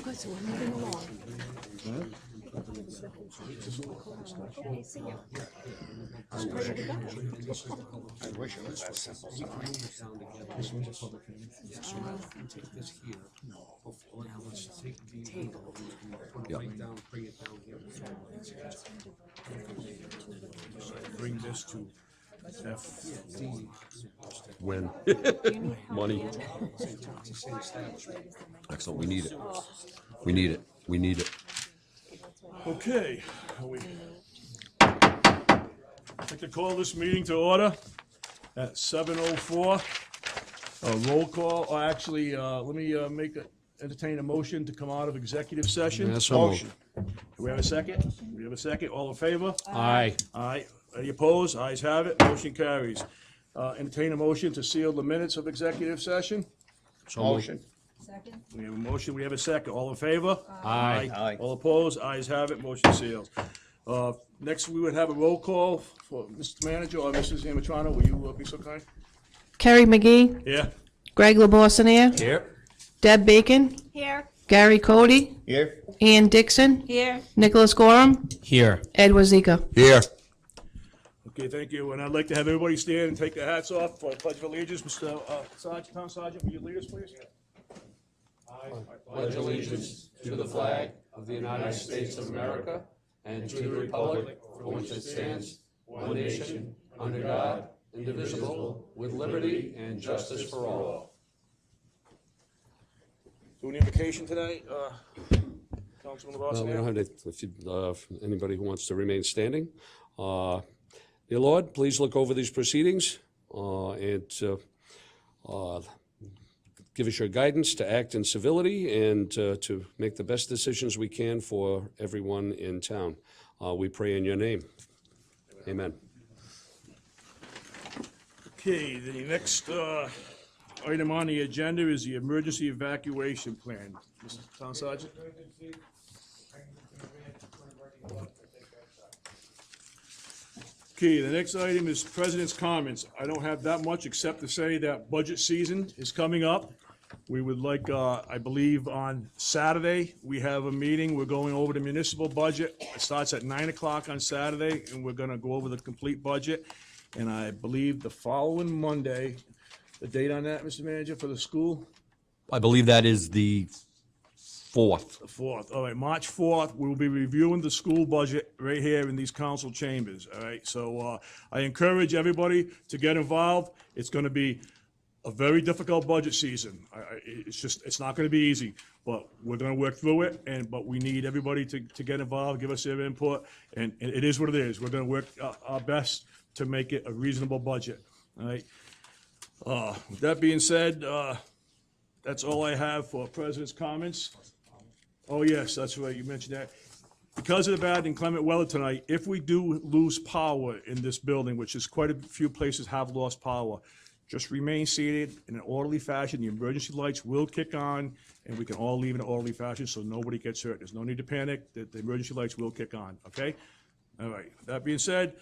Good, so we're moving along. I wish it was that simple. This one's a public hearing. So rather than take this here, now let's take the put it right down, bring it down here. Bring this to FD. When? Money. Excellent, we need it. We need it. We need it. Okay, I'd like to call this meeting to order at 7:04. Roll call, or actually, let me entertain a motion to come out of executive session. Yeah, so moved. Motion. Do we have a second? We have a second. All in favor? Aye. Aye. Any opposed? Ayes have it. Motion carries. Entertain a motion to seal the minutes of executive session. So moved. Motion. Second? We have a motion. We have a second. All in favor? Aye. Aye. All opposed? Ayes have it. Motion seals. Next, we would have a roll call for Mr. Manager or Mrs. Amatrano. Will you be so kind? Kerry McGee, Yeah. Greg LeBoissonier, Here. Deb Bacon, Here. Gary Cody, Here. Ian Dixon, Here. Nicholas Gorham, Here. Ed Wazika. Here. Okay, thank you. And I'd like to have everybody stand and take their hats off for the Pledge of Allegiance. Mr. Sergeant, Town Sergeant, will you lead us, please? Pledge allegiance to the flag of the United States of America and to the republic for which it stands, one nation, under God, indivisible, with liberty and justice for all. Doing the invocation today, Councilman Well, we LaBossinier? don't have anybody who wants to remain standing. Dear Lord, please look over these proceedings and give us your guidance to act in civility and to make the best decisions we can for everyone in town. We pray in your name. Amen. Okay, the next item on the agenda is the emergency evacuation plan. Mr. Town Sergeant? Okay, the next item is President's comments. I don't have that much except to say that budget season is coming up. We would like, I believe on Saturday, we have a meeting. We're going over the municipal budget. It starts at 9 o'clock on Saturday, and we're gonna go over the complete budget. And I believe the following Monday, the date on that, Mr. Manager, for the school? I believe that is the 4th. The 4th, all right, March 4th, we'll be reviewing the school budget right here in these council chambers, all right? So I encourage everybody to get involved. It's gonna be a very difficult budget season. It's not gonna be easy, but we're gonna work through it, but we need everybody to get involved, give us their input, and it is what it is. We're gonna work our best to make it a reasonable budget, all right? With that being said, that's all I have for President's comments. Oh, yes, that's right, you mentioned that. Because of the bad inclement weather tonight, if we do lose power in this building, which is quite a few places have lost power, just remain seated in an orderly fashion. The emergency lights will kick on, and we can all leave in an orderly fashion so nobody gets hurt. There's no need to panic. The emergency lights will kick on, okay? All right, that being said,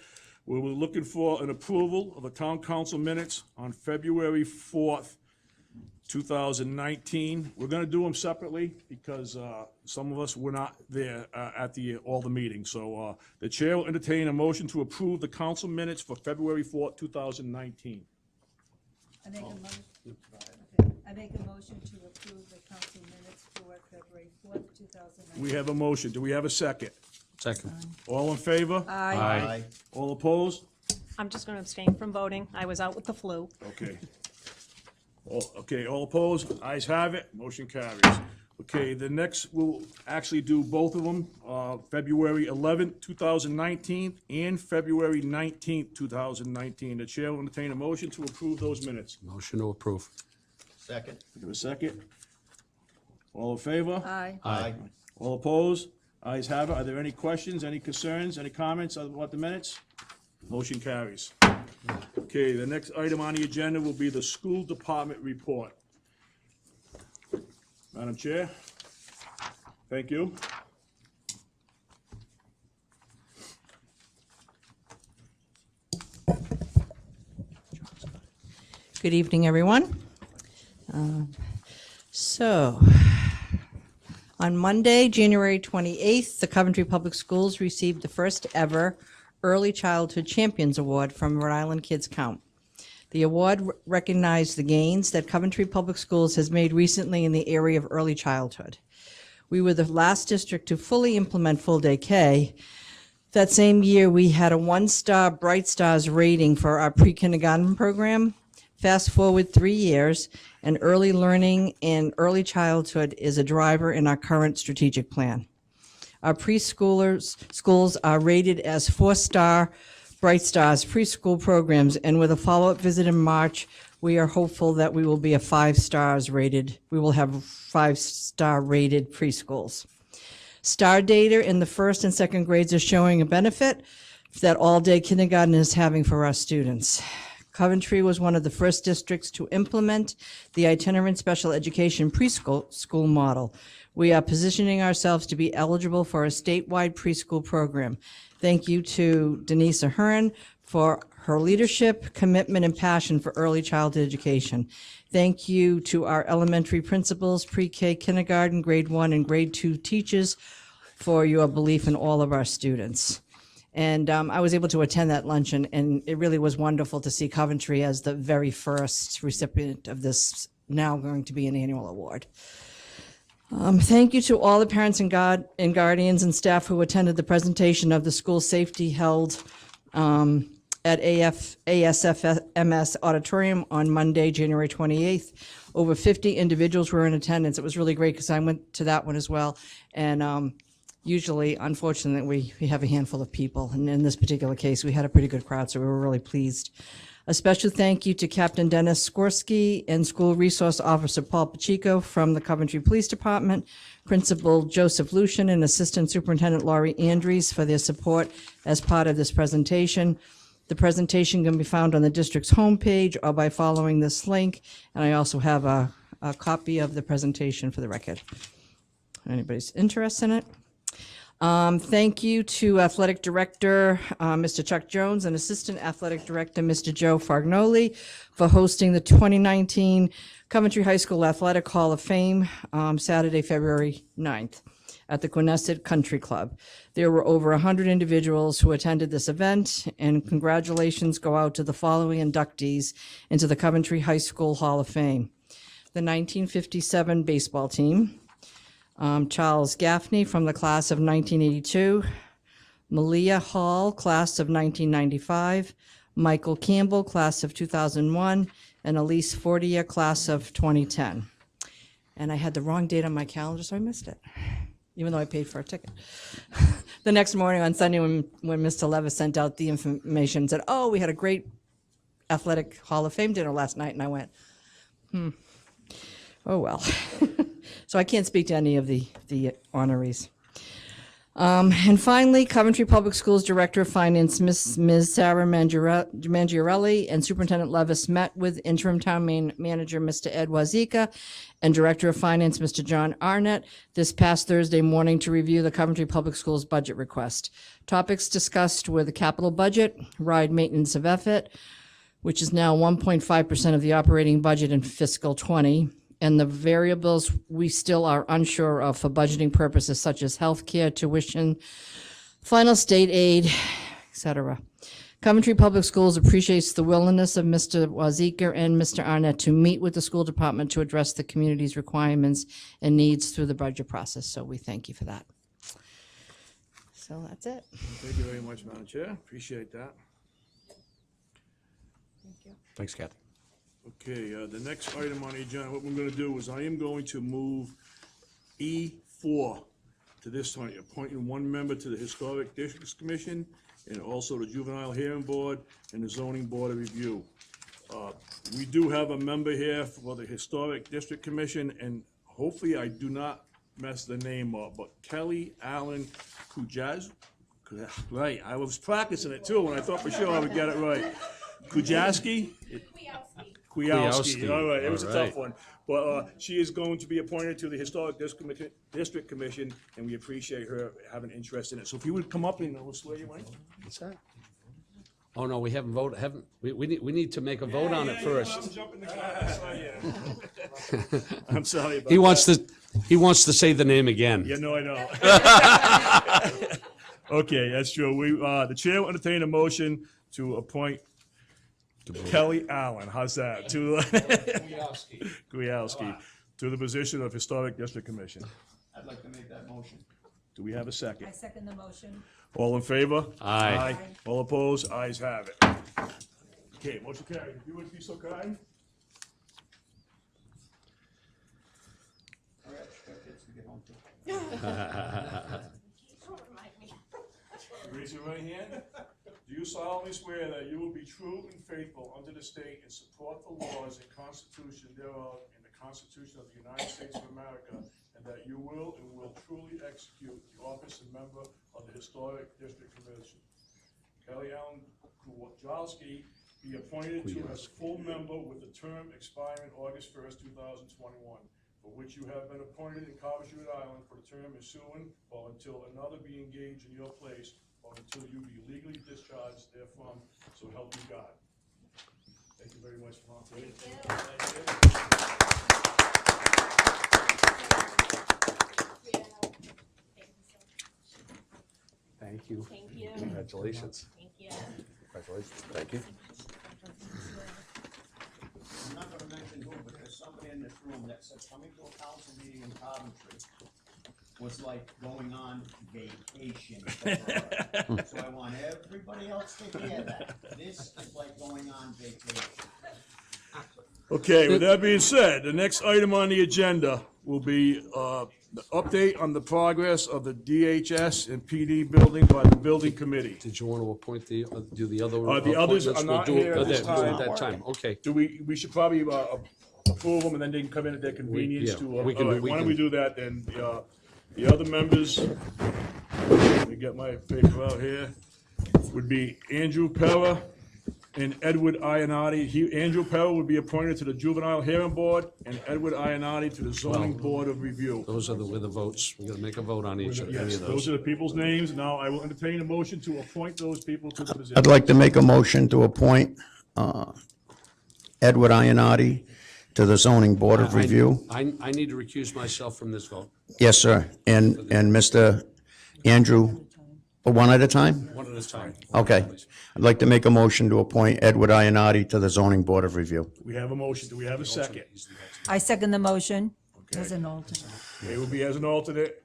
we were looking for an approval of the town council minutes on February 4th, 2019. We're gonna do them separately because some of us were not there at all the meetings. So the chair will entertain a motion to approve the council minutes for February 4th, 2019. I make a motion to approve the council minutes for February 4th, 2019. We have a motion. Do we have a second? Second. All in favor? Aye. All opposed? I'm just going to abstain from voting. I was out with the flu. Okay. Okay, all opposed? Ayes have it. Motion carries. Okay, the next, we'll actually do both of them, February 11th, 2019, and February 19th, 2019. The chair will entertain a motion to approve those minutes. Motion to approve. Second. Give a second. All in favor? Aye. Aye. All opposed? Ayes have it. Are there any questions, any concerns, any comments about the minutes? Motion carries. Okay, the next item on the agenda will be the school department report. Madam Chair, thank you. Good evening, everyone. So, On Monday, January 28th, the Coventry Public Schools received the first ever Early Childhood Champions Award from Rhode Island Kids Count. The award recognized the gains that Coventry Public Schools has made recently in the area of early childhood. We were the last district to fully implement full-day K. That same year, we had a one-star Bright Stars rating for our pre-kindergarten program. Fast forward 3 years, and early learning and early childhood is a driver in our current strategic plan. Our schools are rated as 4-star Bright Stars preschool programs, and with a follow-up visit in March, we are hopeful that we will be a 5 stars rated. We will have 5-star rated preschools. Star data in the first and second grades is showing a benefit that all-day kindergarten is having for our students. Coventry was one of the first districts to implement the itinerant special education preschool model. We are positioning ourselves to be eligible for a statewide preschool program. Thank you to Denise Ahern for her leadership, commitment, and passion for early childhood education. Thank you to our elementary principals, pre-K, kindergarten, grade 1, and grade 2 teachers for your belief in all of our students. And I was able to attend that luncheon, and it really was wonderful to see Coventry as the very first recipient of this now going to be an annual award. Thank you to all the parents and guardians and staff who attended the presentation of the school safety held at ASFMS Auditorium on Monday, January 28th. Over 50 individuals were in attendance. It was really great because I went to that one as well. And usually, unfortunately, we have a handful of people. And in this particular case, we had a pretty good crowd, so we were really pleased. A special thank you to Captain Dennis Skorsky and School Resource Officer Paul Pacheco from the Coventry Police Department, Principal Joseph Lucian, and Assistant Superintendent Laurie Andrews for their support as part of this presentation. The presentation can be found on the district's homepage or by following this link, and I also have a copy of the presentation for the record. Anybody's interested in it? Thank you to Athletic Director, Mr. Chuck Jones, and Assistant Athletic Director, Mr. Joe Fargnoli, for hosting the 2019 Coventry High School Athletic Hall of Fame, Saturday, February 9th, at the Quinnesset Country Club. There were over 100 individuals who attended this event, and congratulations go out to the following inductees into the Coventry High School Hall of Fame. The 1957 baseball team, Charles Gaffney from the class of 1982, Malia Hall, class of 1995, Michael Campbell, class of 2001, and Elise Fortier, class of 2010. And I had the wrong date on my calendar, so I missed it, even though I paid for a ticket. The next morning on Sunday, when Mr. Levis sent out the information, said, "Oh, we had a great Athletic Hall of Fame dinner last night," and I went, oh well. So I can't speak to any of the honorees. And finally, Coventry Public Schools Director of Finance, Ms. Sarah Mangiarelli, and Superintendent Levis met with Interim Town Manager, Mr. Ed Wazika, and Director of Finance, Mr. John Arnett, this past Thursday morning to review the Coventry Public Schools budget request. Topics discussed were the capital budget, ride maintenance of effort, which is now 1.5% of the operating budget in fiscal 20, and the variables we still are unsure of for budgeting purposes such as healthcare, tuition, final state aid, etc. Coventry Public Schools appreciates the willingness of Mr. Wazika and Mr. Arnett to meet with the school department to address the community's requirements and needs through the budget process, so we thank you for that. So that's it. Thank you very much, Madam Chair. Appreciate that. Thanks, Kathy. Okay, the next item on the agenda, what we're going to do is I am going to move E4 to this time, appointing one member to the Historic Districts Commission and also the Juvenile Hearing Board and the Zoning Board of Review. We do have a member here for the Historic District Commission, and hopefully I do not mess the name up, but Kelly Allen Kujaz. Right, I was practicing it too, and I thought for sure I would get it right. Kujaski? Kwiatkowski. All right, it was a tough one. But she is going to be appointed to the Historic District Commission, and we appreciate her having interest in it. So if you would come up and we'll swear you in. What's that? Oh, no, we haven't voted, we need to make a vote on it first. I'm jumping the gun. I'm sorry about He wants that. He wants to say the name again. Yeah, no, I know. Okay, that's true. The chair will entertain a motion to appoint Kelly Allen, how's that, to Gwiaski, to the position of Historic District Commission. I'd like to make that motion. Do we have a second? I second the motion. All in favor? Aye. All opposed? Ayes have it. Okay, motion carried. If you would be so kind. All right, got kids to get home to. Raise your right hand. Do you solemnly swear that you will be true and faithful unto the state and support the laws and constitution thereof and the Constitution of the United States of America, and that you will truly execute the office of member of the Historic District Commission? Kelly Allen Kowalski be appointed to as full member with a term expiring August 1st, 2021, for which you have been appointed in Coventry, Rhode Island for the term ensuing or until another be engaged in your place or until you be legally discharged therefrom, so help you God. Thank you very much, Mom. Thank Thank you. Thank you. Congratulations. Thank you. Congratulations. Thank you. I'm not gonna mention who, but there's somebody in this room that said coming to a council meeting in Coventry was like going on vacation. So I want everybody else to hear that. This is like going on vacation. Okay, with that being said, the next item on the agenda will be the update on the progress of the DHS and PD building by the building committee. Did you want to appoint the, do the other? The others are appointments? not We'll do it here at this at that time. time, okay. We should probably approve them and then they can come in at their convenience yeah, to, we can- all right, we why don't can- we do that then? The other members, let me get my paper out here, would be Andrew Pera and Edward Ionati. Andrew Pera would be appointed to the Juvenile Hearing Board and Edward Ionati to the Zoning Board of Review. Those are with the votes. We gotta make a vote on each of any Yes, of those those. are the people's names. Now I will entertain a motion to appoint those people to the position. I'd like to make a motion to appoint Edward Ionati to the Zoning Board of Review. I need to recuse myself from this vote, Yes, sir. And Mr. Andrew, one at a time? one at a time. Okay. I'd like to make a motion to appoint Edward Ionati to the Zoning Board of Review. We have a motion. Do we have a second? I second the motion. Okay. As an alternate. It will be as an alternate.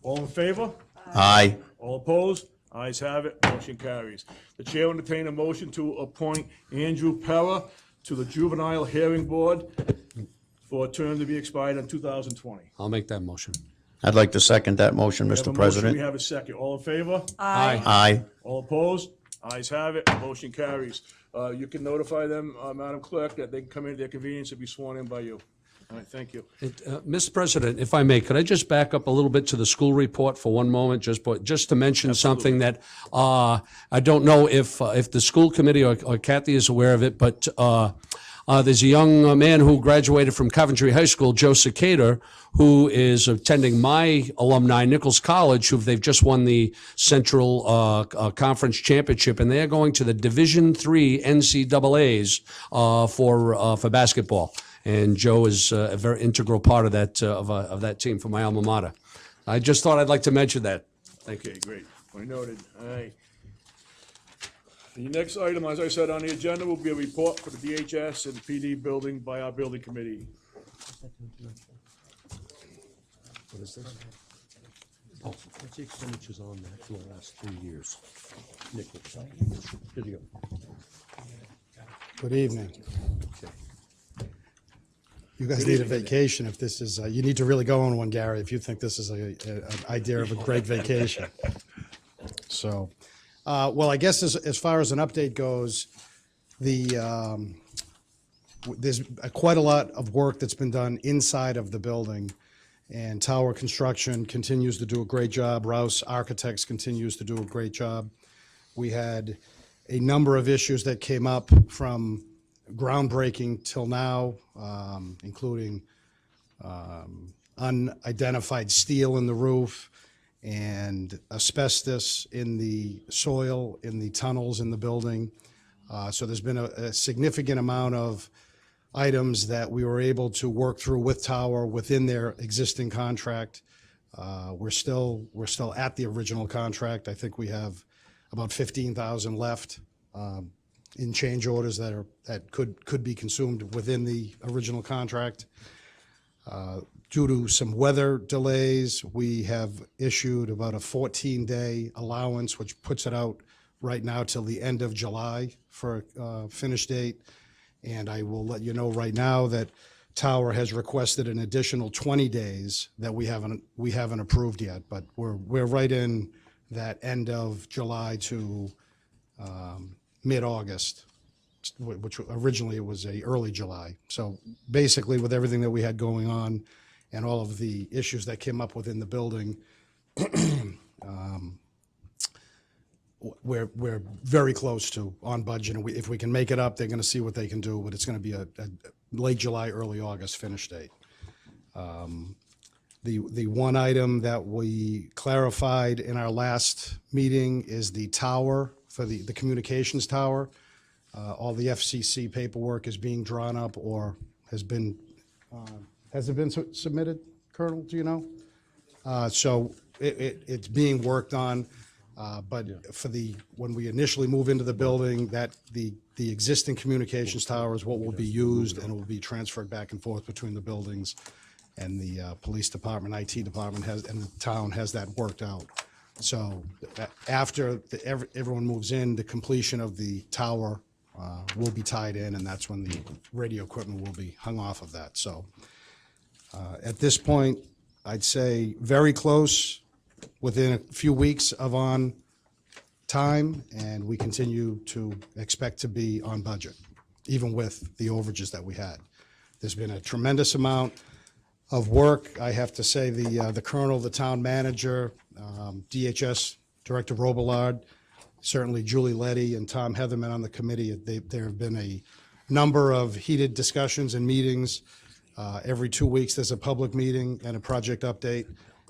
All in favor? Aye. All opposed? Ayes have it. Motion carries. The chair will entertain a motion to appoint Andrew Pera to the Juvenile Hearing Board for a term to be expired in 2020. I'll make that motion. I'd like to second that motion, We have a Mr. motion. President. We have a second. All in favor? Aye. Aye. All opposed? Ayes have it. Motion carries. You can notify them, Madam Clerk, that they can come in at their convenience and be sworn in by you. All right, thank you. Mr. President, if I may, could I just back up a little bit to the school report for one moment, just to mention something that I don't know if the school committee or Kathy is aware of it, but there's a young man who graduated from Coventry High School, Joe Cicada, who is attending my alumni, Nichols College, who they've just won the Central Conference Championship, and they're going to the Division III NCAAs for basketball. And Joe is a very integral part of that team for my alma mater. I just thought I'd like to mention that. Thank you. Okay, great. Point noted. All right. The next item, as I said on the agenda, will be a report for the DHS and PD building by our building committee. What is this? Oh, what's the expenditures on that for the last 3 years? Nichols. Here you go. Good evening. You guys need a vacation if this is, you need to really go on one, Gary, if you think this is an idea of a great vacation. So, well, I guess as far as an update goes, there's quite a lot of work that's been done inside of the building, and Tower Construction continues to do a great job. Rouse Architects continues to do a great job. We had a number of issues that came up from groundbreaking till now, including unidentified steel in the roof and asbestos in the soil in the tunnels in the building. So there's been a significant amount of items that we were able to work through with Tower within their existing contract. We're still at the original contract. I think we have about 15,000 left in change orders that could be consumed within the original contract. Due to some weather delays, we have issued about a 14-day allowance, which puts it out right now till the end of July for a finish date. And I will let you know right now that Tower has requested an additional 20 days that we haven't approved yet, but we're right in that end of July to mid-August, which originally it was a early July. So basically, with everything that we had going on and all of the issues that came up within the building, we're very close to on budget. And if we can make it up, they're going to see what they can do, but it's going to be a late July, early August finish date. The one item that we clarified in our last meeting is the tower, for the communications tower. All the FCC paperwork is being drawn up or has it been submitted, Colonel, do you know? So it's being worked on, but when we initially move into the building, that the existing communications tower is what will be used, and it will be transferred back and forth between the buildings, and the police department, IT department and the town has that worked out. So after everyone moves in, the completion of the tower will be tied in, and that's when the radio equipment will be hung off of that. So at this point, I'd say very close, within a few weeks of on time, and we continue to expect to be on budget, even with the overages that we had. There's been a tremendous amount of work. I have to say the colonel, the town manager, DHS Director Robillard, certainly Julie Letty and Tom Heatherman on the committee, there have been a number of heated discussions and meetings. Every 2 weeks, there's a public meeting and a project update,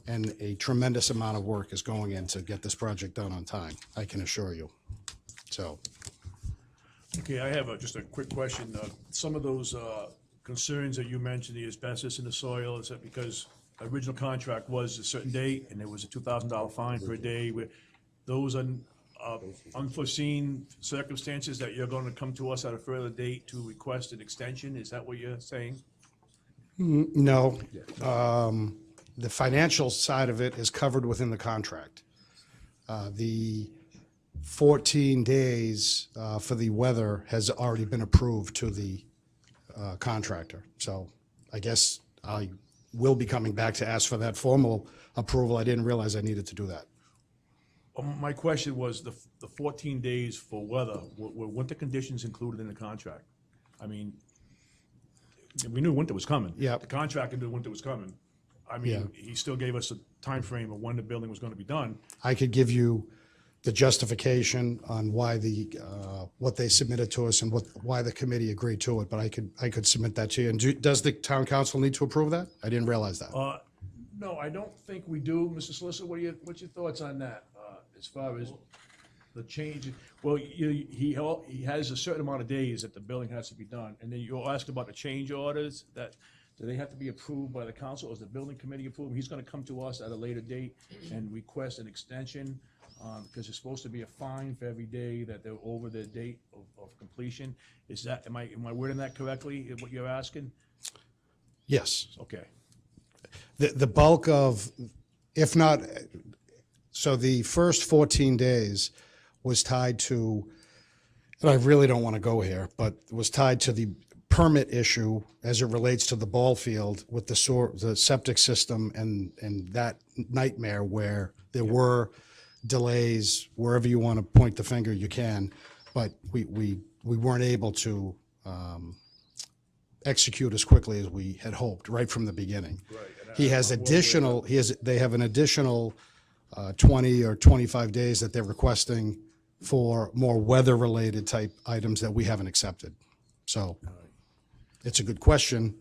and a tremendous amount of work is going in to get this project done on time, I can assure you. So, Okay, I have just a quick question. Some of those concerns that you mentioned, the asbestos in the soil, is that because the original contract was a certain date and there was a $2,000 fine per day? Those are unforeseen circumstances that you're going to come to us at a further date to request an extension? Is that what you're saying? no. The financial side of it is covered within the contract. The 14 days for the weather has already been approved to the contractor. So I guess I will be coming back to ask for that formal approval. I didn't realize I needed to do that. My question was the 14 days for weather, were winter conditions included in the contract? I mean, we knew winter was coming. Yep. The contractor knew winter was coming. I mean, he still gave us a time frame of when the building was going to be done. I could give you the justification on why what they submitted to us and why the committee agreed to it, but I could submit that to you. And does the town council need to approve that? I didn't realize that. No, I don't think we do. Mr. Solicitor, what's your thoughts on that, as far as the change? Well, he has a certain amount of days that the building has to be done, and then you asked about the change orders, do they have to be approved by the council, or is the building committee approved? He's gonna come to us at a later date and request an extension, because there's supposed to be a fine for every day that they're over the date of completion. Is that, am I wording that correctly, what you're asking? Yes. Okay. The bulk of, if not, so the first 14 days was tied to, and I really don't want to go here, but was tied to the permit issue as it relates to the ball field with the septic system and that nightmare where there were delays. Wherever you want to point the finger, you can, but we weren't able to execute as quickly as we had hoped right from the beginning. Right. They have an additional 20 or 25 days that they're requesting for more weather-related type items that we haven't accepted. So it's a good question.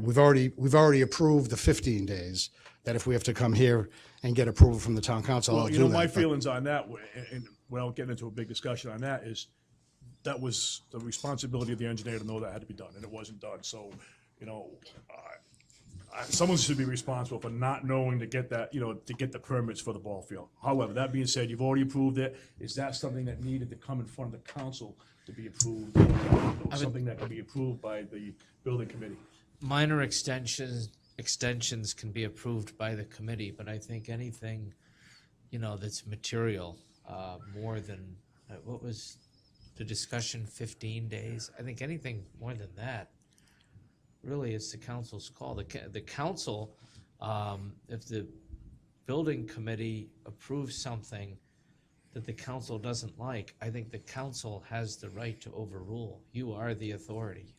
We've already approved the 15 days, that if we have to come here and get approval from the town council, I'll do that. My feelings on that, and without getting into a big discussion on that, is that was the responsibility of the engineer to know that had to be done, and it wasn't done. So, you know, someone should be responsible for not knowing to get that, you know, to get the permits for the ball field. However, that being said, you've already approved it. Is that something that needed to come in front of the council to be approved? Or something that can be approved by the building committee? Minor extensions can be approved by the committee, but I think anything, you know, that's material, more than, what was the discussion, 15 days? I think anything more than that, really it's the council's call. The council, if the building committee approves something that the council doesn't like, I think the council has the right to overrule. You are the authority.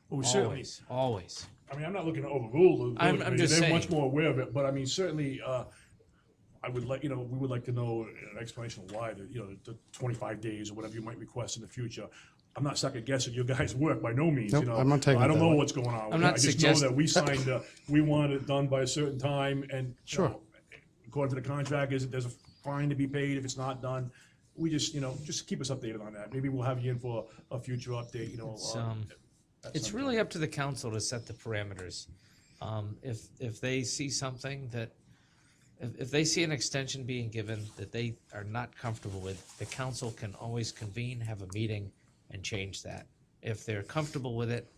Well, we certainly, Always, always. I mean, I'm not looking to overrule the I'm building just committee. They're much saying. more aware of it, but I mean, certainly, I would like, you know, we would like to know an explanation of why, you know, the 25 days or whatever you might request in the future. I'm not second guessing your guys' work by no means, Nope, you know. I'm not taking I it don't that know way. what's going on. I'm not I just know suggesting- that we signed, we wanted it done by a certain time, and, you Sure. know, according to the contract, there's a fine to be paid if it's not done. We just, you know, just keep us updated on that. Maybe we'll have you in for a future update, you know. It's really up to the council to set the parameters. If they see something that, if they see an extension being given that they are not comfortable with, the council can always convene, have a meeting, and change that. If they're comfortable with it,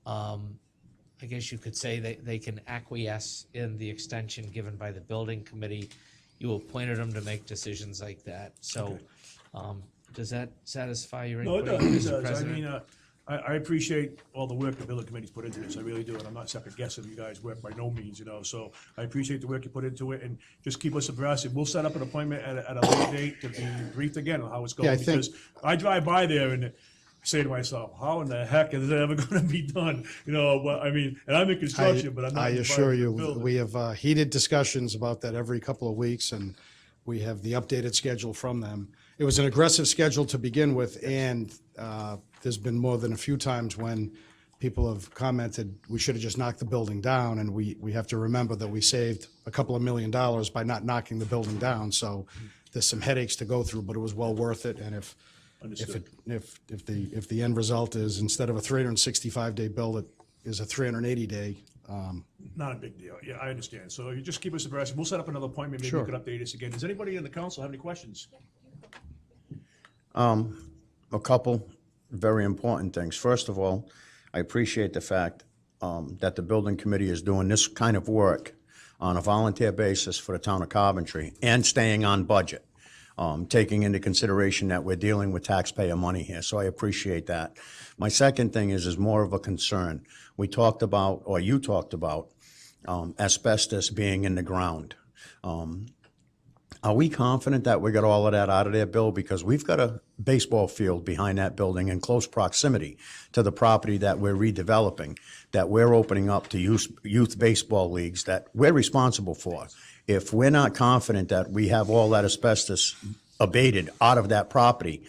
I guess you could say they can acquiesce in the extension given by the building committee. You appointed them to make decisions like that. So, does that satisfy your No, it input, does, it Mr. does. I President? mean, I appreciate all the work the building committee's put into this, I really do, and I'm not second guessing you guys' work by no means, you know, so I appreciate the work you put into it, and just keep us abreast, and we'll set up an appointment at a later date to be briefed again on how it's Yeah, I going, think- because I drive by there and say to myself, how in the heck is it ever gonna be done? You know, well, I mean, and I'm in construction, but I'm not. I in the assure private you, building. we have heated discussions about that every couple of weeks, and we have the updated schedule from them. It was an aggressive schedule to begin with, and there's been more than a few times when people have commented, we should have just knocked the building down, and we have to remember that we saved a couple of $1 million by not knocking the building down, so there's some headaches to go through, but it was well worth it, and if the end result is, instead of a 365-day bill, it is a 380-day, Not a big deal, yeah, I understand, so you just keep us abreast, we'll set up another appointment, maybe you Sure. could update us again. Does anybody in the council have any questions? A couple very important things. First of all, I appreciate the fact that the building committee is doing this kind of work on a volunteer basis for the town of Coventry and staying on budget, taking into consideration that we're dealing with taxpayer money here. So I appreciate that. My second thing is more of a concern. We talked about, or you talked about, asbestos being in the ground. Are we confident that we got all of that out of there, Bill? Because we've got a baseball field behind that building in close proximity to the property that we're redeveloping, that we're opening up to youth baseball leagues that we're responsible for. If we're not confident that we have all that asbestos abated out of that property,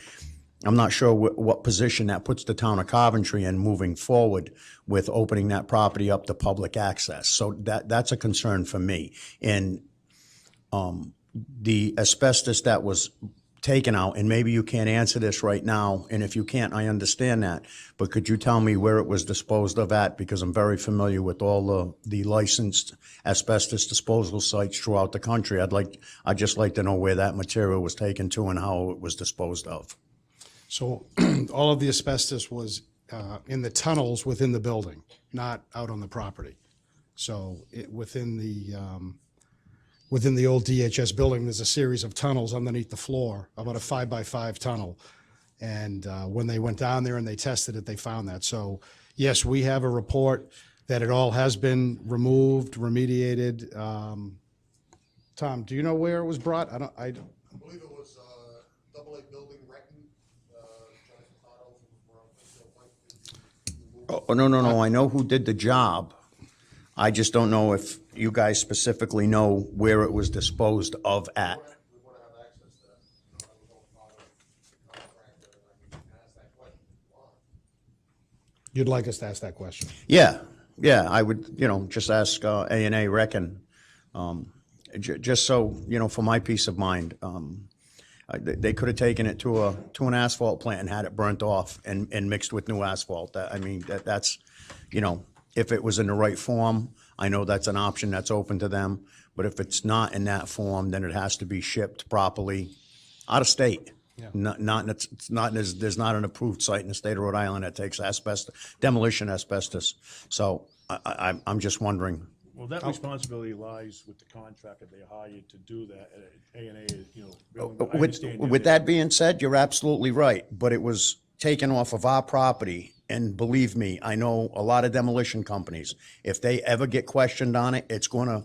I'm not sure what position that puts the town of Coventry in moving forward with opening that property up to public access. So that's a concern for me. And the asbestos that was taken out, and maybe you can't answer this right now, and if you can't, I understand that, but could you tell me where it was disposed of at? Because I'm very familiar with all the licensed asbestos disposal sites throughout the country. I'd just like to know where that material was taken to and how it was disposed of. So all of the asbestos was in the tunnels within the building, not out on the property. So within the old DHS building, there's a series of tunnels underneath the floor, about a 5x5 tunnel. And when they went down there and they tested it, they found that. So yes, we have a report that it all has been removed, remediated. Tom, do you know where it was brought? I I believe it was AA building wrecking, Jennifer Cotto from Oh, no, I know who did the job. I just don't know if you guys specifically know where it was disposed of at. we want to have access to that. You know, I was all part of the contractor, and I can ask that question if you want. You'd like us to ask that question? Yeah, I would, just ask A&A Reckon, just so, for my peace of mind. They could have taken it to an asphalt plant and had it burnt off and mixed with new asphalt. I mean, that's, you know, if it was in the right form, I know that's an option that's open to them. But if it's not in that form, then it has to be shipped properly out of state. Yeah. There's not an approved site in the state of Rhode Island that takes demolition asbestos. So I'm just wondering. Well, that responsibility lies with the contractor they hired to do that. A&A is, you know, really, I understand With that being said, you're absolutely right, but it was taken off of our property, and believe me, I know a lot of demolition companies. If they ever get questioned on it, it's gonna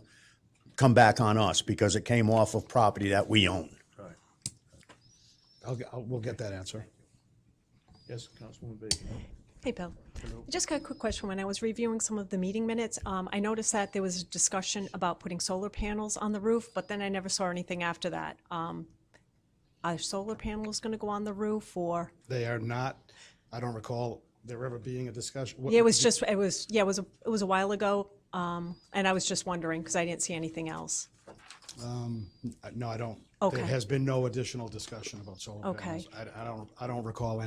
come back on us because it came off of property that we own. Right. We'll get that answer. Yes, Councilwoman Bacon. Hey, Bill. I just got a quick question. When I was reviewing some of the meeting minutes, I noticed that there was a discussion about putting solar panels on the roof, but then I never saw anything after that. Are solar panels going to go on the roof, or? They are not, I don't recall there ever being a discussion. Yeah, it was a while ago, and I was just wondering, because I didn't see anything else. No, I don't. Okay. There has been no additional discussion about solar Okay. panels. I don't recall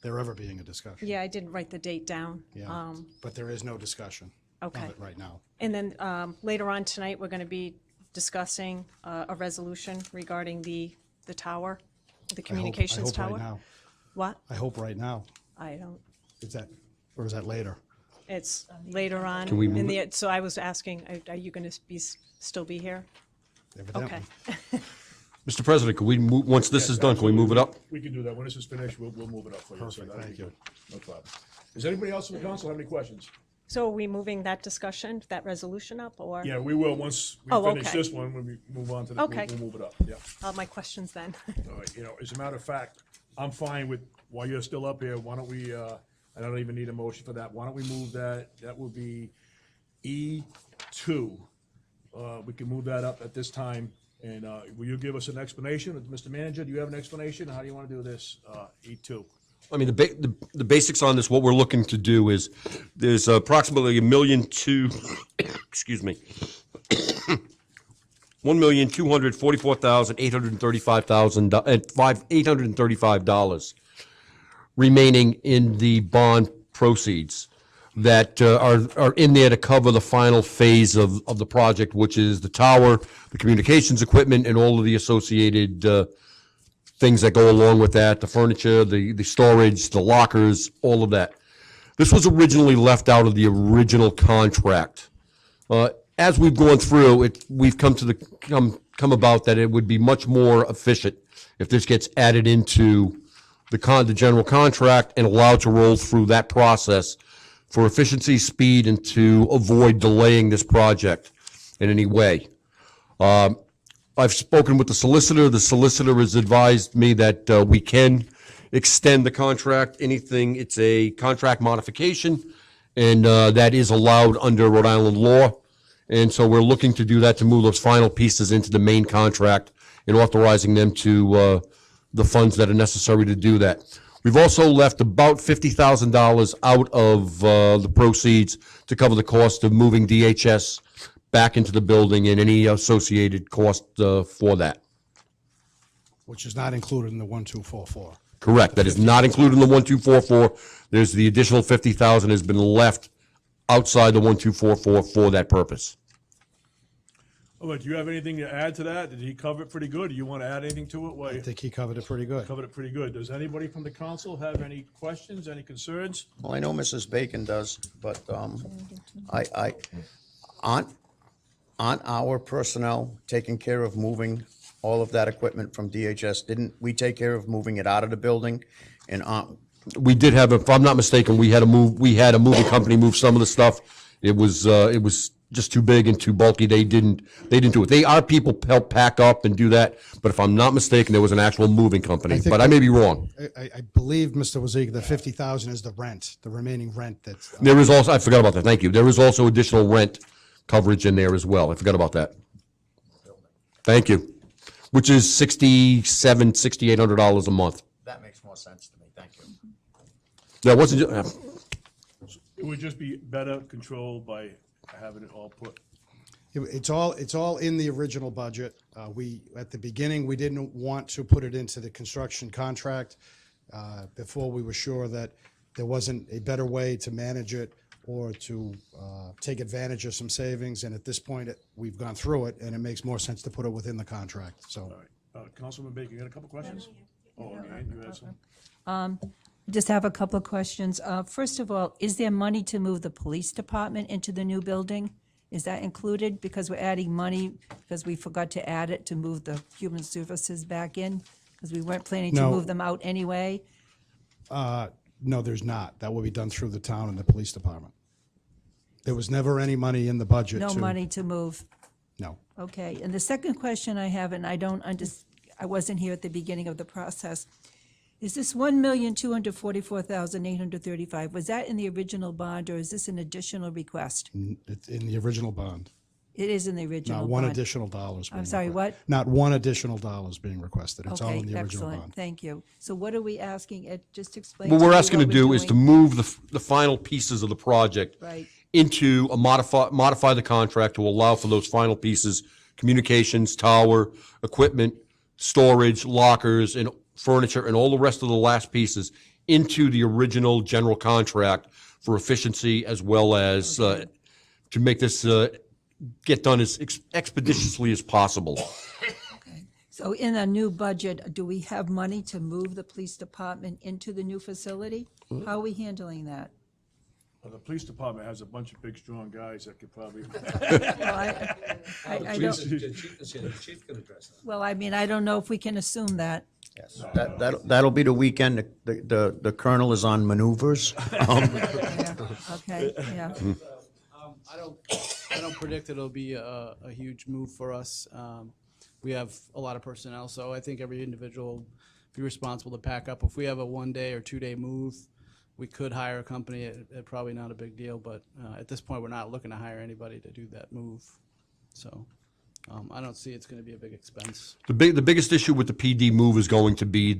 there ever being a discussion. Yeah, I didn't write the date down. Yeah, but there is no discussion of Okay. it right now. And then later on tonight, we're going to be discussing a resolution regarding the tower, the communications I hope tower. right now. What? I hope right now. I don't, Or is that later? it's later on. Can we in move the So I was asking, are you going to still be here? Evidently. Okay. Mr. President, could we move, once this is done, can we move it up? We can do that. When this is finished, we'll move it up for you. So Perfect, that'll be thank you. good. No problem. Does anybody else in the council have any questions? So are we moving that discussion, that resolution up, or? Yeah, we will. Once we Oh, finish okay. this one, when we move on to the, Okay. we'll move it up. Yeah. All my questions then. All right, you know, as a matter of fact, I'm fine with, while you're still up here, why don't we, I don't even need a motion for that. Why don't we move that? That will be E2. We can move that up at this time. And will you give us an explanation? Mr. Manager, do you have an explanation? How do you want to do this, E2? I mean, the basics on this, what we're looking to do is, there's approximately excuse me, $1,244,835 remaining in the bond proceeds that are in there to cover the final phase of the project, which is the tower, the communications equipment, and all of the associated things that go along with that, the furniture, the storage, the lockers, all of that. This was originally left out of the original contract. As we've gone through it, we've come about that it would be much more efficient if this gets added into the general contract and allowed to roll through that process for efficiency, speed, and to avoid delaying this project in any way. I've spoken with the solicitor. The solicitor has advised me that we can extend the contract. It's a contract modification, and that is allowed under Rhode Island law. And so we're looking to do that, to move those final pieces into the main contract and authorizing them to the funds that are necessary to do that. We've also left about $50,000 out of the proceeds to cover the cost of moving DHS back into the building and any associated cost for that. Which is not included in the 1244. Correct. That is not included in the 1244. There's the additional 50,000 has been left outside the 1244 for that purpose. All right, do you have anything to add to that? Did he cover it pretty good? Do you want to add anything to it? Well, I think he covered it pretty good. covered it pretty good. Does anybody from the council have any questions, any concerns? Well, I know Mrs. Bacon does, but aren't our personnel taking care of moving all of that equipment from DHS? Didn't we take care of moving it out of the building? And We did have, if I'm not mistaken, we had a moving company move some of the stuff. It was just too big and too bulky. They didn't do it. Our people help pack up and do that, but if I'm not mistaken, there was an actual moving company, think but I may be wrong. I believe, Mr. Wazeek, the 50,000 is the rent, the remaining rent that's. There is also, I forgot about that, thank you. There is also additional rent coverage in there as well. I forgot about that. Thank you. Which is $6,800 a month. that makes more sense to me, thank you. That wasn't, It would just be better controlled by having it all put It's all in the original budget. At the beginning, we didn't want to put it into the construction contract before we were sure that there wasn't a better way to manage it or to take advantage of some savings. And at this point, we've gone through it, and it makes more sense to put it within the contract, so. All right. Councilman Baker, you got a couple questions? Oh, Ann, you had some? Just have a couple of questions. First of all, is there money to move the police department into the new building? Is that included? Because we're adding money, because we forgot to add it to move the human services back in, because we weren't planning to No. move them out anyway. No, there's not. That will be done through the town and the police department. There was never any money in the budget No to. money to move. No. Okay, and the second question I have, and I don't I wasn't here at the beginning of the process, is this $1,244,835, was that in the original bond, or is this an additional request? It's in the original bond. It is in the original Not bond. one additional dollars being I'm sorry, requested. what? Not one additional dollars being requested. It's all Okay, in the original excellent, bond. thank you. So what are we asking, Ed, just explain What to we're me asking to what do we're is to doing. move the final pieces of the project Right. into a modify the contract to allow for those final pieces, communications, tower, equipment, storage, lockers, and furniture, and all the rest of the last pieces into the original general contract for efficiency, as well as to make this get done as expeditiously as possible. So in a new budget, do we have money to move the police department into the new facility? How are we handling that? Well, the police department has a bunch of big, strong guys that could probably. Well, I don't, The chief can address that. well, I mean, I don't know if we can assume that. Yes. That'll be the weekend. The colonel is on maneuvers. Yeah, okay, yeah. I don't predict it'll be a huge move for us. We have a lot of personnel, so I think every individual will be responsible to pack up. If we have a 1 day or 2 day move, we could hire a company. Probably not a big deal, but at this point, we're not looking to hire anybody to do that move. So I don't see it's going to be a big expense. The biggest issue with the PD move is going to be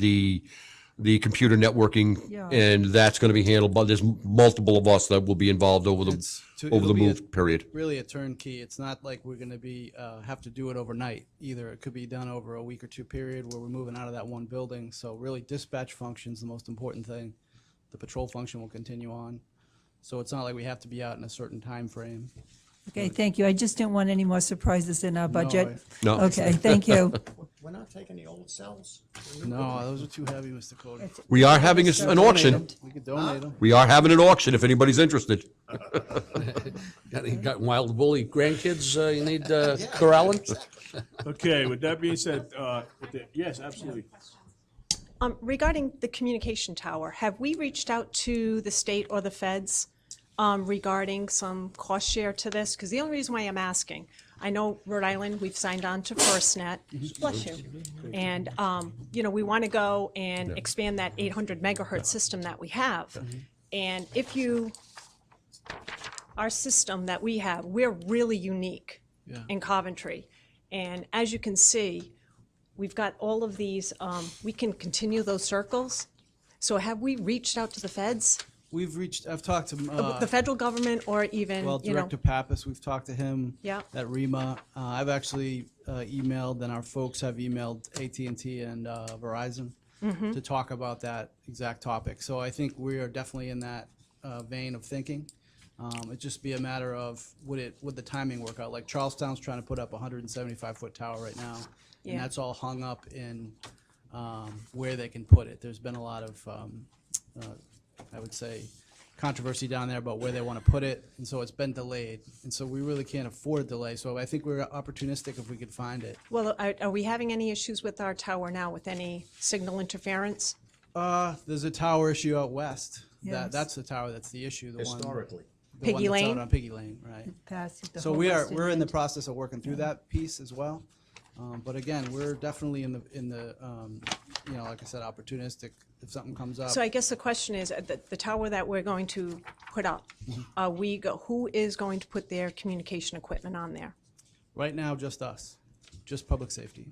the computer networking, Yeah. and that's going to be handled by, there's multiple of us that will be involved over the It'll be move period. really a turnkey. It's not like we're going to be have to do it overnight either. It could be done over a week or two period where we're moving out of that one building. So really, dispatch function's the most important thing. The patrol function will continue on. So it's not like we have to be out in a certain time frame. Okay, thank you. I just didn't want any more surprises in our budget. No. Okay, thank you. We're not taking the old cells? No, those are too heavy, Mr. Cody. We are having an auction. We could donate them. We are having an auction if anybody's interested. Got wild woolly grandkids you need corralling? Okay, with that being said, yes, absolutely. Regarding the communication tower, have we reached out to the state or the feds regarding some cost share to this? Because the only reason why I'm asking, I know Rhode Island, we've signed on to FirstNet, bless you. And, we want to go and expand that 800 megahertz system that we have. And our system that we have, we're really unique in Coventry. And as you can see, we've got all of these, we can continue those circles. So have we reached out to the feds, I've talked to the federal government, or even, Director Pappas. We've talked to him Yeah. at REMA. I've actually emailed, and our folks have emailed AT&T and Verizon to talk about that exact topic. So I think we are definitely in that vein of thinking. It'd just be a matter of would the timing work out? Like Charlestown's trying to put up a 175-foot tower right now, Yeah. and that's all hung up in where they can put it. There's been a lot of I would say, controversy down there about where they want to put it, and so it's been delayed. And so we really can't afford delay, so I think we're opportunistic if we could find it. well, are we having any issues with our tower now, with any signal interference? There's a tower issue out west. Yes. That's the tower that's the issue, the Historically. one Piggy that's out Lane? on Piggy Lane, right. Past the So whole western we're in the end. process of working through that piece as well. But again, we're definitely in the like I said, opportunistic if something comes up. So I guess the question is, the tower that we're going to put up, who is going to put their communication equipment on there? Right now, just us, just public safety.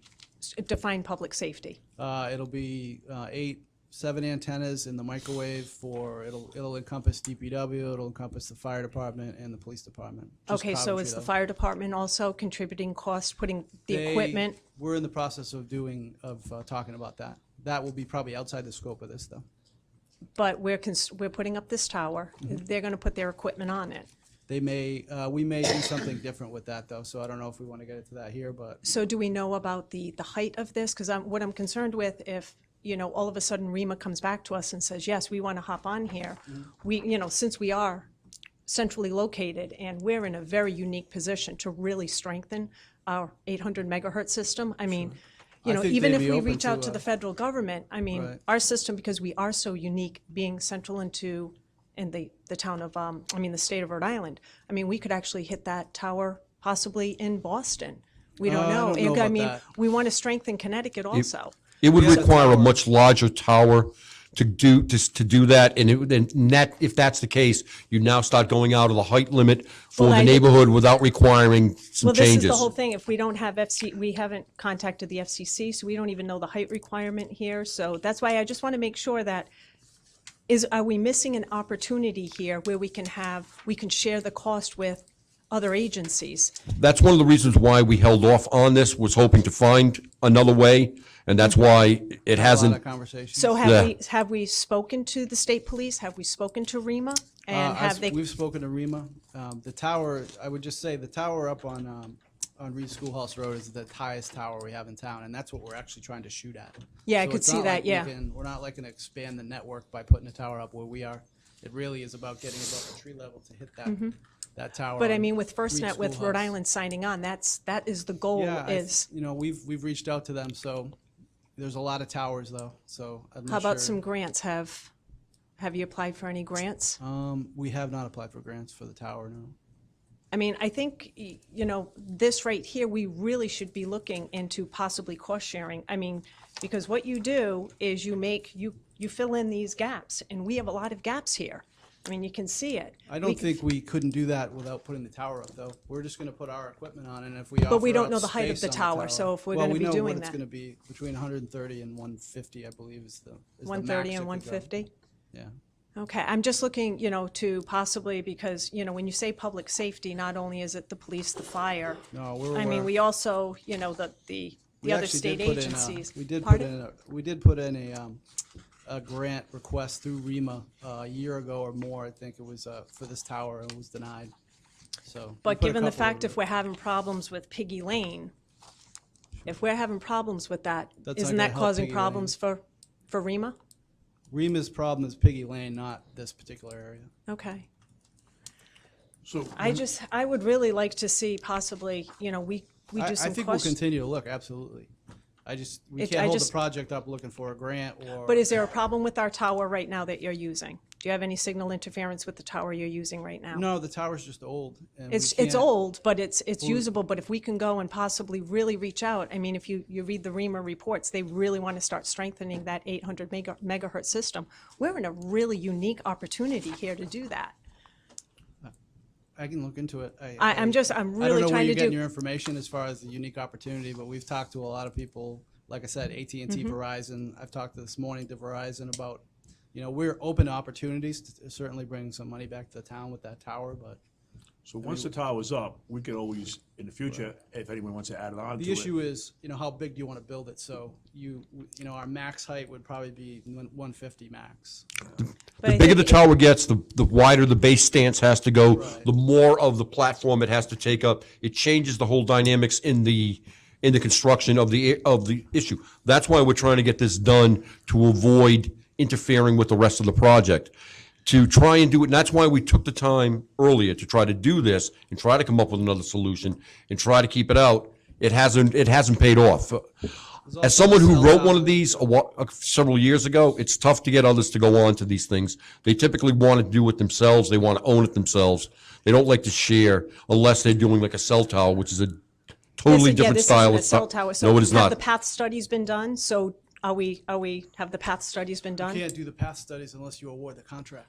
Define public safety. It'll be 8 7 antennas in the microwave for, it'll encompass DPW, it'll encompass the fire department and the police department. Just Okay, so Coventry, is the though. fire department also contributing costs, putting the They- equipment? We're in the process of talking about that. That will be probably outside the scope of this, though. But we're putting up this tower. Mm-hmm. They're gonna put their equipment on it. We may do something different with that, though, so I don't know if we want to get into that here, but So do we know about the height of this? Because what I'm concerned with, if, all of a sudden REMA comes back to us and says, yes, we want to hop on here, we, since we are centrally located and we're in a very unique position to really strengthen our 800 megahertz system, I mean, I think even they'd if be we open reach out to, to the federal government, I mean, Right. our system, because we are so unique, being central in the town of, the state of Rhode Island, I mean, we could actually hit that tower possibly in Boston. We don't I know. don't know about mean, that. we want to strengthen Connecticut also. It would We have a require a tower. much larger tower to do that, and that, if that's the case, you now start going out of the height limit for Well, the I- neighborhood without requiring some Well, this is changes. the whole thing. If we don't have we haven't contacted the FCC, so we don't even know the height requirement here. So that's why I just want to make sure that, are we missing an opportunity here where we can share the cost with other agencies? That's one of the reasons why we held off on this, was hoping to find another way, and that's why it a lot hasn't. of conversations. So Yeah. have we spoken to the state police? Have we spoken to REMA? And have they? We've spoken to REMA. The tower, I would just say, the tower up on Reed Schoolhouse Road is the highest tower we have in town, and that's what we're actually trying to shoot at. Yeah, I So could it's see not that, like yeah. we're not like gonna expand the network by putting a tower up where we are. It really is about getting above the tree level to hit that tower. Mm-hmm. But I on mean, with FirstNet, Reed with Rhode Schoolhouse. Island signing on, that is the goal. Yeah, Is we've reached out to them, so there's a lot of towers though, so I'm not how about sure. some grants? Have you applied for any grants? We have not applied for grants for the tower, no. I mean, I think, this right here, we really should be looking into possibly cost sharing. I mean, because what you do is you fill in these gaps, and we have a lot of gaps here. I mean, you can see it. I don't think we couldn't do that without putting the tower up, though. We're just gonna put our equipment on, and if we But we offer don't up know the height of space the on tower, so if we're Well, gonna we be know doing what it's that. gonna be, between 130 and 150, I believe, is the 130 max and it could go. 150? Yeah. Okay, I'm just looking, to possibly, because, when you say public safety, not only is it the police, the fire. No, we're I mean, aware. we also, the We other actually state did put in, agencies. We did Pardon? put in a grant request through REMA a year ago or more. I think it was for this tower, and it was denied. So. we But put a given the couple fact over if we're having problems with Piggy Lane, if we're having problems with that, That's not isn't gonna that help causing Piggy problems for REMA? REMA's problem is Piggy Lane, not this particular area. Okay. So, I would really like to see possibly, we I do some think we'll cost. continue to look, absolutely. We I can't hold the just- project up looking for a grant or. But is there a problem with our tower right now that you're using? Do you have any signal interference with the tower you're using right now? No, the tower's just old. And we It's can't- old, but it's usable, but if we can go and possibly really reach out, I mean, if you read the REMA reports, they really want to start strengthening that 800 megahertz system. We're in a really unique opportunity here to do that. I can look into it. I'm I don't really know where trying you're to getting do. your information as far as the unique opportunity, but we've talked to a lot of people. Like I said, AT&T, Mm-hmm. Verizon. I've talked this morning to Verizon about, we're open to opportunities to certainly bring some money back to the town with that tower, but so once the tower's up, we could always, in the future, if anyone wants to add it on to it. the issue is, how big do you want to build it? So our max height would probably be 150 max. But The I bigger think the tower gets, the wider the base stance has to go, Right. the more of the platform it has to take up. It changes the whole dynamics in the construction of the issue. That's why we're trying to get this done, to avoid interfering with the rest of the project. To try and do it, and that's why we took the time earlier to try to do this and try to come up with another solution and try to keep it out. It hasn't paid off. As someone who wrote one of these several years ago, it's tough to get others to go on to these things. They typically want to do it themselves. They want to own it themselves. They don't like to share unless they're doing like a cell tower, which is a totally different this style isn't of a cell stuff. tower. So No, it is have not. the path studies been done? So have the path studies been done? Can't do the path studies unless you award the contract.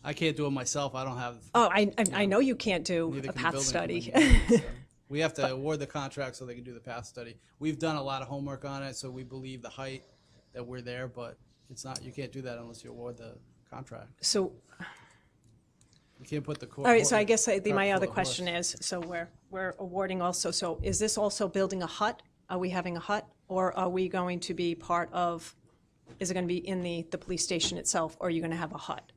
I can't do it myself. I don't have. Oh, I know you can't do Neither a can the path building study. committee, so We have to award the contract so they can do the path study. We've done a lot of homework on it, so we believe the height that we're there, but it's not, you can't do that unless you award the contract. So, You can't put the. all right, so I guess my other question is, so we're awarding also, so is this also building a hut? Are we having a hut? Or are we going to be part of, is it gonna be in the police station itself, or are you gonna have a hut?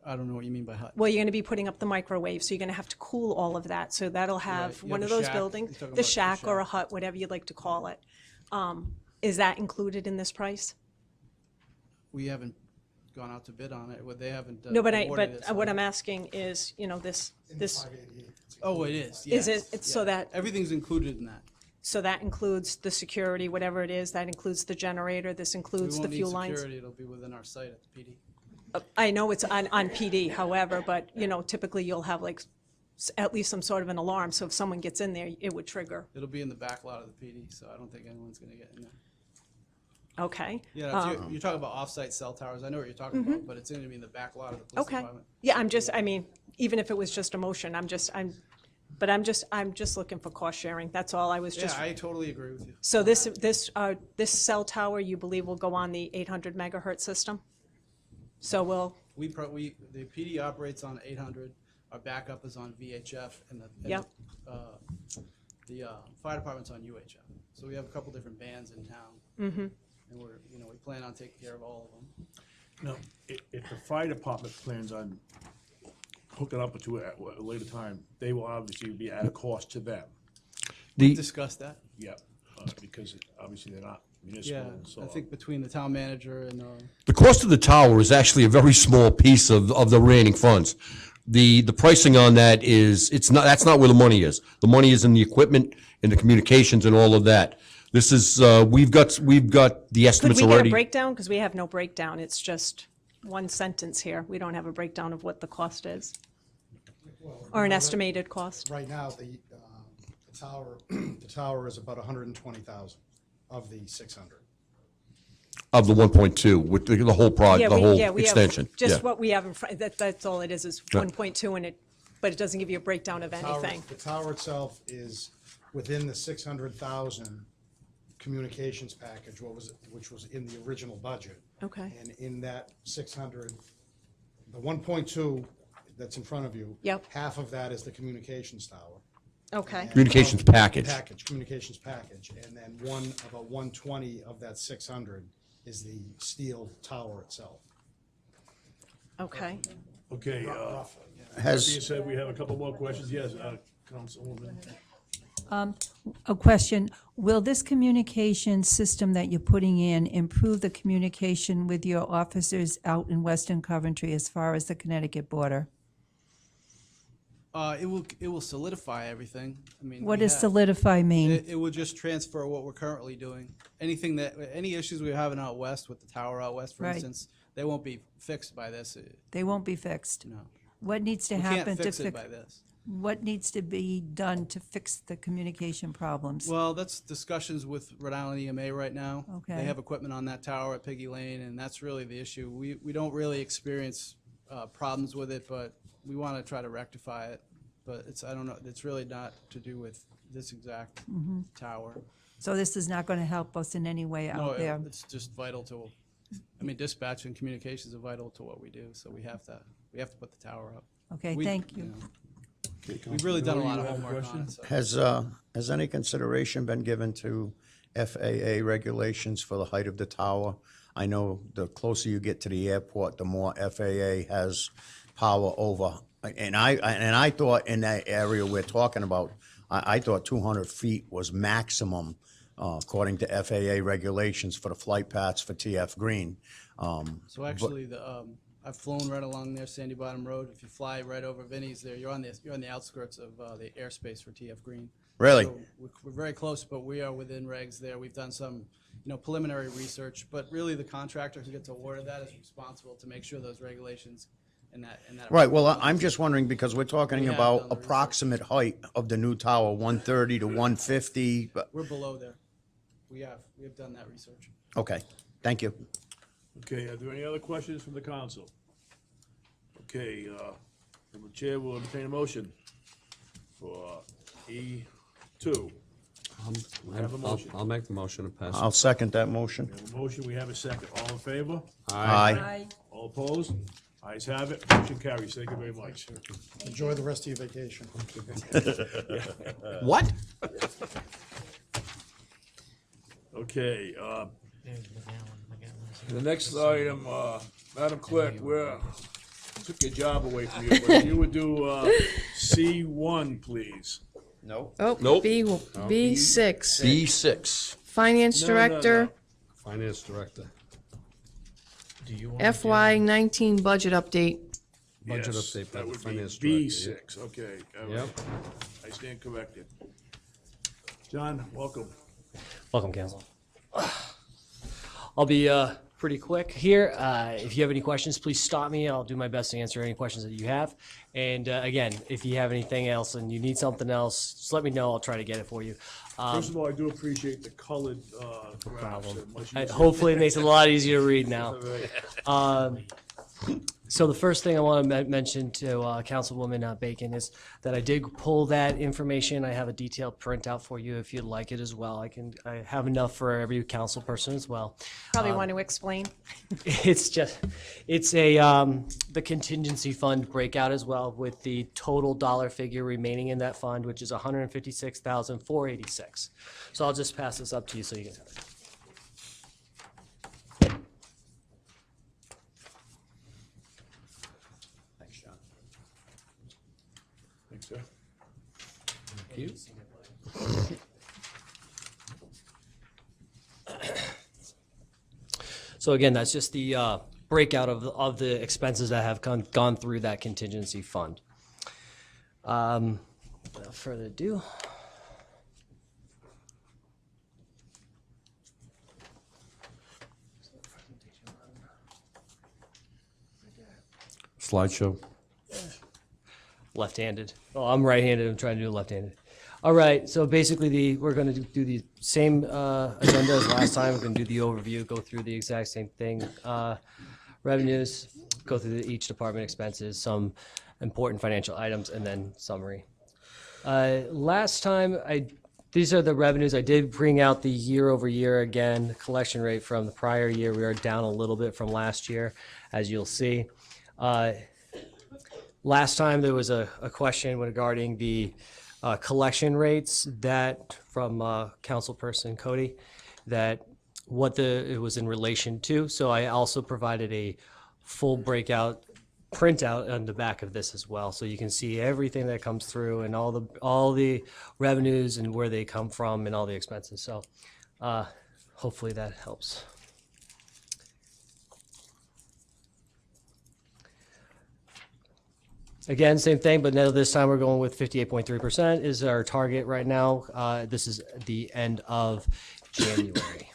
I don't know what you mean by hut. Well, you're gonna be putting up the microwave, so you're gonna have to cool all of that, so that'll have you one have of a those shack. buildings, You're talking the about the shack or a shack. hut, whatever you'd like to call it. Is that included in this price? We haven't gone out to bid on it, they haven't. No, but awarded it, so- what I'm asking is, you know, this, Oh, it is, is yes. it, it's so that, Everything's included in that. so that includes the security, whatever it is, that includes the generator, this We includes the won't need fuel lines? security, it'll be within our site at the PD. I know it's on PD, however, but, you know, typically you'll have like at least some sort of an alarm, so if someone gets in there, it would trigger. It'll be in the back lot of the PD, so I don't think anyone's gonna get in there. Okay. Yeah, you're talking about off-site cell towers, I know what you're talking about, but it's gonna be in the back lot of the police Okay. department. Yeah, I mean, even if it was just a motion, I'm just looking for cost sharing, that's all, I was Yeah, just. I totally agree with you. So this cell tower, you believe will go on the 800 megahertz system? So we'll, The PD operates on 800, our backup is on VHF, and Yep. the fire department's on UHF. So we have a couple different bands in town. Mm-hmm. And we plan on taking care of all of them. Now, if the fire department plans on hooking up to it at a later time, they will obviously be at a cost to them. Discuss that. Yeah, because obviously they're not Yeah, municipal, so. I think between the town manager and, The cost of the tower is actually a very small piece of the remaining funds. The pricing on that is, that's not where the money is. The money is in the equipment and the communications and all of that. This is, we've got the could estimates we get a already. breakdown? Because we have no breakdown, it's just one sentence here. We don't have a breakdown of what the cost is, or an estimated cost. Right now, the tower is about 120,000 of the 600. Of the 1.2 with the whole project, the whole we have extension. just Yeah. what we have in front, that's all it is 1.2 and but it doesn't give you a breakdown of anything. The tower itself is within the 600,000 communications package, which was in the original budget. Okay. And in that 600, the 1.2 that's in front of you. Yep. Half of that is the communications tower. Okay, Communications package. Communications package, and then about 120 of that 600 is the steel tower itself. okay. Okay, Has- being said, we have a couple more questions. Yes, Councilwoman. A question, will this communication system that you're putting in improve the communication with your officers out in Western Coventry as far as the Connecticut border? it will solidify everything. I mean, What we does have- solidify mean? It will just transfer what we're currently doing. Any issues we're having out west with the tower out west, for Right. instance, they won't be fixed by this. They won't be fixed. No. What needs to We happen can't to fix it fix? by this. What needs to be done to fix the communication problems? Well, that's discussions with Rhode Island EMA right now. Okay. They have equipment on that tower at Piggy Lane, and that's really the issue. We don't really experience problems with it, but we want to try to rectify it. But I don't know, it's really not to do with this exact tower. So this is not going to help us in any way No, out there? it's just vital to, dispatch and communications are vital to what we do, so we have to put the tower up. Okay, We- thank you. We've really done a lot of you have a homework on question? it, so. Has any consideration been given to FAA regulations for the height of the tower? I know the closer you get to the airport, the more FAA has power over. And I thought in that area we're talking about, I thought 200 feet was maximum, according to FAA regulations for the flight paths for TF Green. So actually, I've flown right along there, Sandy Bottom Road. If you fly right over Vinnie's there, you're on the outskirts of the airspace for TF Green. Really? So we're very close, but we are within regs there. We've done some, preliminary research, but really the contractor who gets awarded that is responsible to make sure those regulations and that. Right, well, I'm just wondering, because we're talking We have about done the research. approximate height of the new tower, 130 to 150, but, We're below there. We have done that research. okay, thank you. Okay, are there any other questions from the council? Okay, the chair will entertain a motion for E2. have a motion. I'll make the motion to pass. I'll second that motion. We have a motion, we have a second. All in favor? Aye. All opposed? Ayes have it, motion carries. Thank you very much. Enjoy the rest of your vacation. What? Okay, There's McGowan. the next item, Madam Clerk, took your job away from you, but you would do, C1, please. Nope. Oh, Nope. B6, B6, Finance No, Director, Finance Director. Do you want to FY19 budget update. Budget Yes, update by that the would be Finance Director, yeah. B6, okay. all right. Yep. I stand corrected. John, welcome. Welcome, Council. I'll be pretty quick here. If you have any questions, please stop me. I'll do my best to answer any questions that you have. And again, if you have anything else and you need something else, just let me know. I'll try to get it for you. First of all, I do appreciate the colored, graphs. Problem. They're much And easier. hopefully it makes it a lot easier to read now. Right. So the first thing I want to mention to Councilwoman Bacon is that I did pull that information. I have a detailed printout for you if you'd like it as well. I have enough for every council person as well. Probably want to explain. It's a the contingency fund breakout as well with the total dollar figure remaining in that fund, which is $156,486. So I'll just pass this up to you so you can have it. Thanks, John. Thanks, sir. So again, that's just the breakout of the expenses that have gone through that contingency fund. Without further ado. Slideshow. Left-handed. Oh, I'm right-handed. I'm trying to do left-handed. All right. So basically, we're going to do the same agenda as last time. We're going to do the overview, go through the exact same thing. Revenues, go through each department expenses, some important financial items, and then summary. Last time, these are the revenues. I did bring out the year-over-year again. Collection rate from the prior year, we are down a little bit from last year, as you'll see. Last time there was a question regarding the collection rates that from Councilperson Cody, that what it was in relation to. So I also provided a full breakout printout on the back of this as well, so you can see everything that comes through and all the revenues and where they come from and all the expenses. So hopefully that helps. Again, same thing, but now this time we're going with 58.3% is our target right now. This is the end of January.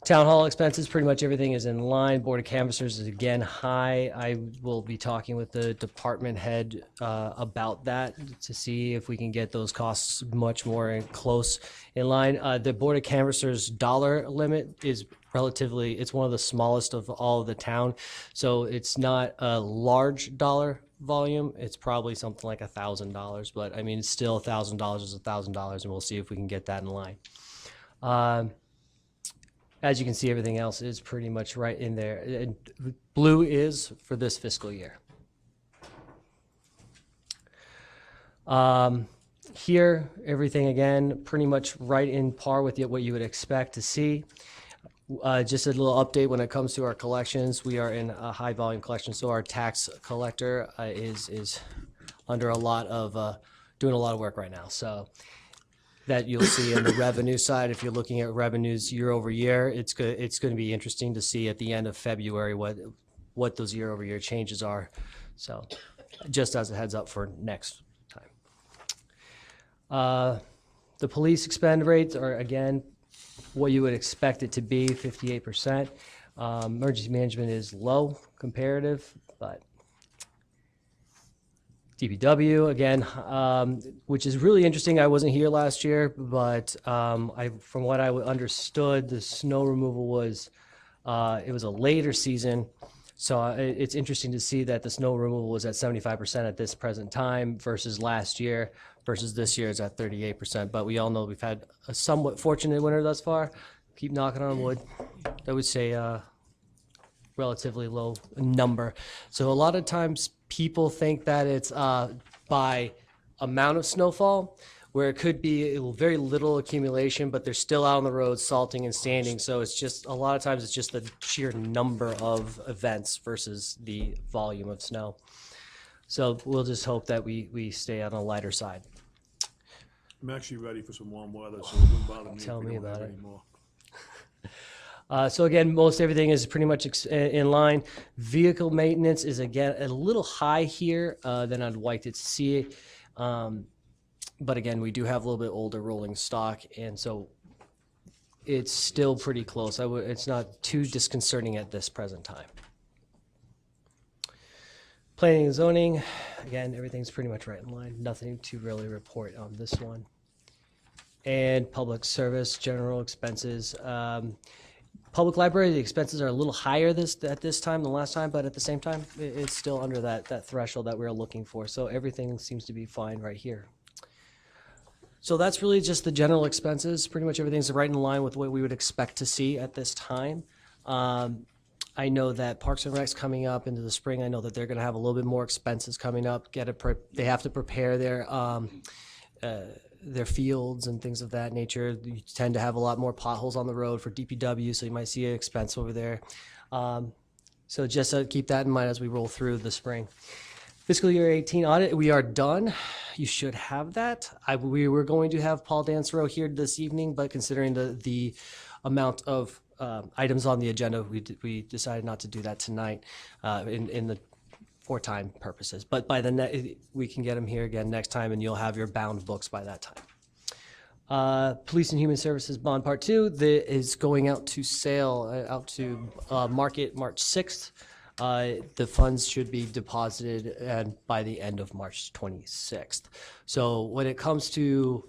Town hall expenses, pretty much everything is in line. Board of Canvassers is again high. I will be talking with the department head about that to see if we can get those costs much more close in line. The Board of Canvassers dollar limit is it's one of the smallest of all of the town. So it's not a large dollar volume. It's probably something like $1,000, but I mean, still $1,000 is $1,000, and we'll see if we can get that in line. As you can see, everything else is pretty much right in there. And blue is for this fiscal year. Here, everything again, pretty much right in par with what you would expect to see. Just a little update when it comes to our collections. We are in a high volume collection, so our tax collector is under a lot of doing a lot of work right now. So that you'll see on the revenue side. If you're looking at revenues year over year, it's going to be interesting to see at the end of February what those year over year changes are. So just as a heads up for next time. The police expend rates are again what you would expect it to be, 58%. Emergency management is low comparative, but DPW again, which is really interesting. I wasn't here last year, but from what I understood, the snow removal was it was a later season, so it's interesting to see that the snow removal was at 75% at this present time versus last year. versus this year it's at 38%. But we all know we've had a somewhat fortunate winter thus far. Keep knocking on wood. I would say relatively low number. So a lot of times people think that it's by amount of snowfall, where it could be very little accumulation, but they're still out on the road salting and standing. So it's just, a lot of times it's just the sheer number of events versus the volume of snow. So we'll just hope that we stay on a lighter side. I'm actually ready for some warm weather, so it wouldn't bother me if Tell we me don't have about it. any more. So again, most everything is pretty much in line. Vehicle maintenance is again a little high here than I'd like to see. But again, we do have a little bit older rolling stock, and so it's still pretty close. It's not too disconcerting at this present time. Planning and zoning, again, everything's pretty much right in line. Nothing to really report on this one. And public service, general expenses. Public library, the expenses are a little higher at this time than last time, but at the same time, it's still under that threshold that we're looking for. So everything seems to be fine right here. So that's really just the general expenses. Pretty much everything's right in line with what we would expect to see at this time. I know that Parks and Rec's coming up into the spring. I know that they're going to have a little bit more expenses coming up. They have to prepare their fields and things of that nature. You tend to have a lot more potholes on the road for DPW, so you might see an expense over there. So just keep that in mind as we roll through the spring. Fiscal year 18 audit, we are done. You should have that. We were going to have Paul Dansereau here this evening, but considering the amount of items on the agenda, we decided not to do that tonight for time purposes. But by we can get him here again next time, and you'll have your bound books by that time. Police and Human Services Bond Part 2 is going out to sale, out to market March 6th. The funds should be deposited by the end of March 26th. So when it comes to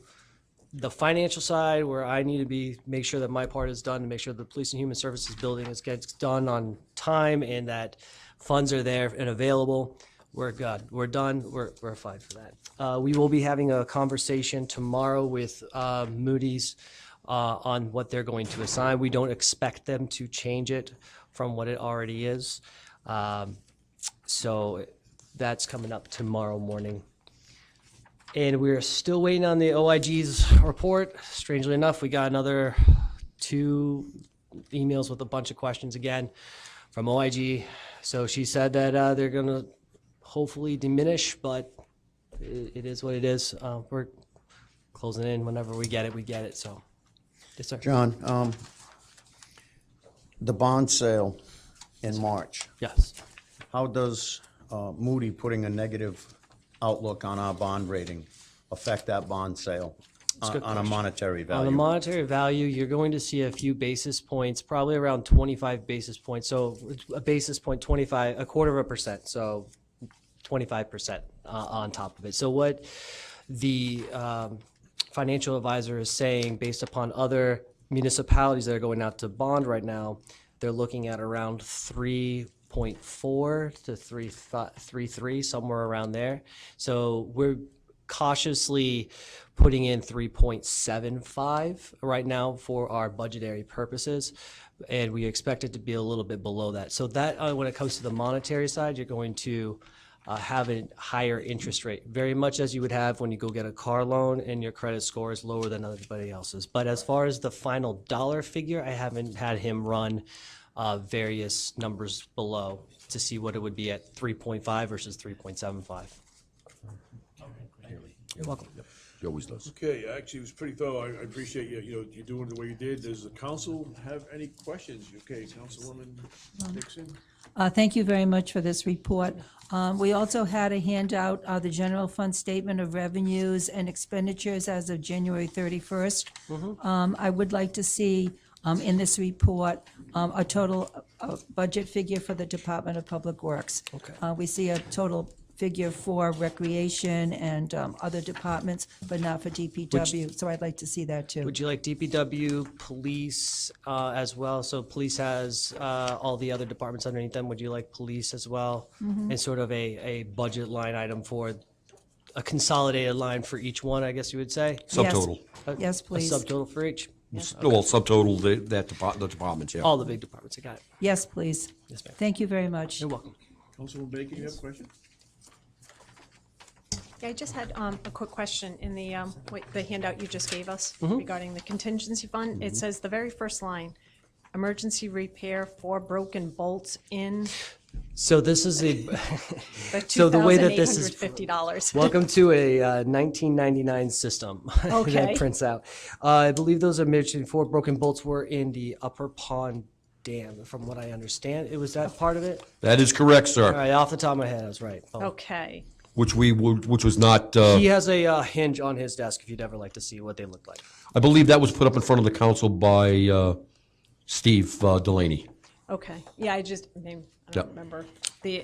the financial side, where I need to make sure that my part is done, to make sure the Police and Human Services building gets done on time and that funds are there and available, we're good. We're done. We're fine for that. We will be having a conversation tomorrow with Moody's on what they're going to assign. We don't expect them to change it from what it already is. So that's coming up tomorrow morning. And we're still waiting on the OIG's report. Strangely enough, we got another 2 emails with a bunch of questions again from OIG. So she said that they're going to hopefully diminish, but it is what it is. We're closing in. Whenever we get it. So, yes, sir. John, the bond sale in March, Yes. how does Moody putting a negative outlook on our bond rating affect that bond sale a good on a monetary On value? the monetary value, you're going to see a few basis points, probably around 25 basis points. So a basis point, 25, 0.25%. So 25% on top of it. So what the financial advisor is saying, based upon other municipalities that are going out to bond right now, they're looking at around 3.4 to 3.3, somewhere around there. So we're cautiously putting in 3.75 right now for our budgetary purposes, and we expect it to be a little bit below that. So that when it comes to the monetary side, you're going to have a higher interest rate, very much as you would have when you go get a car loan and your credit score is lower than everybody else's. But as far as the final dollar figure, I haven't had him run various numbers below to see what it would be at 3.5 versus 3.75. You're welcome. He always does. Okay, actually, it was pretty thorough. I appreciate you doing it the way you did. Does the council have any questions? Okay, Councilwoman Dixon? Thank you very much for this report. We also had a handout of the general fund statement of revenues and expenditures as of January 31st. I would like to see in this report a total budget figure for the Department of Public Works. Okay. We see a total figure for recreation and other departments, but not for DPW, so I'd like to see that too. Would you like DPW, police as well? So police has all the other departments underneath them. Would you like police as well? And sort of a budget line item for a consolidated line for each one, I guess you would say? Subtotal. Yes, please. A subtotal for each? Well, subtotal, the departments, yeah. All the big departments, I got it. Yes, please. Yes, ma'am. Thank you very much. You're welcome. Councilman Bacon, you have a question? Yeah, I just had a quick question in the handout you just gave us regarding the contingency fund. It says the very first line, emergency repair for broken bolts in So this is a, the So the way that this is- $2,850. welcome to a 1999 system Okay. that prints out. I believe those emergency four broken bolts were in the Upper Pond Dam, from what I understand. Was that part of it? That is correct, All sir, right, off the top of my head, I was right. Oh. Okay, which was not, He has a hinge on his desk if you'd ever like to see what they look like. I believe that was put up in front of the council by Steve Delaney. okay. Yeah, I don't Yep. remember.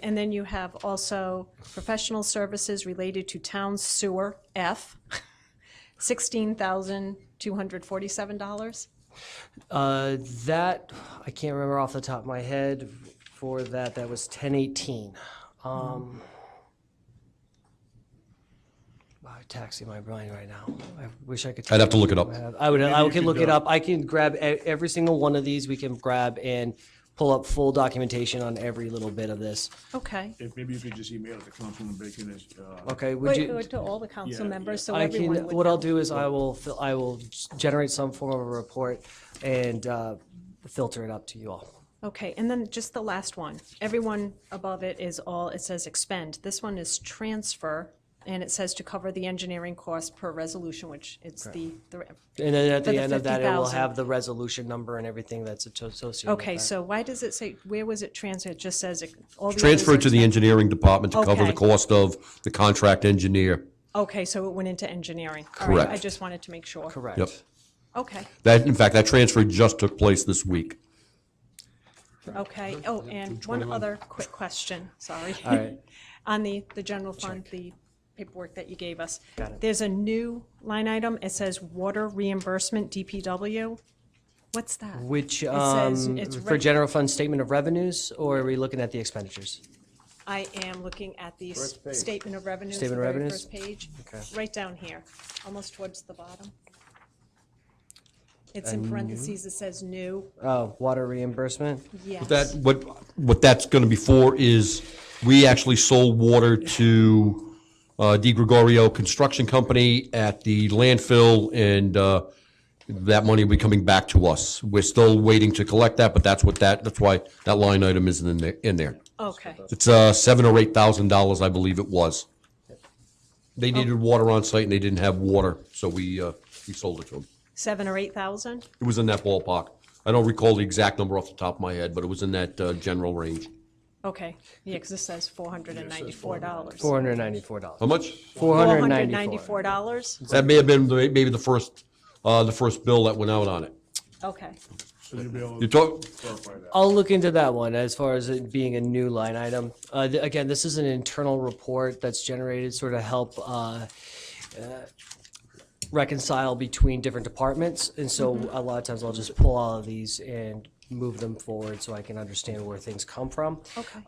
And then you have also professional services related to town sewer, F, $16,247. That, I can't remember off the top of my head for that. That was 1018. I'm taxing my brain right now. I wish I could. I'd have to look it up. I can look it up. I can grab every single one of these. We can grab and pull up full documentation on every little bit of this. Okay. If maybe you could just email it to Councilman Bacon as, Okay, would you? To all the council Yeah, members, so I everyone can, would what I'll know. do is I will generate some form of a report and filter it up to you all. Okay, and then just the last one. Everyone above it says expend. This one is transfer, and it says to cover the engineering cost per resolution, which it's the And then at For the the end of that, it will 50,000. have the resolution number and everything that's associated with okay, that. so why does it say, where was it transferred? It just says all the others Transferred are to the expend- engineering department to cover the Okay. cost of the contract engineer. Okay, so it went into engineering. All right, I Correct. just wanted to make sure. Correct. Yep. Okay, That, in fact, that transfer just took place this week. okay. Oh, and one other quick question, sorry. All right. On the general fund, the paperwork that you gave us. Got it. There's a new line item. It says water reimbursement, DPW. What's that? Which, says it's for reg- general fund statement of revenues, or are we looking at the expenditures? I am looking at the statement of revenues, the Statement of very revenues? first page. Okay. Right down here, almost towards the bottom. It's in parentheses, it says new. Oh, water reimbursement? Yes. That, what that's gonna be for is, we actually sold water to Di Gregorio Construction Company at the landfill, and that money will be coming back to us. We're still waiting to collect that, but that's why that line item isn't in there. Okay, It's $7,000 or $8,000, I believe it was. They needed water on site and they didn't have water, so we sold it to them. 7,000 or 8,000? It was in that ballpark. I don't recall the exact number off the top of my head, but it was in that general range. Okay, yeah, because this says $494. $494. How much? $494. $494? That may have been maybe the first bill that went out on it. Okay, so you'll be able You to talk, clarify that. I'll look into that one as far as it being a new line item. Again, this is an internal report that's generated, sort of help reconcile between different departments. And so a lot of times I'll just pull all of these and move them forward so I can understand where things come from. okay.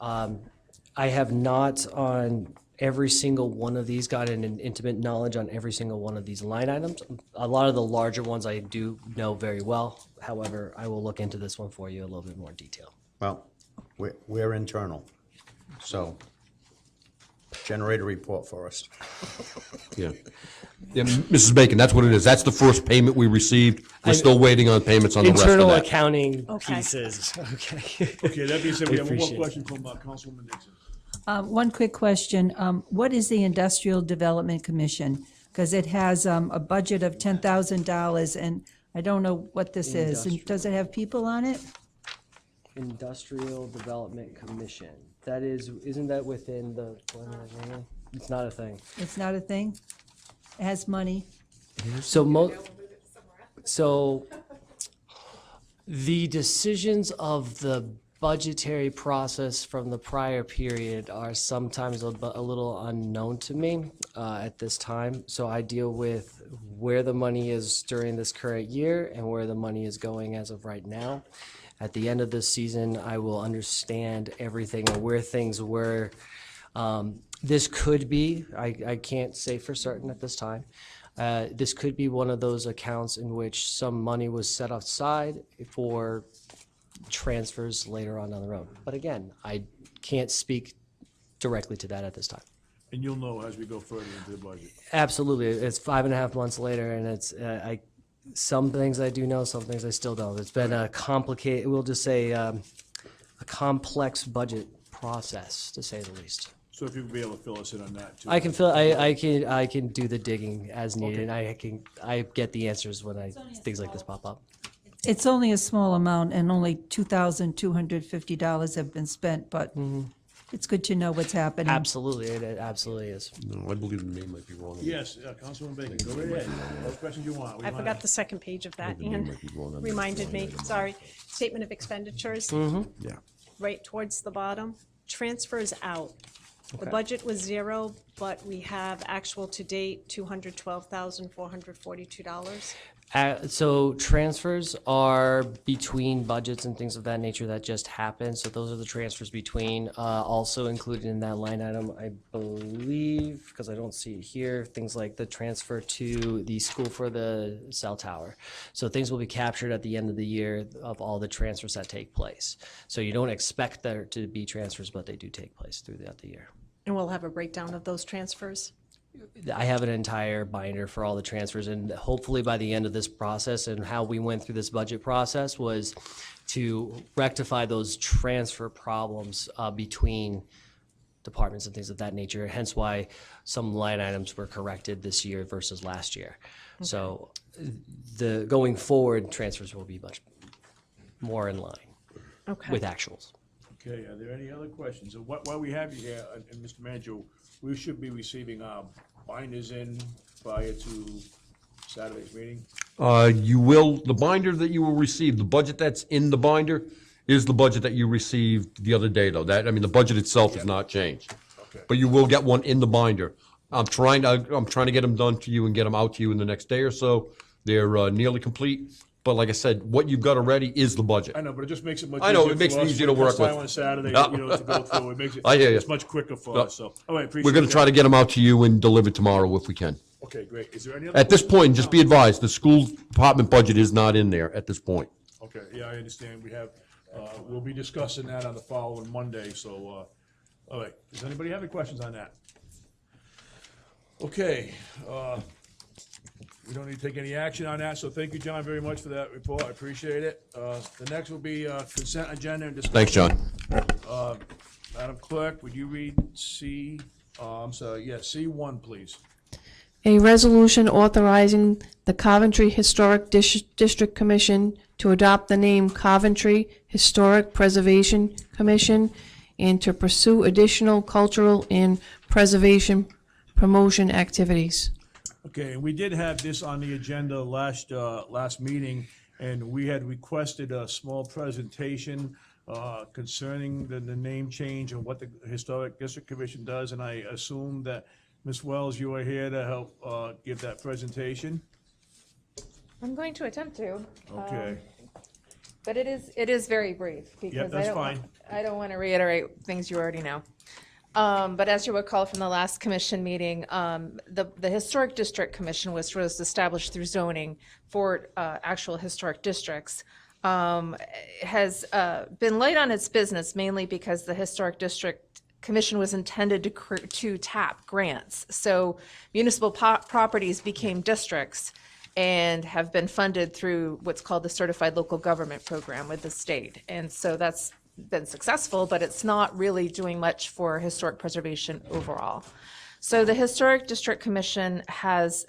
I have not on every single one of these gotten an intimate knowledge on every single one of these line items. A lot of the larger ones I do know very well. However, I will look into this one for you a little bit more detail. Well, we're internal, so generate a report for us. yeah. Yeah, Mrs. Bacon, that's what it is. That's the first payment we received. We're still waiting on payments on the rest of Internal that. accounting Okay. pieces. Okay. Okay, that being said, we have one more appreciate question from Councilwoman Nixon. One quick question. What is the Industrial Development Commission? Because it has a budget of $10,000, and I don't know what this is. And does it have people on it? Industrial Development Commission. That is, isn't that within the, it's not a thing. It's not a thing? It has money? So the decisions of the budgetary process from the prior period are sometimes a little unknown to me at this time. So I deal with where the money is during this current year and where the money is going as of right now. At the end of this season, I will understand everything and where things were This could be, I can't say for certain at this time, this could be one of those accounts in which some money was set aside for transfers later on down the road. But again, I can't speak directly to that at this time. And you'll know as we go further into the budget. Absolutely. It's 5.5 months later, and it's, some things I do know, some things I still don't. It's been a complicated, we'll just say, a complex budget process, to say the least. So if you would be able to fill us in on that too. I can do the digging as needed, and I get the answers when things like this pop up. It's only a small amount, and only $2,250 have been spent, but it's good to know what's happening. Absolutely, it absolutely is. No, I believe the name might be wrong. Yes, Councilwoman Bacon, go right ahead. What questions you want? I forgot the second page of that, name Ian might be wrong on the reminded me, line item. sorry. Statement of expenditures, Yeah. right towards the bottom. Transfers out. The budget was 0, but we have actual to date, $212,442. So transfers are between budgets and things of that nature that just happen. So those are the transfers between. Also included in that line item, I believe, because I don't see it here, things like the transfer to the school for the cell tower. So things will be captured at the end of the year of all the transfers that take place. So you don't expect there to be transfers, but they do take place throughout the year. And we'll have a breakdown of those transfers. I have an entire binder for all the transfers, and hopefully by the end of this process, and how we went through this budget process was to rectify those transfer problems between departments and things of that nature, hence why some line items were corrected this year versus last year. So the going forward, transfers will be much more in line Okay. with actuals. Okay, are there any other questions? And while we have you here, and Mr. Manager, we should be receiving our binders in prior to Saturday's meeting? You will, the binder that you will receive, the budget that's in the binder is the budget that you received the other day, though. That, I mean, the budget itself has not changed. Okay. But you will get one in the binder. I'm trying to get them done to you and get them out to you in the next day or so. They're nearly complete. But like I said, what you've got already is the budget. I know, but it just makes it much I easier know, it makes for it us easier when to work comes time with. on Saturday, Yeah. you know, to go through. It makes it, I hear you. it's much quicker for Yeah. us, so. All right, appreciate We're gonna try that. to get them out to you and delivered tomorrow if we can. Okay, great. Is there any other? At this point, just be advised, the school department budget is not in there at this point. Okay, yeah, I understand. We have, we'll be discussing that on the following Monday, so, all right. Does anybody have any questions on that? Okay, we don't need to take any action on that, so thank you, John, very much for that report. I appreciate it. The next will be consent agenda and discussion. Thanks, John. Madam Clerk, would you read C1, please? A resolution authorizing the Coventry Historic District Commission to adopt the name Coventry Historic Preservation Commission and to pursue additional cultural and preservation promotion activities. Okay, and we did have this on the agenda last meeting, and we had requested a small presentation concerning the name change and what the Historic District Commission does, and I assume that, Ms. Wells, you are here to help give that presentation? I'm going to attempt to. Okay, But it is very brief because that's fine. I don't want to reiterate things you already know. But as you recall from the last commission meeting, the Historic District Commission, which was established through zoning for actual historic districts, has been light on its business mainly because the Historic District Commission was intended to tap grants. So municipal properties became districts and have been funded through what's called the Certified Local Government Program with the state. And so that's been successful, but it's not really doing much for historic preservation overall. So the Historic District Commission has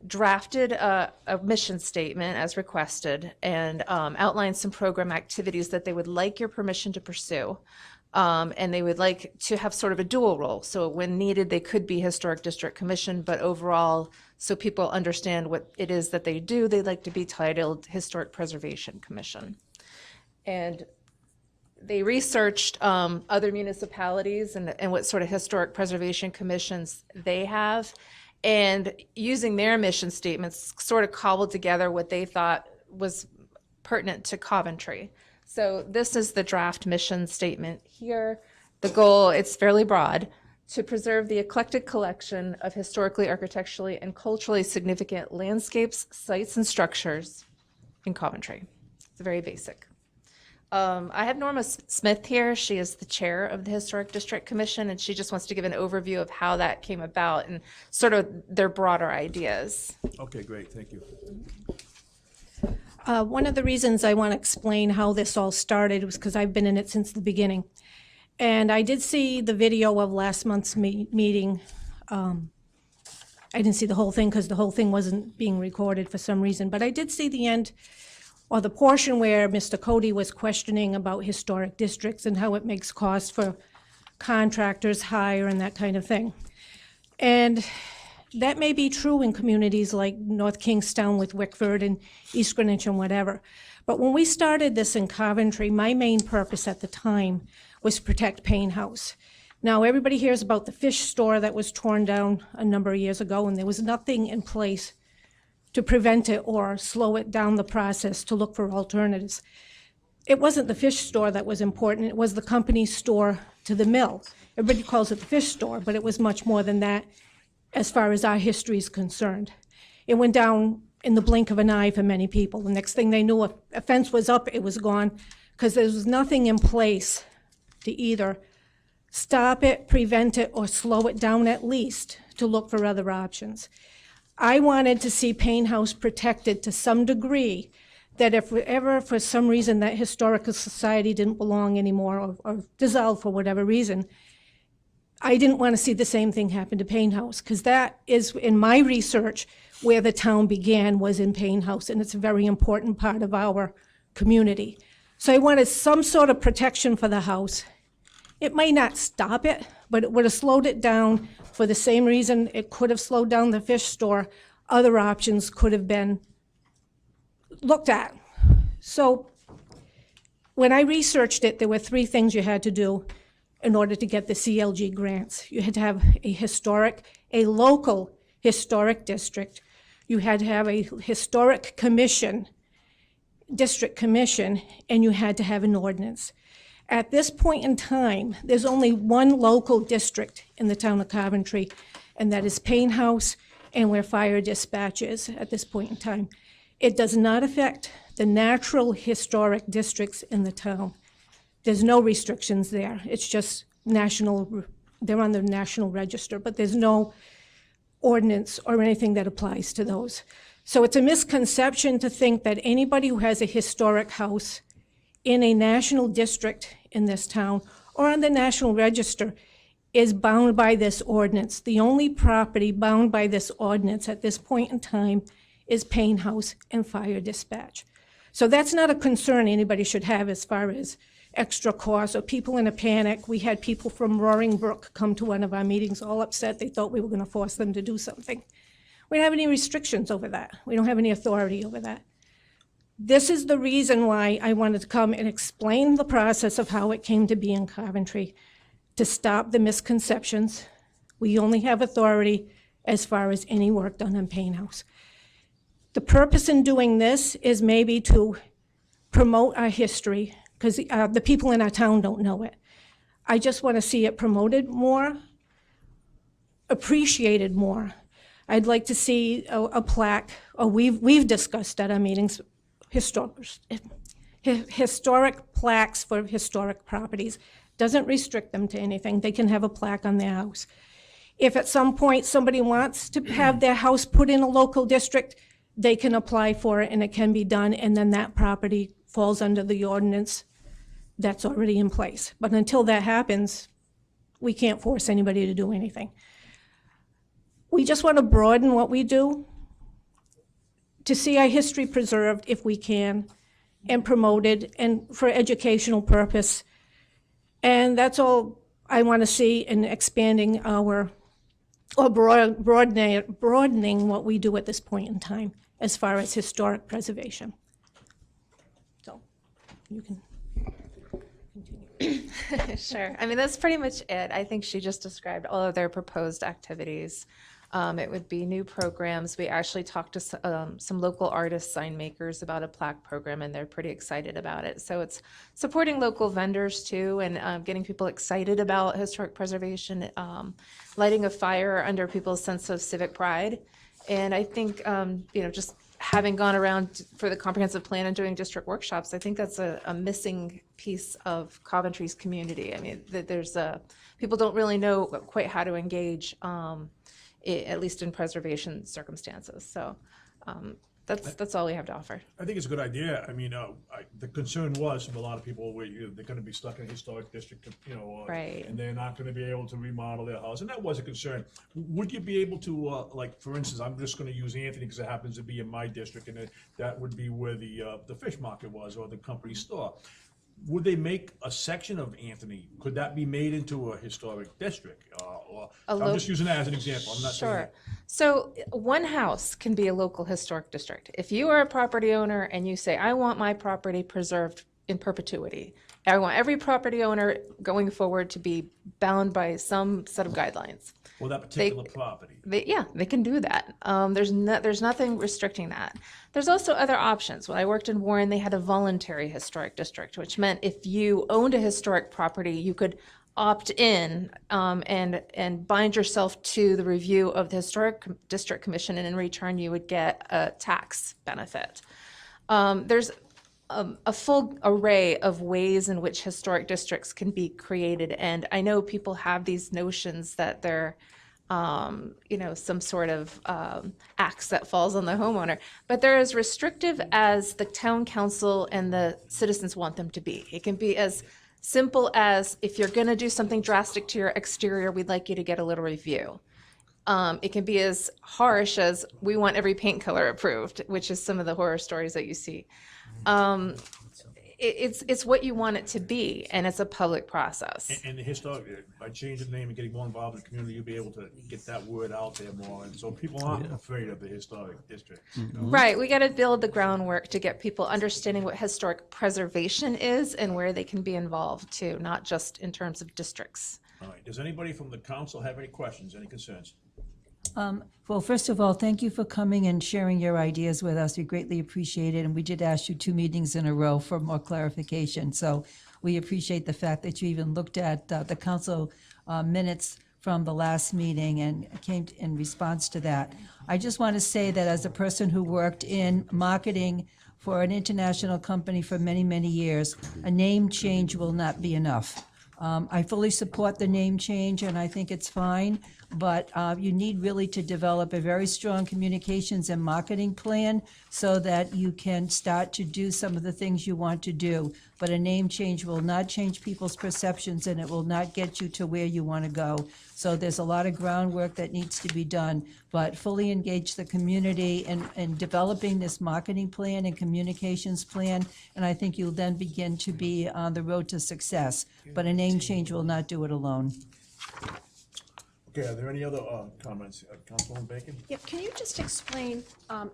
drafted a mission statement as requested and outlined some program activities that they would like your permission to pursue. And they would like to have sort of a dual role. So when needed, they could be Historic District Commission, but overall, so people understand what it is that they do, they like to be titled Historic Preservation Commission. And they researched other municipalities and what sort of historic preservation commissions they have, and using their mission statements, sort of cobbled together what they thought was pertinent to Coventry. So this is the draft mission statement here. The goal, it's fairly broad, to preserve the eclectic collection of historically, architecturally, and culturally significant landscapes, sites, and structures in Coventry. It's very basic. I have Norma Smith here. She is the chair of the Historic District Commission, and she just wants to give an overview of how that came about and sort of their broader ideas. Okay, great, thank you. One of the reasons I want to explain how this all started was because I've been in it since the beginning. And I did see the video of last month's meeting. I didn't see the whole thing because the whole thing wasn't being recorded for some reason. But I did see the end, or the portion where Mr. Cody was questioning about historic districts and how it makes cost for contractors hire and that kind of thing. And that may be true in communities like North Kingstown with Wickford and East Greenwich and whatever. But when we started this in Coventry, my main purpose at the time was to protect Payne House. Now, everybody hears about the fish store that was torn down a number of years ago, and there was nothing in place to prevent it or slow it down the process to look for alternatives. It wasn't the fish store that was important, it was the company's store to the mill. Everybody calls it the fish store, but it was much more than that as far as our history is concerned. It went down in the blink of an eye for many people. The next thing they knew, a fence was up, it was gone, because there was nothing in place to either stop it, prevent it, or slow it down at least to look for other options. I wanted to see Payne House protected to some degree, that if ever for some reason that historical society didn't belong anymore or dissolved for whatever reason, I didn't want to see the same thing happen to Payne House, because that is, in my research, where the town began, was in Payne House, and it's a very important part of our community. So I wanted some sort of protection for the house. It might not stop it, but it would have slowed it down for the same reason it could have slowed down the fish store. Other options could have been looked at. So when I researched it, there were 3 things you had to do in order to get the CLG grants. You had to have a local historic district. You had to have a historic commission, district commission, and you had to have an ordinance. At this point in time, there's only one local district in the town of Coventry, and that is Payne House, and where fire dispatch is at this point in time. It does not affect the natural historic districts in the town. There's no restrictions there. It's just national, they're on the national register, but there's no ordinance or anything that applies to those. So it's a misconception to think that anybody who has a historic house in a national district in this town or on the national register is bound by this ordinance. The only property bound by this ordinance at this point in time is Payne House and fire dispatch. So that's not a concern anybody should have as far as extra costs or people in a panic. We had people from Roaring Brook come to one of our meetings all upset. They thought we were going to force them to do something. We don't have any restrictions over that. We don't have any authority over that. This is the reason why I wanted to come and explain the process of how it came to be in Coventry, to stop the misconceptions. We only have authority as far as any work done on Payne House. The purpose in doing this is maybe to promote our history, because the people in our town don't know it. I just want to see it promoted more, appreciated more. I'd like to see a plaque, or we've discussed at our meetings, historic plaques for historic properties. Doesn't restrict them to anything. They can have a plaque on their house. If at some point somebody wants to have their house put in a local district, they can apply for it and it can be done, and then that property falls under the ordinance that's already in place. But until that happens, we can't force anybody to do anything. We just want to broaden what we do to see our history preserved if we can, and promoted, and for educational purpose. And that's all I want to see in expanding our, or broadening what we do at this point in time as far as historic preservation. So you can continue. Sure. I mean, that's pretty much it. I think she just described all of their proposed activities. It would be new programs. We actually talked to some local artists, sign makers about a plaque program, and they're pretty excited about it. So it's supporting local vendors too, and getting people excited about historic preservation, lighting a fire under people's sense of civic pride. And I think, just having gone around for the comprehensive plan and doing district workshops, I think that's a missing piece of Coventry's community. I mean, there's people don't really know quite how to engage, at least in preservation circumstances. So that's all we have to offer. I think it's a good idea. I mean, the concern was from a lot of people where they're going to be stuck in a historic district, Right. and they're not going to be able to remodel their house, and that was a concern. Would you be able to, like, for instance, I'm just going to use Anthony because it happens to be in my district, and that would be where the fish market was, or the company store. Would they make a section of Anthony? Could that be made into a historic district? Or I'm just using that as an example. I'm not saying Sure. that. So one house can be a local historic district. If you are a property owner and you say, I want my property preserved in perpetuity, I want every property owner going forward to be bound by some set of guidelines. Well, that particular property. They can do that. There's nothing restricting that. There's also other options. When I worked in Warren, they had a voluntary historic district, which meant if you owned a historic property, you could opt in and bind yourself to the review of the Historic District Commission, and in return, you would get a tax benefit. There's a full array of ways in which historic districts can be created, and I know people have these notions that they're some sort of axe that falls on the homeowner, but they're as restrictive as the town council and the citizens want them to be. It can be as simple as, if you're going to do something drastic to your exterior, we'd like you to get a little review. It can be as harsh as, we want every paint color approved, which is some of the horror stories that you see. It's what you want it to be, and it's a public process. And the historic, by changing the name and getting more involved in the community, you'll be able to get that word out there more, and so people aren't afraid of the historic district. Right, we got to build the groundwork to get people understanding what historic preservation is and where they can be involved too, not just in terms of districts. All right, does anybody from the council have any questions, any concerns? Well, first of all, thank you for coming and sharing your ideas with us. We greatly appreciate it. And we did ask you 2 meetings in a row for more clarification. So we appreciate the fact that you even looked at the council minutes from the last meeting and came in response to that. I just want to say that as a person who worked in marketing for an international company for many, many years, a name change will not be enough. I fully support the name change, and I think it's fine, but you need really to develop a very strong communications and marketing plan so that you can start to do some of the things you want to do. But a name change will not change people's perceptions, and it will not get you to where you want to go. So there's a lot of groundwork that needs to be done, but fully engage the community in developing this marketing plan and communications plan, and I think you'll then begin to be on the road to success. But a name change will not do it alone. Okay, are there any other comments? Councilwoman Bacon? Yep, can you just explain,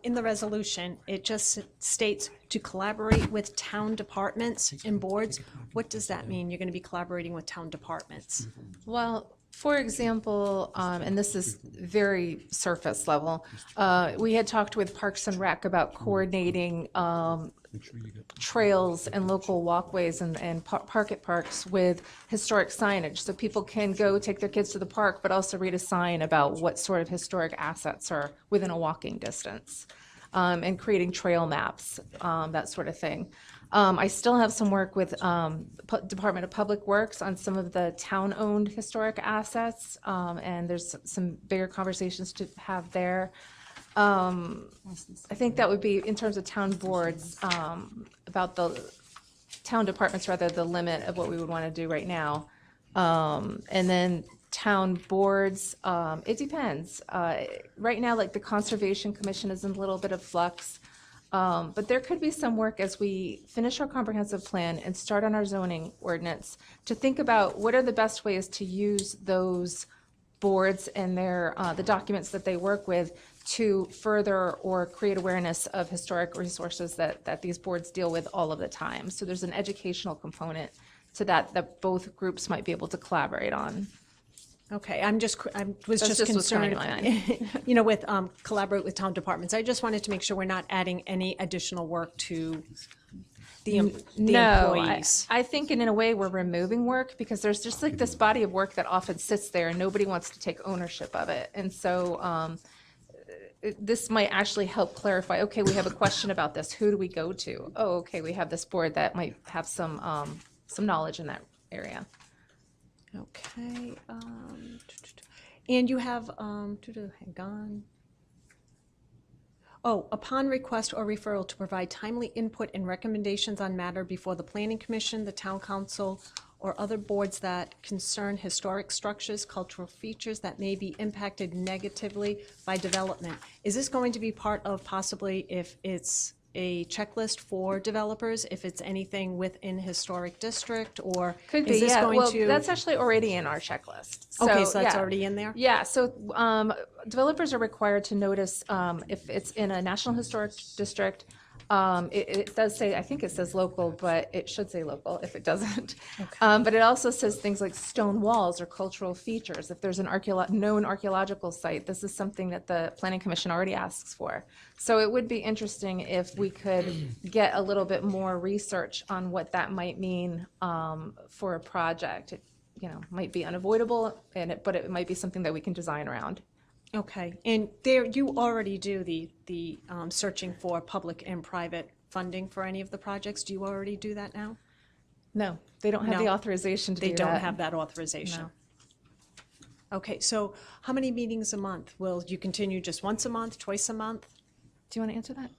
in the resolution, it just states to collaborate with town departments and boards. What does that mean? You're going to be collaborating with town departments? Well, for example, and this is very surface level, we had talked with Parks and Rec about coordinating trails and local walkways and parks with historic signage, so people can go take their kids to the park, but also read a sign about what sort of historic assets are within a walking distance, and creating trail maps, that sort of thing. I still have some work with Department of Public Works on some of the town-owned historic assets, and there's some bigger conversations to have there. I think that would be, in terms of town boards, about the town departments, rather, the limit of what we would want to do right now. And then town boards, it depends. Right now, like the Conservation Commission is in a little bit of flux. But there could be some work as we finish our comprehensive plan and start on our zoning ordinance to think about what are the best ways to use those boards and their the documents that they work with to further or create awareness of historic resources that these boards deal with all of the time. So there's an educational component to that both groups might be able to collaborate on. Okay, I was That's just just what's coming concerned, to my mind. you know, with, collaborate with town departments. I just wanted to make sure we're not adding any additional work to the No, employees. I think in a way we're removing work because there's just like this body of work that often sits there and nobody wants to take ownership of it. And so this might actually help clarify, okay, we have a question about this. Who do we go to? Oh, okay, we have this board that might have some knowledge in that area. Okay, and you have, hang on. Oh, upon request or referral to provide timely input and recommendations on matter before the planning commission, the town council, or other boards that concern historic structures, cultural features that may be impacted negatively by development. Is this going to be part of possibly if it's a checklist for developers, if it's anything within historic district, or Could be, is this yeah. going Well, to? that's actually already in our checklist. Okay, so that's yeah. already in there? Yeah, so developers are required to notice if it's in a National Historic District. It does say, I think it says local, but it should say local if it doesn't. But it also says things like stone walls or cultural features. If there's an known archaeological site, this is something that the Planning Commission already asks for. So it would be interesting if we could get a little bit more research on what that might mean for a project. It, might be unavoidable, but it might be something that we can design around. Okay, and there, you already do the searching for public and private funding for any of the projects. Do you already do that now? No, they don't have the No. authorization to do They that. don't have that authorization? Okay, so how many meetings a month? Will you continue just once a month, twice a month? Do you want to answer that?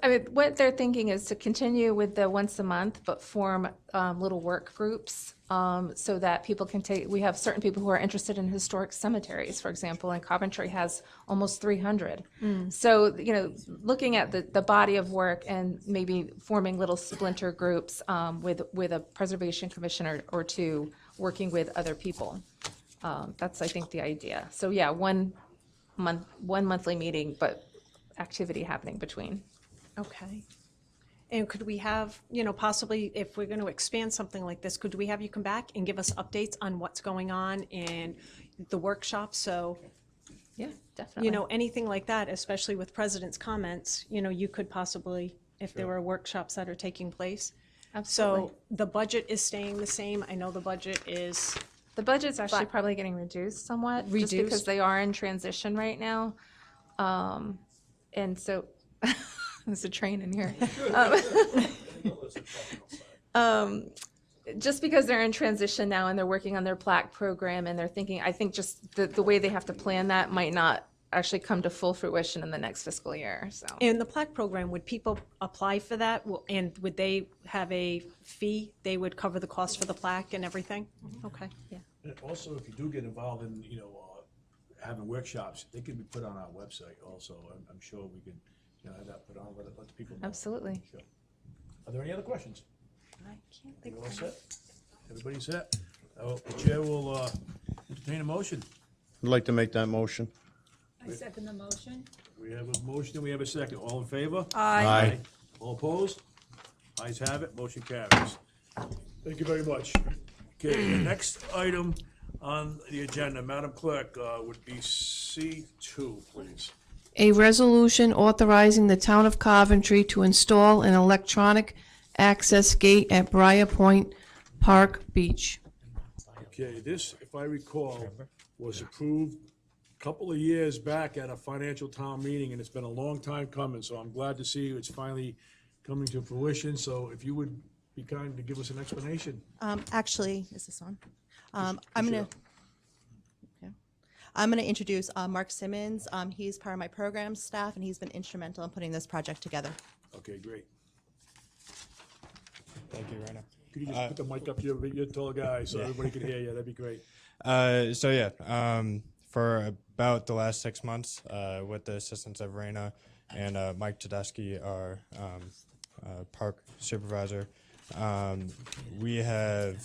I mean, what they're thinking is to continue with the once a month, but form little work groups so that people can we have certain people who are interested in historic cemeteries, for example, and Coventry has almost 300. So, looking at the body of work and maybe forming little splinter groups with a preservation commission or two, working with other people. That's, I think, the idea. So, yeah, one monthly meeting, but activity happening between. Okay. And could we have, possibly, if we're going to expand something like this, could we have you come back and give us updates on what's going on in the workshop? So, Yeah, definitely. anything like that, especially with president's comments, you could possibly, if there were workshops that are taking place. Absolutely. So the budget is staying the same. I know the budget is, The budget's actually But- probably getting reduced somewhat, just because Reduced? they are in transition right now. And so, there's a train in here. Just because they're in transition now and they're working on their plaque program and they're thinking, I think just the way they have to plan that might not actually come to full fruition in the next fiscal year, so. in the plaque program, would people apply for that? And would they have a fee? They would cover the cost for the plaque and everything? Okay. And also, if you do get involved in, having workshops, they can be put on our website also. I'm sure we can, have that put on, let the people know. Absolutely. Sure. Are there any other questions? I can't think You all set? Everybody set? The chair will entertain a motion. I'd like to make that motion. I second the motion. We have a motion and we have a second. All in favor? Aye. All opposed? Ayes have it, motion carries. Thank you very much. Okay, the next item on the agenda, Madam Clerk, would be C2, please. A resolution authorizing the town of Coventry to install an electronic access gate at Briar Point Park Beach. Okay, this, if I recall, was approved a couple of years back at a financial town meeting, and it's been a long time coming, so I'm glad to see it's finally coming to fruition. So if you would be kind to give us an explanation. Actually, is this on? I'm gonna introduce Mark Simmons. He's part of my program staff, and he's been instrumental in putting this project together. Okay, great. Thank you, Rena. Could you just put the mic up to your tall guy so everybody can hear you? That'd be great. For about the last 6 months, with the assistance of Rena and Mike Tedeschi, our park supervisor, we have,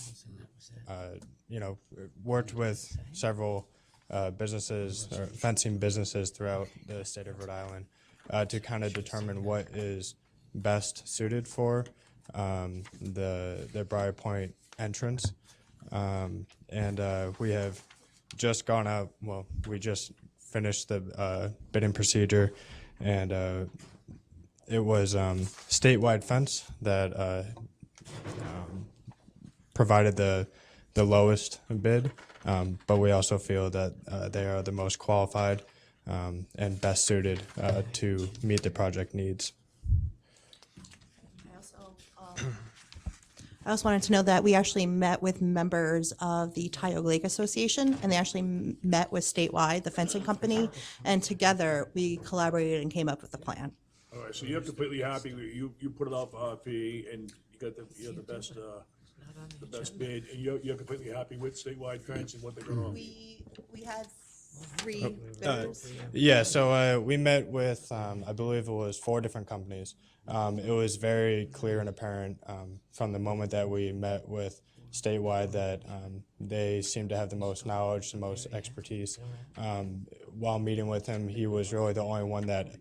worked with several businesses or fencing businesses throughout the state of Rhode Island to kind of determine what is best suited for the Briar Point entrance. We have just gone out, well, we just finished the bidding procedure, and it was statewide fence that provided the lowest bid, but we also feel that they are the most qualified and best suited to meet the project needs. I also wanted to know that we actually met with members of the Tioga Lake Association, and they actually met with Statewide, the fencing company, and together we collaborated and came up with a plan. All right, so you're completely happy, you put it out for RFP, and you got the best bid, and you're completely happy with Statewide Fence and what they're gonna. We had 3 bidders. Yeah, so we met with, I believe it was 4 different companies. It was very clear and apparent from the moment that we met with Statewide that they seemed to have the most knowledge, the most expertise. While meeting with him, he was really the only one that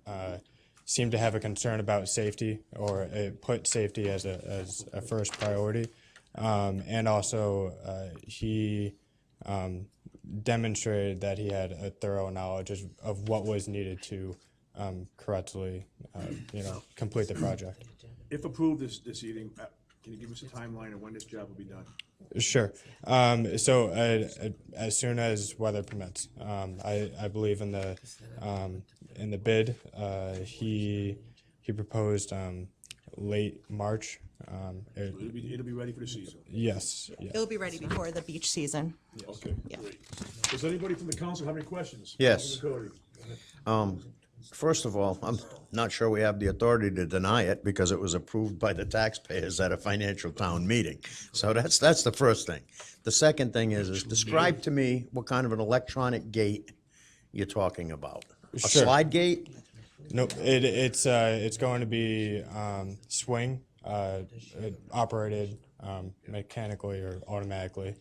seemed to have a concern about safety, or put safety as a first priority. And also, he demonstrated that he had a thorough knowledge of what was needed to correctly, complete the project. If approved this evening, can you give us a timeline of when this job will be done? Sure. So as soon as weather permits, I believe in the bid, he proposed late March. It'll be ready for the season. Yes. Yeah. It'll be ready before the beach season. Okay, great. Does anybody from the council have any questions? Yes. Councilman Cody. First of all, I'm not sure we have the authority to deny it because it was approved by the taxpayers at a financial town meeting. So that's the first thing. The second thing is describe to me what kind of an electronic gate you're talking about. A Sure. slide gate? No, it's going to be swing, operated mechanically or automatically.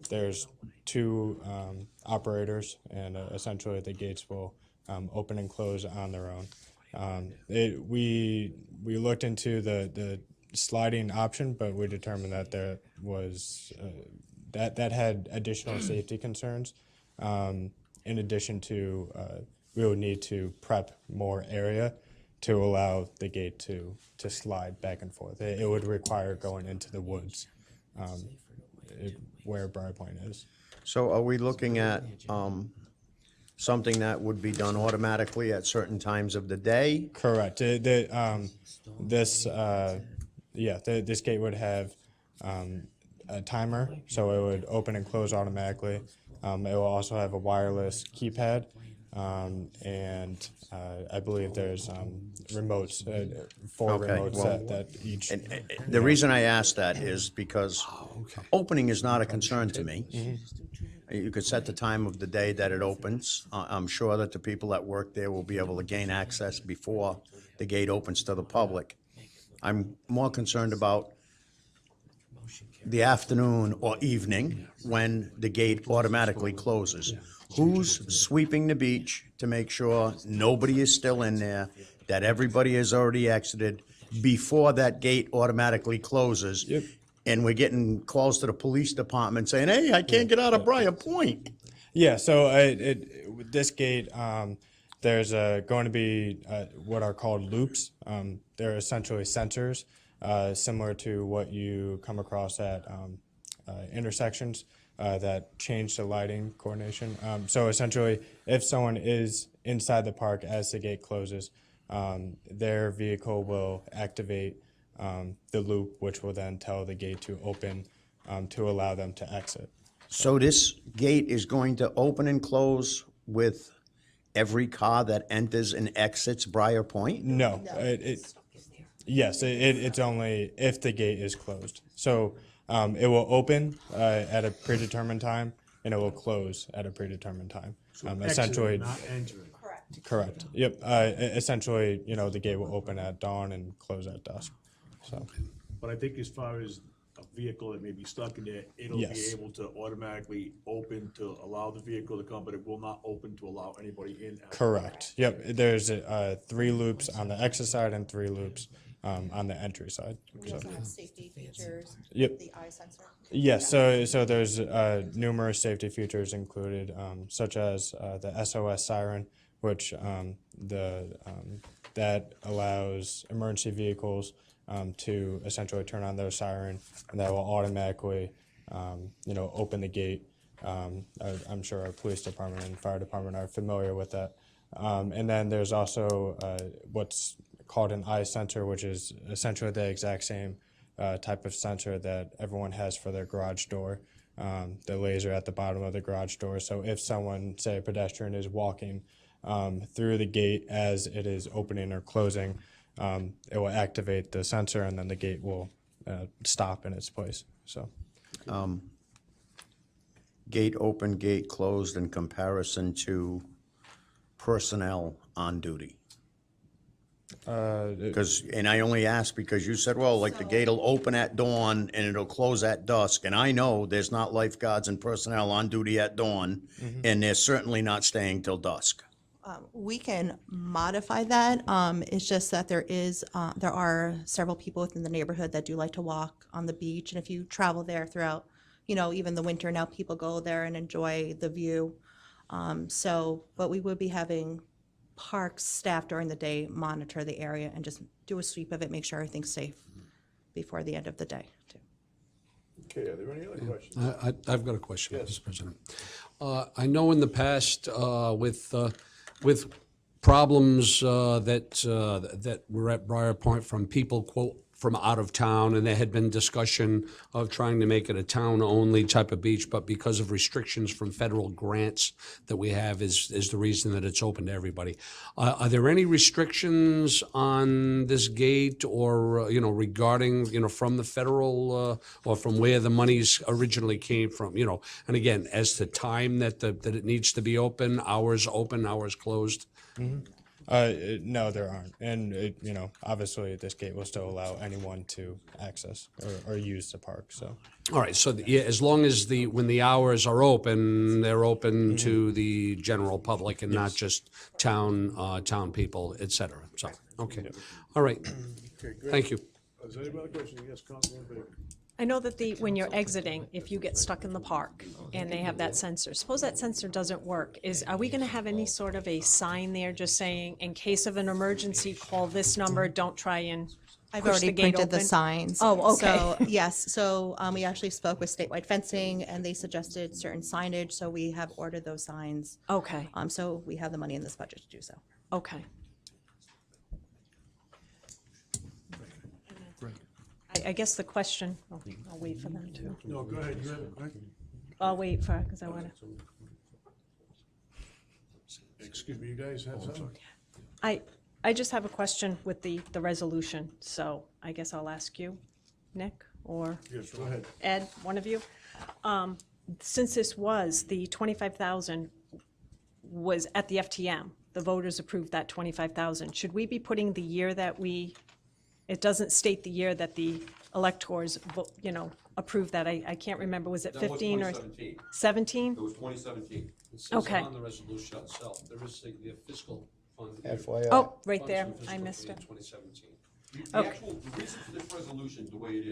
There's 2 operators, and essentially the gates will open and close on their own. We looked into the sliding option, but we determined that there was that had additional safety concerns. In addition to, we would need to prep more area to allow the gate to slide back and forth. It would require going into the woods where Briar Point is. So are we looking at something that would be done automatically at certain times of the day? Correct. This gate would have a timer, so it would open and close automatically. It will also have a wireless keypad, and I believe there's remotes, 4 Okay, remotes well, that each. The reason I ask that is because opening is not a concern to me. You could set the time of the day that it opens. I'm sure that the people that work there will be able to gain access before the gate opens to the public. I'm more concerned about the afternoon or evening when the gate automatically closes. Who's sweeping the beach to make sure nobody is still in there, that everybody has already exited before that gate automatically closes? Yep. And we're getting calls to the police department saying, hey, I can't get out of Briar Point. Yeah, so with this gate, there's going to be what are called loops. They're essentially sensors, similar to what you come across at intersections that change the lighting coordination. So essentially, if someone is inside the park as the gate closes, their vehicle will activate the loop, which will then tell the gate to open to allow them to exit. So this gate is going to open and close with every car that enters and exits Briar Point? No, it's only if the gate is closed. So it will open at a predetermined time, and it will close at a predetermined time. Essentially, Not entering. correct. Yep. Essentially, the gate will open at dawn and close at dusk. So. But I think as far as a vehicle that may be stuck in there, it'll be Yes. able to automatically open to allow the vehicle to come, but it will not open to allow anybody in. Correct. Yep. There's 3 loops on the exit side and 3 loops on the entry side. So. Safety features, Yep. the eye sensor. Yes, so there's numerous safety features included, such as the SOS siren, which that allows emergency vehicles to essentially turn on their siren, and that will automatically, open the gate. I'm sure our police department and fire department are familiar with that. And then there's also what's called an eye sensor, which is essentially the exact same type of sensor that everyone has for their garage door, the laser at the bottom of the garage door. So if someone, say a pedestrian, is walking through the gate as it is opening or closing, it will activate the sensor, and then the gate will stop in its place. So. Gate open, gate closed in comparison to personnel on duty? Because, and I only ask because you said, well, like the gate will open at dawn and it'll close at dusk. And I know there's not lifeguards and personnel on duty at dawn, and they're certainly not staying till dusk. We can modify that. It's just that there are several people within the neighborhood that do like to walk on the beach. And if you travel there throughout, even the winter now, people go there and enjoy the view. But we would be having parks staff during the day monitor the area and just do a sweep of it, make sure everything's safe before the end of the day, too. Okay, are there any other questions? I've got a question, Mr. President. I know in the past with problems that were at Briar Point from people, quote, from out of town, and there had been discussion of trying to make it a town-only type of beach, but because of restrictions from federal grants that we have is the reason that it's open to everybody. Are there any restrictions on this gate or, regarding, from the federal or from where the monies originally came from, And again, as to time that it needs to be open, hours closed? Mm-hmm. No, there aren't. And, obviously this gate will still allow anyone to access or use the park, so. All right, so as long as when the hours are open, they're open to the general public and not just town people, et cetera. So, okay. All right. Okay, great. Thank you. Is there any other questions? Yes, Councilman Baker. I know that when you're exiting, if you get stuck in the park and they have that sensor, suppose that sensor doesn't work, are we gonna have any sort of a sign there just saying, in case of an emergency, call this number, don't try and I've push already the gate printed the open? signs. Oh, okay. So, yes, so we actually spoke with statewide fencing, and they suggested certain signage, so we have ordered those signs. Okay, So we have the money in this budget to do so. okay. I guess the question, I'll wait for them to. No, go ahead. You have it, right? I'll wait for, because I want to. Excuse me, you guys have something? I just have a question with the resolution, so I guess I'll ask you, Nick, or Yes, go ahead. Ed, one of you. Since this was, the 25,000 was at the FTM, the voters approved that 25,000. Should we be putting the year that it doesn't state the year that the electors, approved that? I can't remember, was it 15 or 17? It was 2017. It says Okay. on the resolution itself, there is the fiscal fund. FYI. Oh, right Funds there, from fiscal I missed year it. 2017. The reason for this resolution, the way it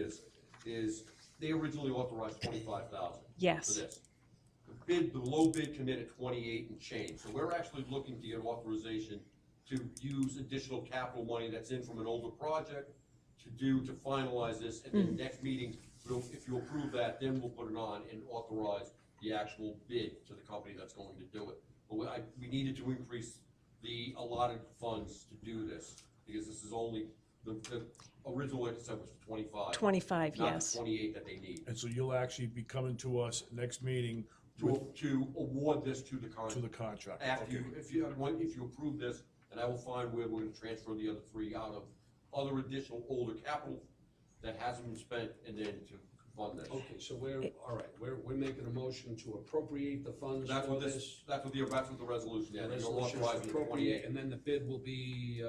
is they originally authorized 25,000. Yes. For this. The low bid came in at 28 and change, so we're actually looking to get authorization to use additional capital money that's in from an older project to finalize this, and then next meeting, if you approve that, then we'll put it on and authorize the actual bid to the company that's going to do it. But we needed to increase the allotted funds to do this, because this is only, the original, like I said, was 25. 25, Not yes. the 28 that they need, And so you'll actually be coming to us next meeting to award this to the to contract. the contract. After Okay. if you approve this, then I will find where we're gonna transfer the other 3 out of other additional older capital that hasn't been spent, and then to fund this. Okay, so we're making a motion to appropriate the funds That's for what this. that's what the resolution, yeah, The they're resolution is authorizing the appropriate, 28. and then the bid will be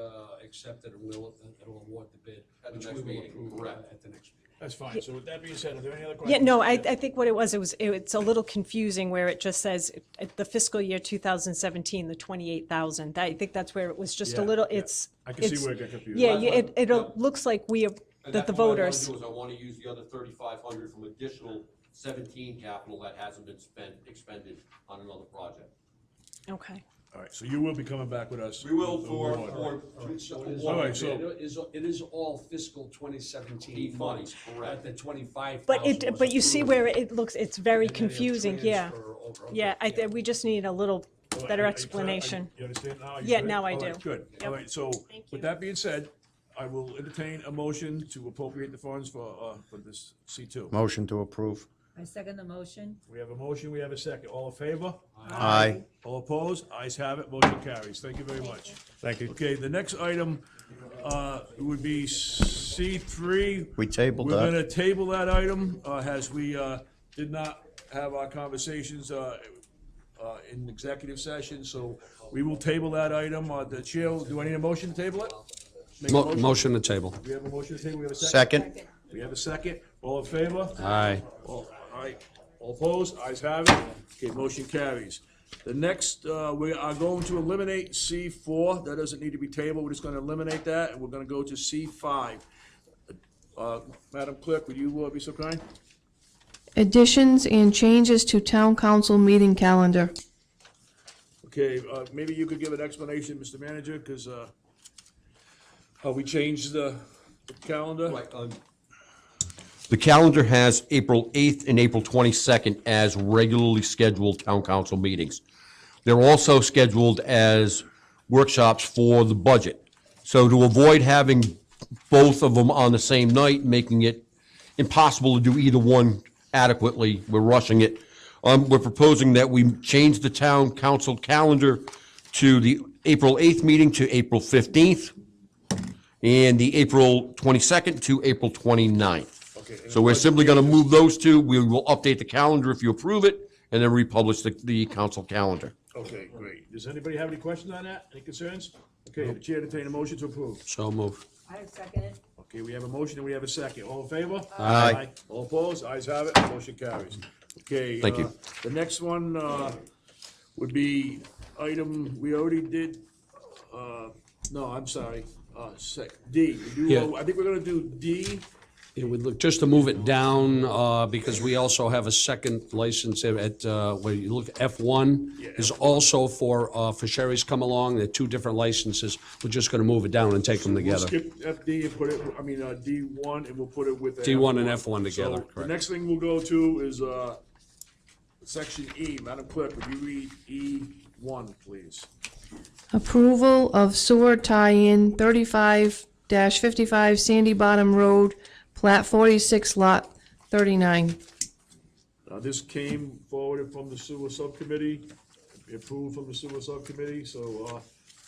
accepted, and it'll award the bid, At the which next we will meeting, approve correct. at the next meeting. That's fine. So with that being said, are there any other questions? Yeah, no, I think what it was, it's a little confusing where it just says the fiscal year 2017, the 28,000. I think that's where it was just a Yeah, little, yeah. it's. I can see it's- where it got confused. Yeah, That's it what- looks like we have, And that the that's what I wanna voters. do is I want to use the other 3,500 from additional 17 capital that hasn't been expended on another project. Okay. All right, so you will be coming back with us. We will with the for, award. for, All right, so- It is all fiscal 2017 funds, correct. The 25,000. But you see where it looks, it's very And then a confusing, yeah. transfer over. Yeah, we just need a little All right, better are you clear? explanation. You understand now? Are you Yeah, good? now I All right, do. Good. All right, so with that being said, I will entertain a motion to appropriate the funds for this C2. Motion to approve. I second the motion. We have a motion, we have a second. All in favor? Aye. All opposed? Ayes have it, motion carries. Thank you very much. Thank you. Okay, the next item would be C3. We tabled We're that. gonna table that item, as we did not have our conversations in executive session, so we will table that item. The chair, do I need a motion to table it? Make a Motion to table. We have a motion to table, we have a second? Second. We have a second. All in favor? Aye. All right, all opposed, ayes have it. Okay, motion carries. The next, we are going to eliminate C4, that doesn't need to be tabled, we're just gonna eliminate that, and we're gonna go to C5. Madam Clerk, would you be so kind? Additions and changes to town council meeting calendar. Okay, maybe you could give an explanation, Mr. Manager, because, how we changed the calendar? The calendar has April 8th and April 22nd as regularly scheduled town council meetings. They're also scheduled as workshops for the budget. So to avoid having both of them on the same night, making it impossible to do either one adequately, we're rushing it. We're proposing that we change the town council calendar to the April 8th meeting to April 15th, and the April 22nd to April 29th. So we're simply going to move those two. We will update the calendar if you approve it, and then republish the council calendar. Okay, great. Does anybody have any questions on that? Any concerns? Okay, the chair entertain a motion to approve. So moved. I second it. Okay, we have a motion and we have a second. All in favor? Aye. All opposed? Ayes have it. Motion carries. Okay. Thank you. The next one would be item, we already did, no, I'm sorry, D. Yeah. I think we're gonna do D. It would look, just to move it down, because we also have a second license at, where you look, F1 is also for Sherry's Come Along. They're two different licenses. We're just gonna move it down and take them We'll together. skip FD and put it, D1 and we'll put it with. D1 and F1 together, So the correct. next thing we'll go to is, section E. Madam Clerk, would you read E1, please? Approval of sewer tie-in 35-55 Sandy Bottom Road, plat 46, lot 39. This came forwarded from the sewer subcommittee, approved from the sewer subcommittee, so,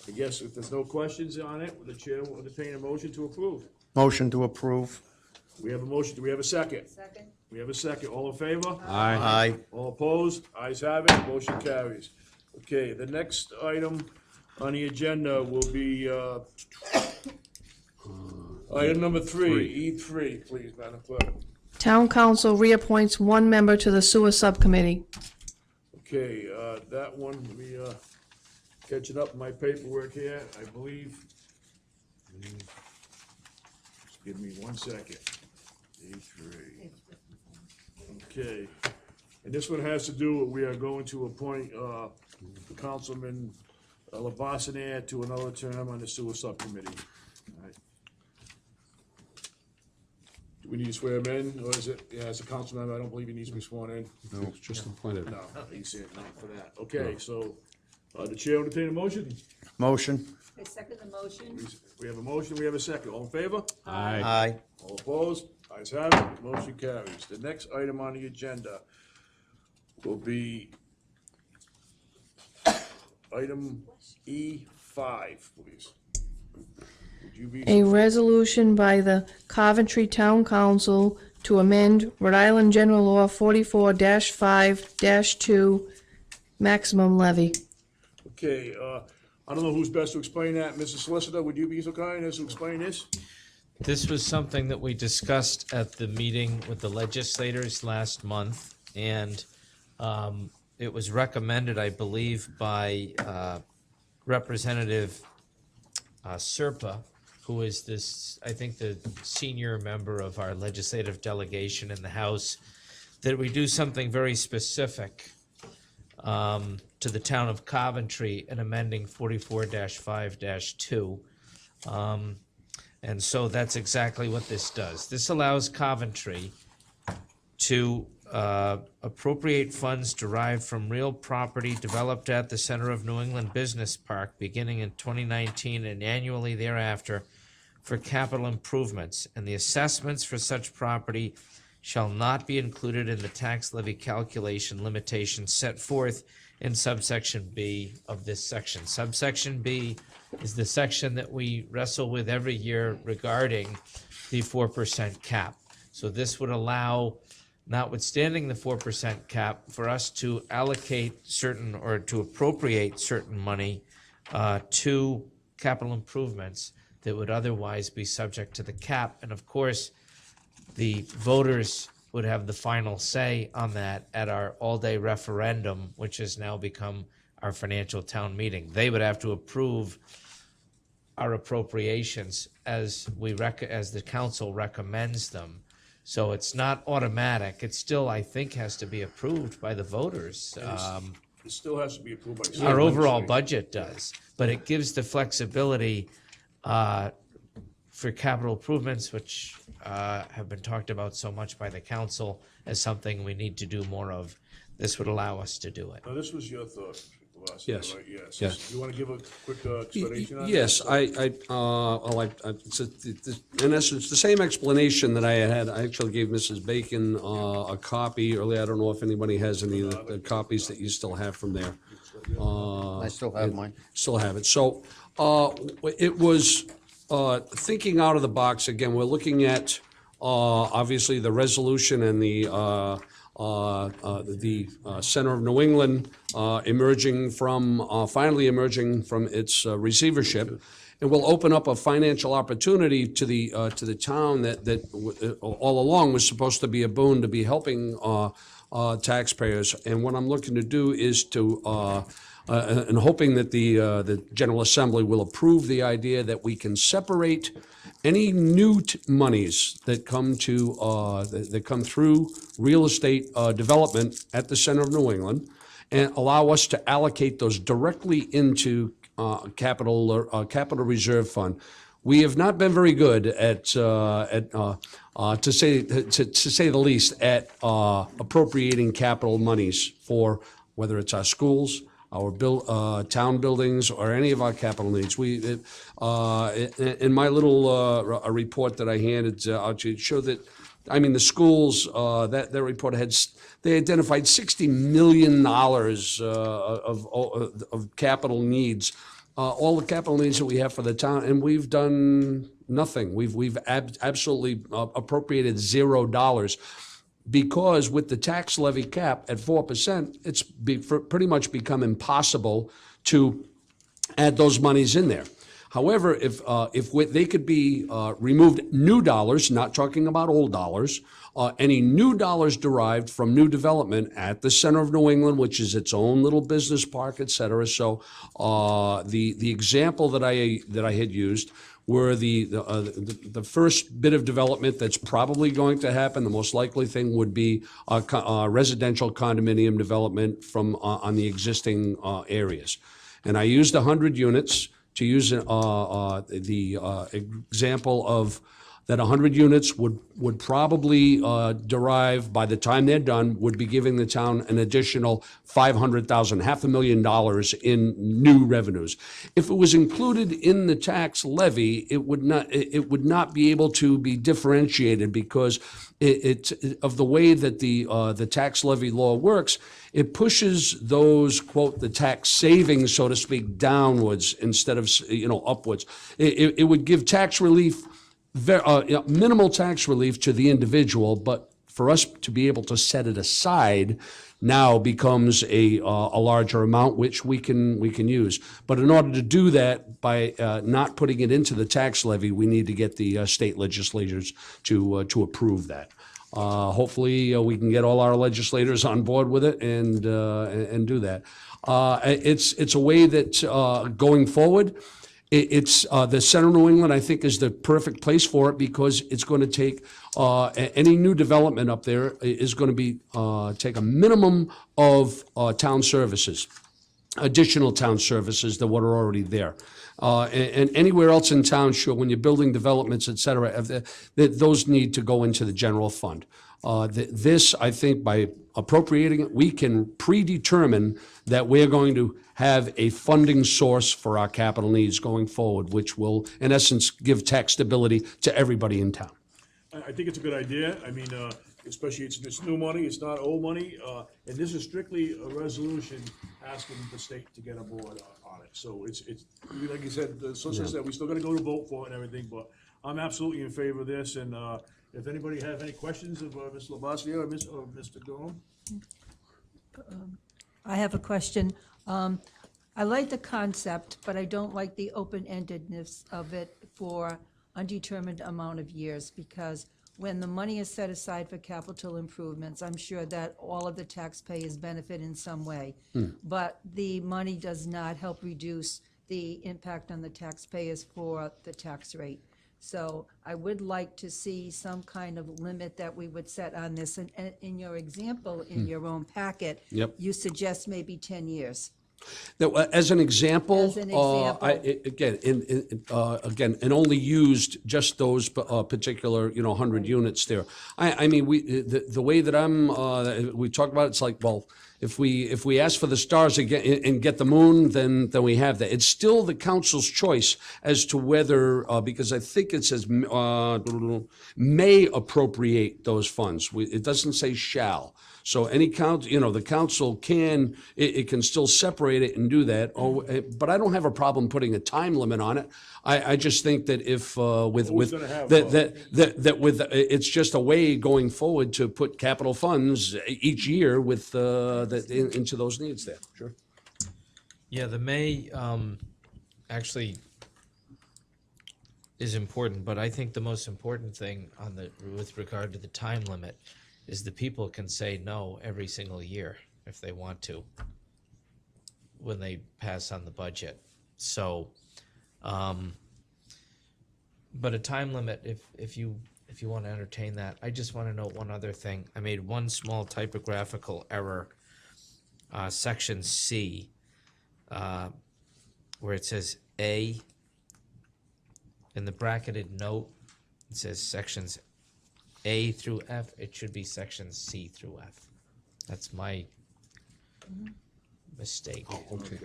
I guess if there's no questions on it, the chair will entertain a motion to approve. Motion to approve. We have a motion, do we have a second? Second. We have a second, all in favor? Aye. Aye. All opposed? Ayes have it, motion carries. Okay, the next item on the agenda will be, item number 3, E3, please, Madam Clerk. Town council reappoints one member to the sewer subcommittee. Okay, that one, let me, catching up my paperwork here, I believe. Just give me 1 second. E3. Okay, and this one has to do, with we are going to appoint, Councilman Lavasanair to another term on the sewer subcommittee. All right. Do we need to swear him in, or is it, yeah, as a council member, I don't believe he needs to be sworn in? No, just appointed. No, he's here not for that. Okay, so, the chair will entertain a motion. Motion. I second the motion. We have a motion, we have a second. All in favor? Aye. Aye. All opposed? Ayes have it, motion carries. The next item on the agenda will be item E5, please. Would you be, A resolution by the Coventry Town Council to amend Rhode Island General Law 44-5-2, maximum levy. okay, I don't know who's best to explain that. Mrs. Solicitor, would you be so kind as to explain this? This was something that we discussed at the meeting with the legislators last month, and it was recommended, I believe, by Representative Serpa, who is this, I think, the senior member of our legislative delegation in the House, that we do something very specific to the town of Coventry in amending 44-5-2. And so that's exactly what this does. This allows Coventry to appropriate funds derived from real property developed at the center of New England Business Park beginning in 2019 and annually thereafter for capital improvements. And the assessments for such property shall not be included in the tax levy calculation limitations set forth in subsection B of this section. Subsection B is the section that we wrestle with every year regarding the 4% cap. So this would allow, notwithstanding the 4% cap, for us to allocate certain, or to appropriate certain money to capital improvements that would otherwise be subject to the cap. And of course, the voters would have the final say on that at our all-day referendum, which has now become our financial town meeting. They would have to approve our appropriations as as the council recommends them. So it's not automatic. It still, I think, has to be approved by the voters. It still has to be approved by. the Our overall legislature. budget does, but it gives the flexibility for capital improvements, which have been talked about so much by the council as something we need to do more of. This would allow us to do it. Now, this was your thought last Yes. night, right? Yes. Yes. You want to give a quick explanation on that? Yes, in essence, the same explanation that I had. I actually gave Mrs. Bacon a copy earlier. I don't know if anybody has any of the copies that you still have from there. I still have mine. Still have it. So it was thinking out of the box. Again, we're looking at obviously the resolution and the center of New England finally emerging from its receivership, and will open up a financial opportunity to the town that all along was supposed to be a boon, to be helping taxpayers. And what I'm looking to do is to and hoping that the General Assembly will approve the idea that we can separate any new monies that come through real estate development at the center of New England, and allow us to allocate those directly into capital reserve fund. We have not been very good to say the least, at appropriating capital monies for whether it's our schools, our town buildings, or any of our capital needs. In my little report that I handed out to you, it showed that, I mean, the schools, that report they identified $60 million of capital needs, all the capital needs that we have for the town, and we've done nothing. We've absolutely appropriated $0. Because with the tax levy cap at 4%, it's pretty much become impossible to add those monies in there. However, if they could be removed, new dollars, not talking about old dollars, any new dollars derived from new development at the center of New England, which is its own little business park, et cetera. So the example that I had used were the first bit of development that's probably going to happen. The most likely thing would be residential condominium development on the existing areas. And I used 100 units to use the example of that 100 units would probably derive, by the time they're done, would be giving the town an additional $500,000, $500,000 in new revenues. If it was included in the tax levy, it would not be able to be differentiated, because of the way that the tax levy law works. It pushes those, quote, the tax savings, so to speak, downwards instead of upwards. It would give tax relief, minimal tax relief to the individual, but For us to be able to set it aside now becomes a larger amount, which we can use. But in order to do that, by not putting it into the tax levy, we need to get the state legislators to approve that. Hopefully, we can get all our legislators on board with it and do that. It's a way that going forward, it's the Center of New England, I think, is the perfect place for it because it's going to take any new development up there is going to be take a minimum of town services, additional town services than what are already there. And anywhere else in town, sure, when you're building developments, et cetera, those need to go into the general fund. This, I think, by appropriating it, we can predetermine that we're going to have a funding source for our capital needs going forward, which will, in essence, give tax stability to everybody in town. I think it's a good idea. I mean, especially it's new money, it's not old money, and this is strictly a resolution asking the state to get aboard on it. So it's like you said, the solicitor said, we still gotta go to vote for it and everything, but I'm absolutely in favor of this, and if anybody have any questions of Mr. Labasio or Mr. Gorham? I have a question. I like the concept, but I don't like the open-endedness of it for undetermined amount of years, because when the money is set aside for capital improvements, I'm sure that all of the taxpayers benefit in some way. But the money does not help reduce the impact on the taxpayers for the tax rate. So I would like to see some kind of limit that we would set on this. And in your example, in your own packet, Yep. you suggest maybe 10 years. As an example, As an example. again, and only used just those particular, 100 units there. I mean, the way that we talk about it, it's like, well, if we ask for the stars and get the moon, then we have that. It's still the council's choice as to whether, because I think it says may appropriate those funds. It doesn't say shall. So any the council can, it can still separate it and do that. But I don't have a problem putting a time limit on it. I just think that if it's just a way going forward to put capital funds each year with into those needs there. Sure. Yeah, the may actually is important, but I think the most important thing with regard to the time limit is the people can say no every single year if they want to when they pass on the budget. So, but a time limit, if you want to entertain that, I just want to note one other thing. I made one small typographical error, section C, where it says A. In the bracketed note, it says sections A through F. It should be sections C through F. That's my mistake. Okay,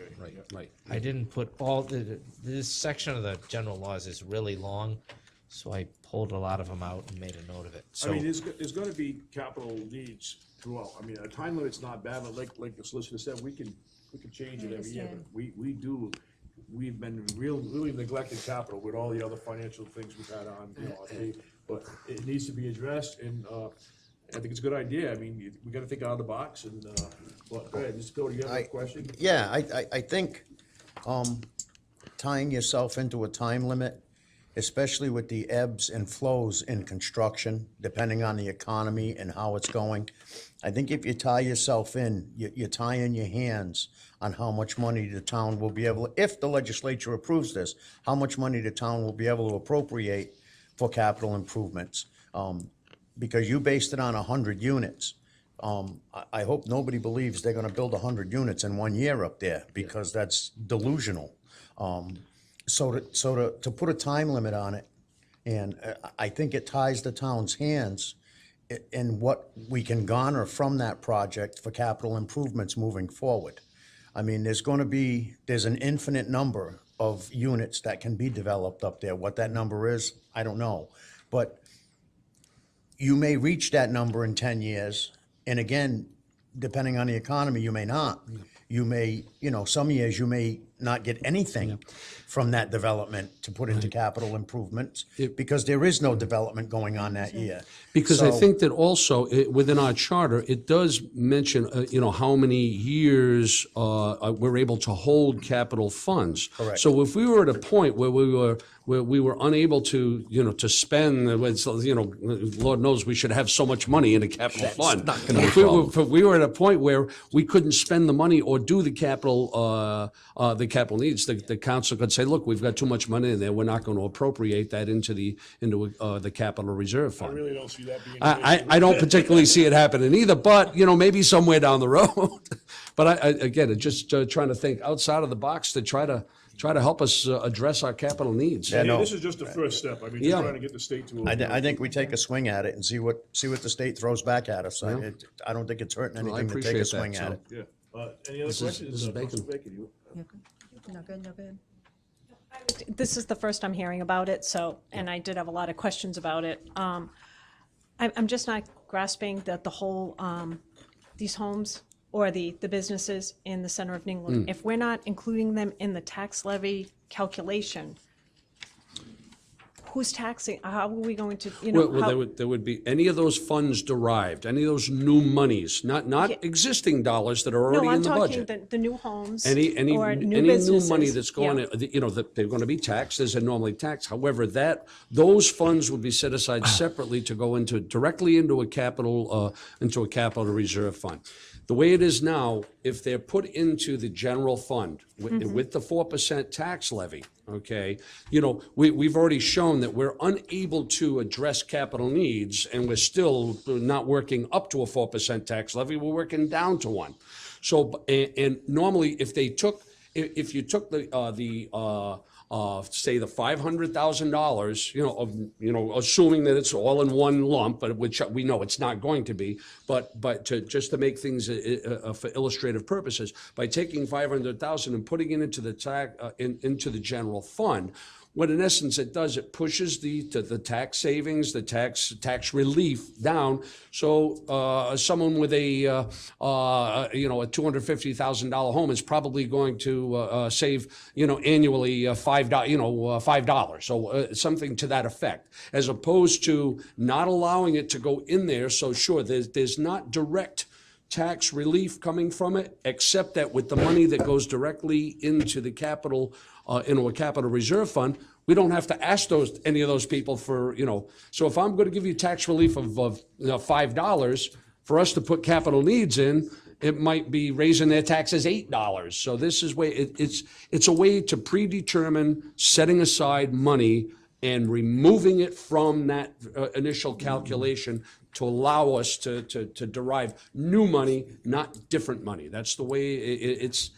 right. I didn't put this section of the general laws is really long, so I pulled a lot of them out and made a note of it. So I mean, there's gonna be capital needs throughout. I mean, a time limit's not bad, but like the solicitor said, we can change it every year. But we've been really neglecting capital with all the other financial things we've had on, but it needs to be addressed, and I think it's a good idea. I mean, we gotta think out of the box, and, but, go ahead, Mr. Cody, you have a question? Yeah, I think tying yourself into a time limit, especially with the ebbs and flows in construction, depending on the economy and how it's going, I think if you tie yourself in, you're tying your hands on how much money the town will be able, if the legislature approves this, how much money the town will be able to appropriate for capital improvements. Because you based it on 100 units. I hope nobody believes they're gonna build 100 units in 1 year up there, because that's delusional. So to put a time limit on it, and I think it ties the town's hands in what we can garner from that project for capital improvements moving forward. I mean, there's an infinite number of units that can be developed up there. What that number is, I don't know. But you may reach that number in 10 years, and again, depending on the economy, you may not. You may, some years you may not get anything from that development to put into capital improvements, because there is no development going on that year. Because I So- think that also, within our charter, it does mention, how many years we're able to hold capital funds. Correct. So if we were at a point where we were unable to, to spend, Lord knows we should have so much money in a capital fund. If we were at a point where we couldn't spend the money or do the capital needs, the council could say, look, we've got too much money in there, we're not going to appropriate that into the capital reserve fund. I really don't see that being. I don't particularly see it happening either, but, maybe somewhere down the road. But again, just trying to think outside of the box to try to help us address our capital needs. Yeah, no. This is just the first step. I mean, Yeah. just trying to get the state to. I think we take a swing at it and see what the state throws back at us. I don't think it's hurting I anything to take appreciate a swing that, at so. it. Yeah. Any other This questions? is Councilor Bacon. you- No good, no good. This is the first I'm hearing about it, so, and I did have a lot of questions about it. I'm just not grasping that the whole, these homes or the businesses in the center of New England, if we're not including them in the tax levy calculation, who's taxing, how are we going to, Well, how? there would be any of those funds derived, any of those new monies, not Yeah. existing dollars that are No, already I'm in the talking budget. the new homes Any or new new businesses. money that's going, Yeah. that they're going to be taxed as they're normally taxed. However, those funds would be set aside separately to go directly into a capital reserve fund. The way it is now, if they're put into the general fund with the 4% tax levy, okay, we've already shown that we're unable to address capital needs, and we're still not working up to a 4% tax levy, we're working down to one. So, and normally, if you took say the $500,000, assuming that it's all in one lump, but which we know it's not going to be, but just to make things for illustrative purposes, by taking 500,000 and putting it into the general fund, what in essence it does, it pushes the tax savings, the tax relief down. So someone with a $250,000 home is probably going to save annually $5. So something to that effect, as opposed to not allowing it to go in there. So sure, there's not direct tax relief coming from it, except that with the money that goes directly into the capital, into a capital reserve fund, we don't have to ask any of those people for, So if I'm going to give you tax relief of $5, for us to put capital needs in, it might be raising their taxes $8. So this is it's a way to predetermine setting aside money and removing it from that initial calculation to allow us to derive new money, not different money. That's the way it's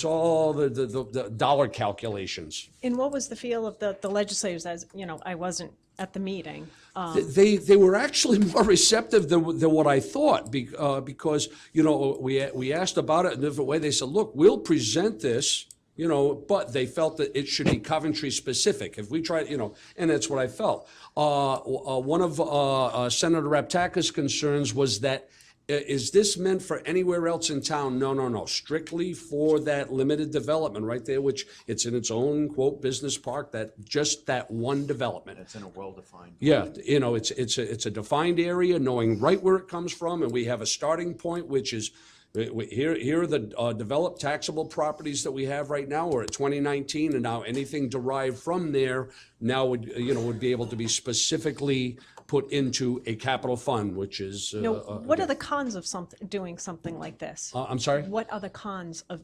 all the dollar calculations. And what was the feel of the legislators, as, I wasn't at the meeting? They were actually more receptive than what I thought, because we asked about it in a different way. They said, look, we'll present this, but they felt that it should be Coventry specific. If we tried, and that's what I felt. One of Senator Raptaka's concerns was that, is this meant for anywhere else in town? No. Strictly for that limited development right there, which it's in its own, quote, business park, that one development. It's in a well-defined. Yeah, it's a defined area, knowing right where it comes from, and we have a starting point, which is, here are the developed taxable properties that we have right now. We're at 2019, and now anything derived from there now would be able to be specifically put into a capital fund, which is. What are the cons of doing something like this? I'm sorry? What are the cons of,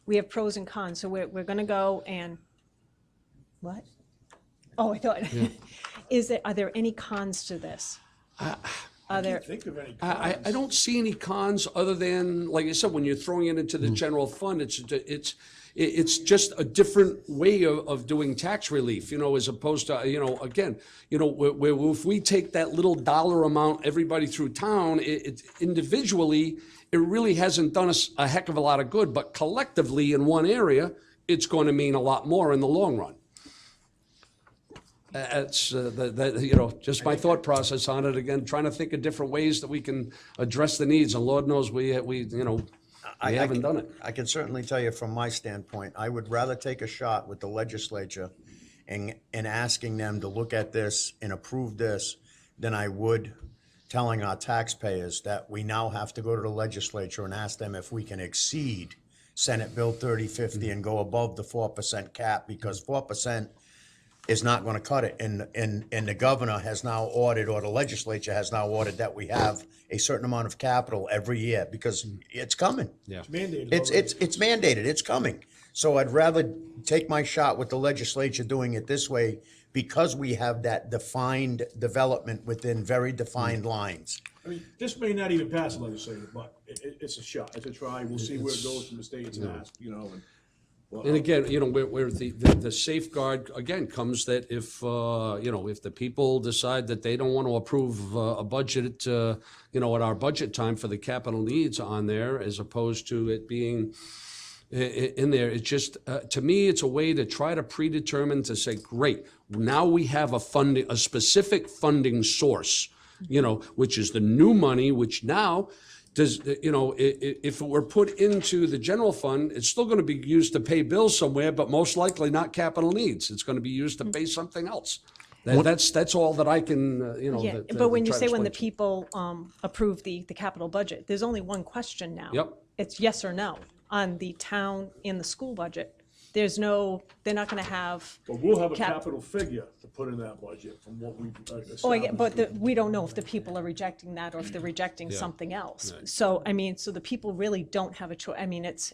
we have pros and cons, so we're gonna go and, what? Oh, I thought, are there any cons to this? Are there? Think of any. I don't see any cons other than, like I said, when you're throwing it into the general fund, it's just a different way of doing tax relief, as opposed to, again, if we take that little dollar amount, everybody through town, it individually, it really hasn't done us a heck of a lot of good, but collectively in one area, it's going to mean a lot more in the long run. That's just my thought process on it. Again, trying to think of different ways that we can address the needs, and Lord knows we I haven't can- done it. I can certainly tell you from my standpoint, I would rather take a shot with the legislature and asking them to look at this and approve this than I would telling our taxpayers that we now have to go to the legislature and ask them if we can exceed Senate Bill 3050 and go above the 4% cap, because 4% is not going to cut it. And the governor has now ordered, or the legislature has now ordered, that we have a certain amount of capital every year, because it's coming. Yeah. Mandated It's mandated, it's coming. So I'd rather take my shot with the legislature doing it this way, because we have that defined development within very defined lines. I mean, this may not even pass the legislature, but it's a shot, it's a try. We'll see where it goes from the states and ask, you know, and. well, And again, you know, where the safeguard, again, comes that if, you know, if the people decide that they don't want to approve a budget, you know, at our budget time for the capital needs on there, as opposed to it being in there, it's just, to me, it's a way to try to predetermine, to say, great, now we have a specific funding source, you know, which is the new money, which now does, you know, if it were put into the general fund, it's still going to be used to pay bills somewhere, but most likely not capital needs. It's going to be used to pay something else. That's all that I can, you know. Yeah, but when you say when the people approve the capital budget, there's only one question now. Yep. It's yes or no on the town and the school budget. There's no, they're not gonna have. But we'll have a cap- capital figure to put in that budget from what we've Oh, I get, but established. we don't know if the people are rejecting that or if they're rejecting something else. So, I mean, so the people really don't have a choice. I mean, it's,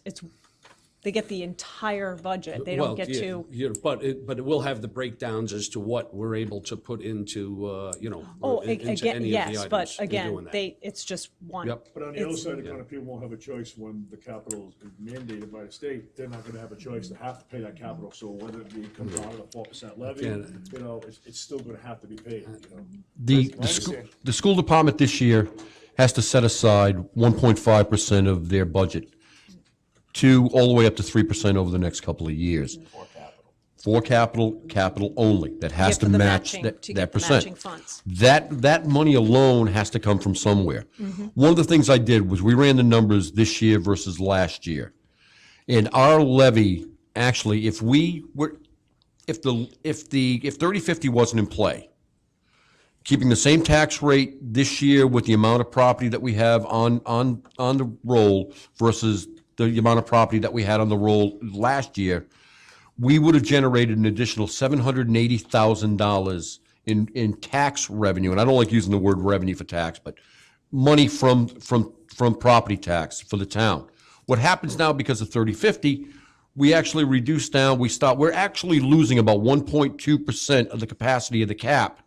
they get the entire budget. They don't Well, get yeah, to, yeah, but it will have the breakdowns as to what we're able to put into, you know, oh, into again, any of the yes, items but in again, doing that. it's just one. Yep. But on the other It's- side of the coin, people won't have a choice when the capital is mandated by the state. They're not gonna have a choice to have to pay that capital. So whether it be comes out of the 4% levy, Again. you know, it's still gonna have to be paid, you know. The school department this year has to set aside 1.5% of their budget to all the way up to 3% over the next couple of years. For capital only, that has Get to for the match matching- that to that get the percent. matching funds. That money alone has to come from somewhere. One of the things I did was we ran the numbers this year versus last year. And our levy, actually, if 3050 wasn't in play, keeping the same tax rate this year with the amount of property that we have on the roll versus the amount of property that we had on the roll last year, we would have generated an additional $780,000 in tax revenue. And I don't like using the word revenue for tax, but money from property tax for the town. What happens now because of 3050, we actually reduce down, we're actually losing about 1.2% of the capacity of the cap,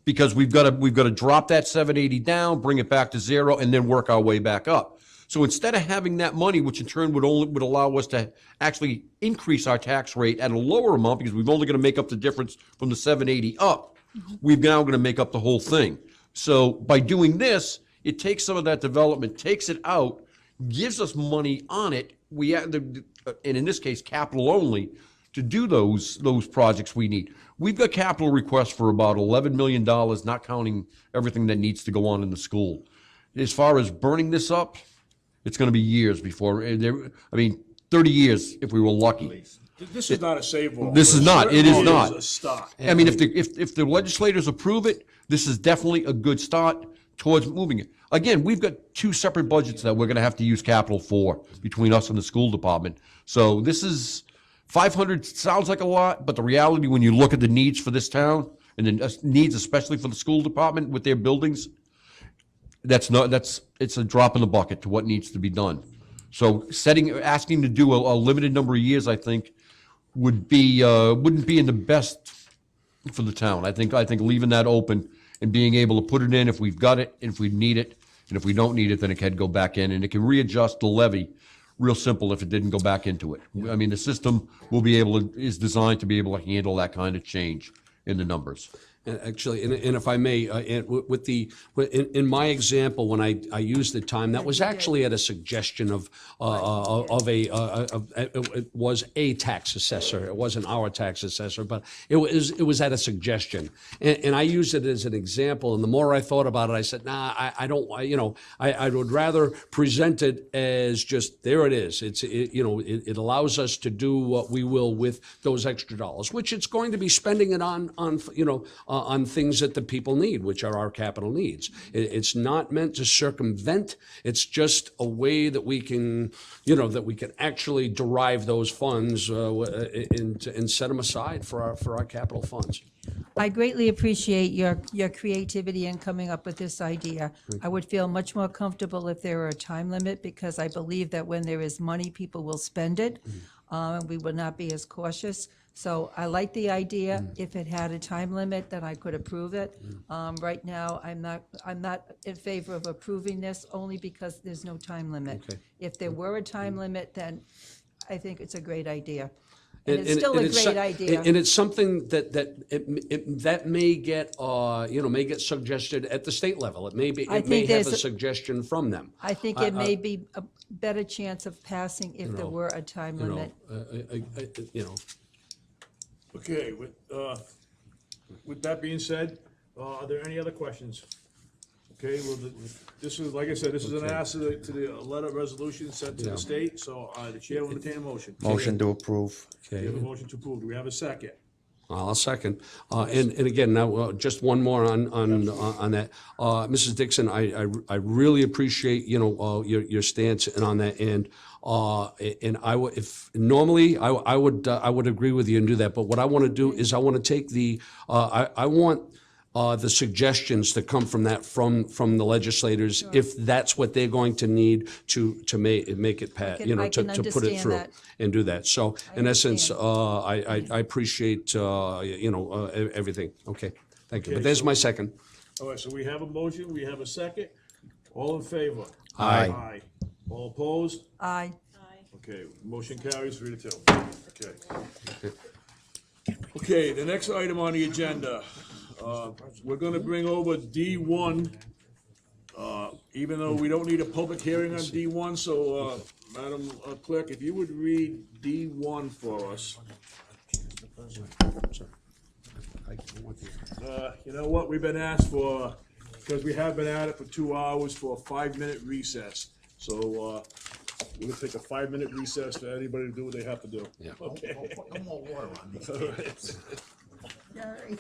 because we've got to drop that 780 down, bring it back to zero, and then work our way back up. So instead of having that money, which in turn would allow us to actually increase our tax rate at a lower amount, because we've only going to make up the difference from the 780 up, we're now going to make up the whole thing. So by doing this, it takes some of that development, takes it out, gives us money on it. And in this case, capital only, to do those projects we need. We've got capital requests for about $11 million, not counting everything that needs to go on in the school. As far as burning this up, it's going to be years before, 30 years if we were lucky. This is not a save all. This is not. It is not. It's a start. I mean, if the legislators approve it, this is definitely a good start towards moving it. Again, we've got two separate budgets that we're going to have to use capital for between us and the school department. So this is 500 sounds like a lot, but the reality, when you look at the needs for this town and the needs, especially for the school department with their buildings, it's a drop in the bucket to what needs to be done. So asking to do a limited number of years, I think, wouldn't be in the best for the town. I think leaving that open and being able to put it in if we've got it, if we need it, and if we don't need it, then it can go back in, and it can readjust the levy real simple if it didn't go back into it. I mean, the system is designed to be able to handle that kind of change in the numbers. Actually, and if I may, and with in my example, when I used the time, that was actually at a suggestion of it was a tax assessor. It wasn't our tax assessor, but it was at a suggestion, and I used it as an example. And the more I thought about it, I said, nah, I don't. I would rather present it as just there it is. It allows us to do what we will with those extra dollars, which it's going to be spending it on things that the people need, which are our capital needs. It's not meant to circumvent. It's just a way that we can, actually derive those funds and set them aside for our capital funds. I greatly appreciate your creativity in coming up with this idea. I would feel much more comfortable if there were a time limit, because I believe that when there is money, people will spend it. We would not be as cautious. So I like the idea. If it had a time limit, then I could approve it. Right now, I'm not in favor of approving this, only because there's no time limit. Okay. If there were a time limit, then I think it's a great idea. And it's still a great idea. And it's something that may get suggested at the state level. It may I have think a there's a- suggestion from them. I think it may be a better chance of passing if there were a time limit. Okay, with that being said, are there any other questions? Okay, well, this is, like I said, this is an answer to the letter resolution sent to the state, so the chair will entertain a motion. Motion to approve. We have a motion to approve. Do we have a second? I'll second. And again, now, just one more on that. Mrs. Dixon, I really appreciate, your stance and on that. And I would, if normally, I would agree with you and do that. But what I want to do is I want to take I want the suggestions that come from that, from the legislators, if that's what they're going to need to make it pass, I can to put it understand through that. and do that. So in essence, understand. I appreciate, everything. Okay, thank you. But Okay, there's so- my second. All right, so we have a motion, we have a second. All in favor? Aye. Aye. All opposed? Aye. Okay, motion carries 3-2. Okay. Okay, the next item on the agenda, we're gonna bring over D1, even though we don't need a public hearing on D1, so, Madam Clerk, if you would read D1 for us. You know what, we've been asked for, because we have been at it for 2 hours, for a 5-minute recess. So, we're gonna take a 5-minute recess for anybody to do what they have to do. Yeah. Okay. No more water on me. All right. Sorry.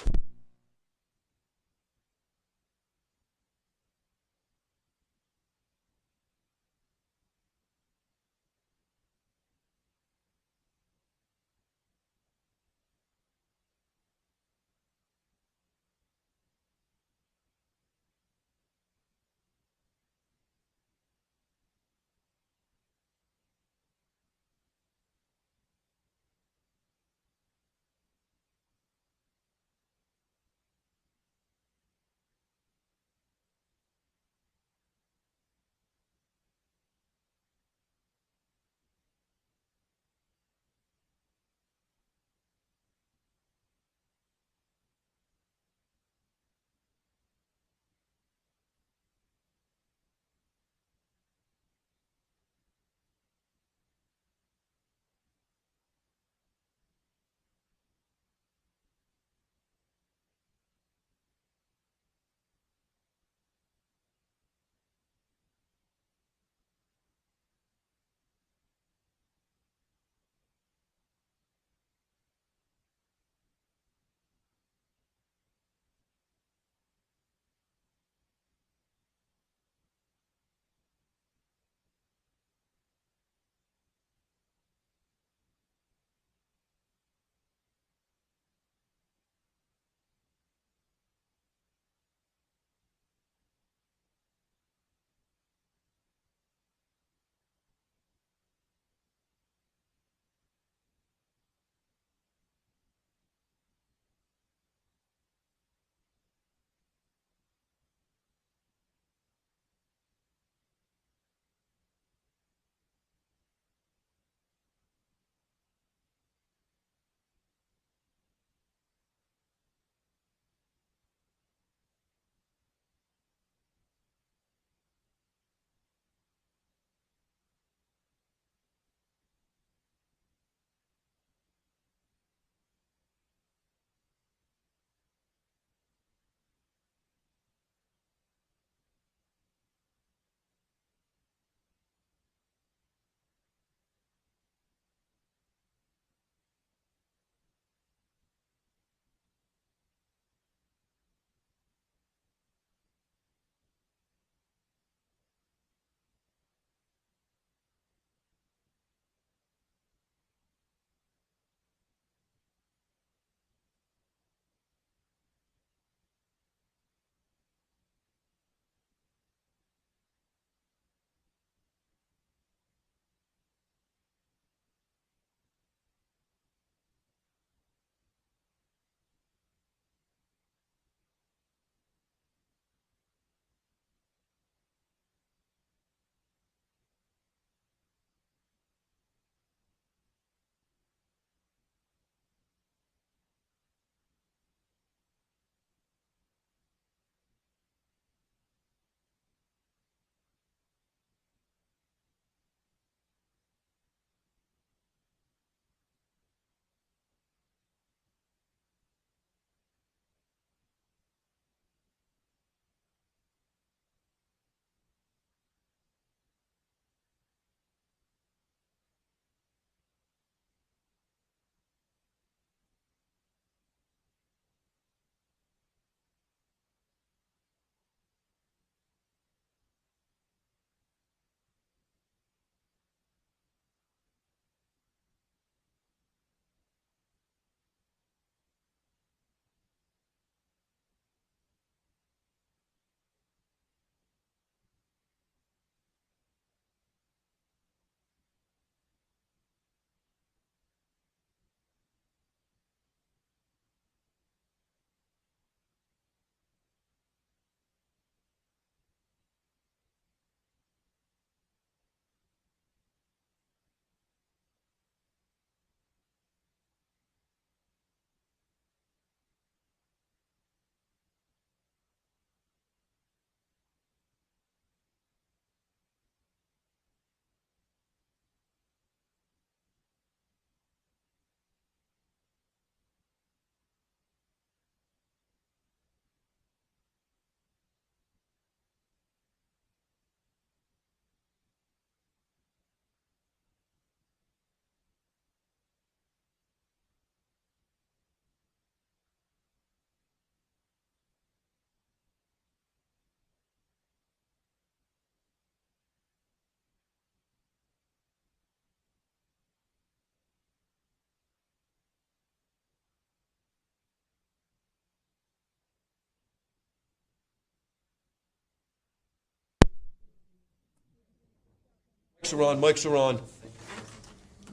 Mics are on, mics are on.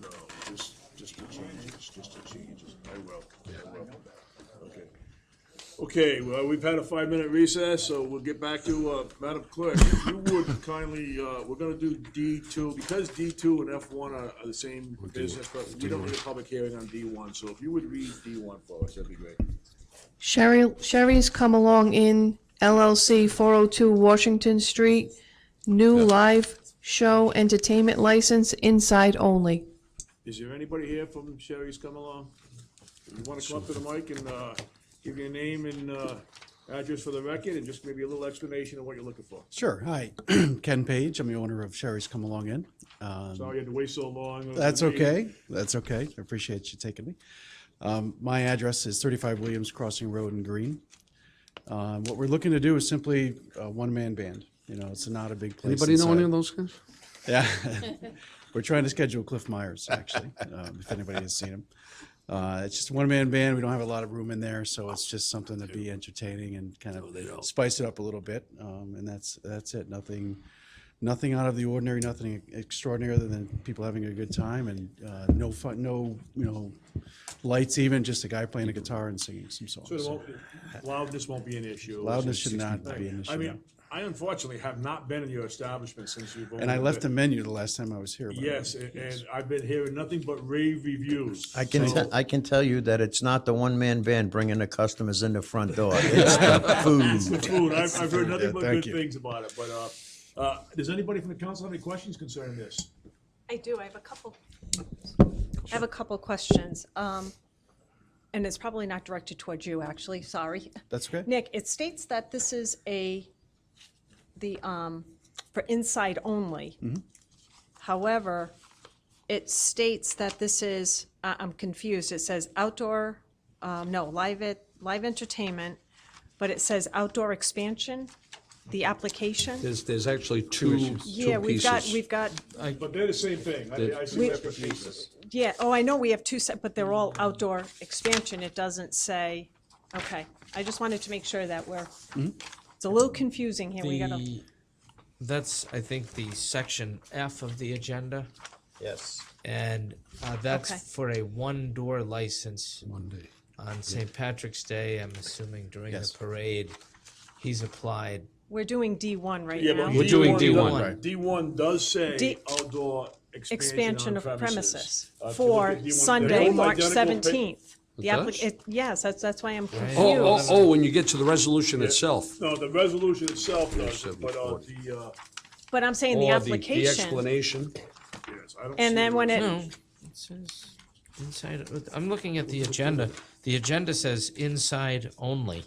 No, just the changes, I will. Okay. Okay, well, we've had a 5-minute recess, so we'll get back to, Madam Clerk, if you would kindly, we're gonna do D2, because D2 and F1 are the same business, but we don't need a public hearing on D1, so if you would read D1 for us, that'd be great. Sherry's Come Along In LLC, 402 Washington Street, new live show entertainment license, inside only. Is there anybody here from Sherry's Come Along? You wanna come up to the mic and, give your name and, address for the record, and just maybe a little explanation of what you're looking for? Sure. Hi, Ken Page. I'm the owner of Sherry's Come Along In. Sorry you had to wait so long. That's okay. That's okay. I appreciate you taking me. My address is 35 Williams Crossing Road in Green. What we're looking to do is simply a one-man band. You know, it's not a big place. Anybody know any inside. of those guys? Yeah. We're trying to schedule Cliff Myers, actually, if anybody has seen him. It's just a one-man band. We don't have a lot of room in there, so it's just something to be entertaining and kind of spice it up a little bit. And that's it. Nothing out of the ordinary, nothing extraordinary other than people having a good time, and no fun, no lights even, just a guy playing a guitar and singing some songs. So it won't, loudness won't be an issue. Loudness should not be an issue. I no. mean, I unfortunately have not been in your establishment since you've opened. And I left it. a menu the last time I was here. by the way. Yes, and I've been hearing nothing but rave reviews. I can tell you that it's not the one-man band bringing the customers in the front door. It's the food. Food, I've heard nothing but thank good you. things about it, but, does anybody from the council have any questions concerning this? I do, I have a couple questions. And it's probably not directed towards you, actually, sorry. That's okay. Nick, it states that this is for inside only. However, it states that this is, I'm confused, it says outdoor, live entertainment, but it says outdoor expansion, the application. There's actually two Yeah, pieces. we've got, But they're the same thing, I see separate pieces. yeah, oh, I know we have two set, but they're all outdoor expansion, it doesn't say, okay. I just wanted to make sure that it's a little confusing here, we gotta. That's, I think, the section F of the agenda, Yes. and that's Okay. for a one-door license. One day. On St. Patrick's Day, I'm assuming during the parade, he's applied. We're doing D1 right Yeah, now. but We're doing D1, D1 right. D1 does say D- outdoor Expansion on of premises if you for look at D1, they're Sunday, both March identical pa- 17th. The does? yes, that's why I'm confused. Oh, when you get to the resolution itself. No, the resolution itself does, but, the, But I'm saying the Or the application, explanation. yes, I don't and see then when it, No, it says inside, I'm looking at the agenda. The agenda says inside only.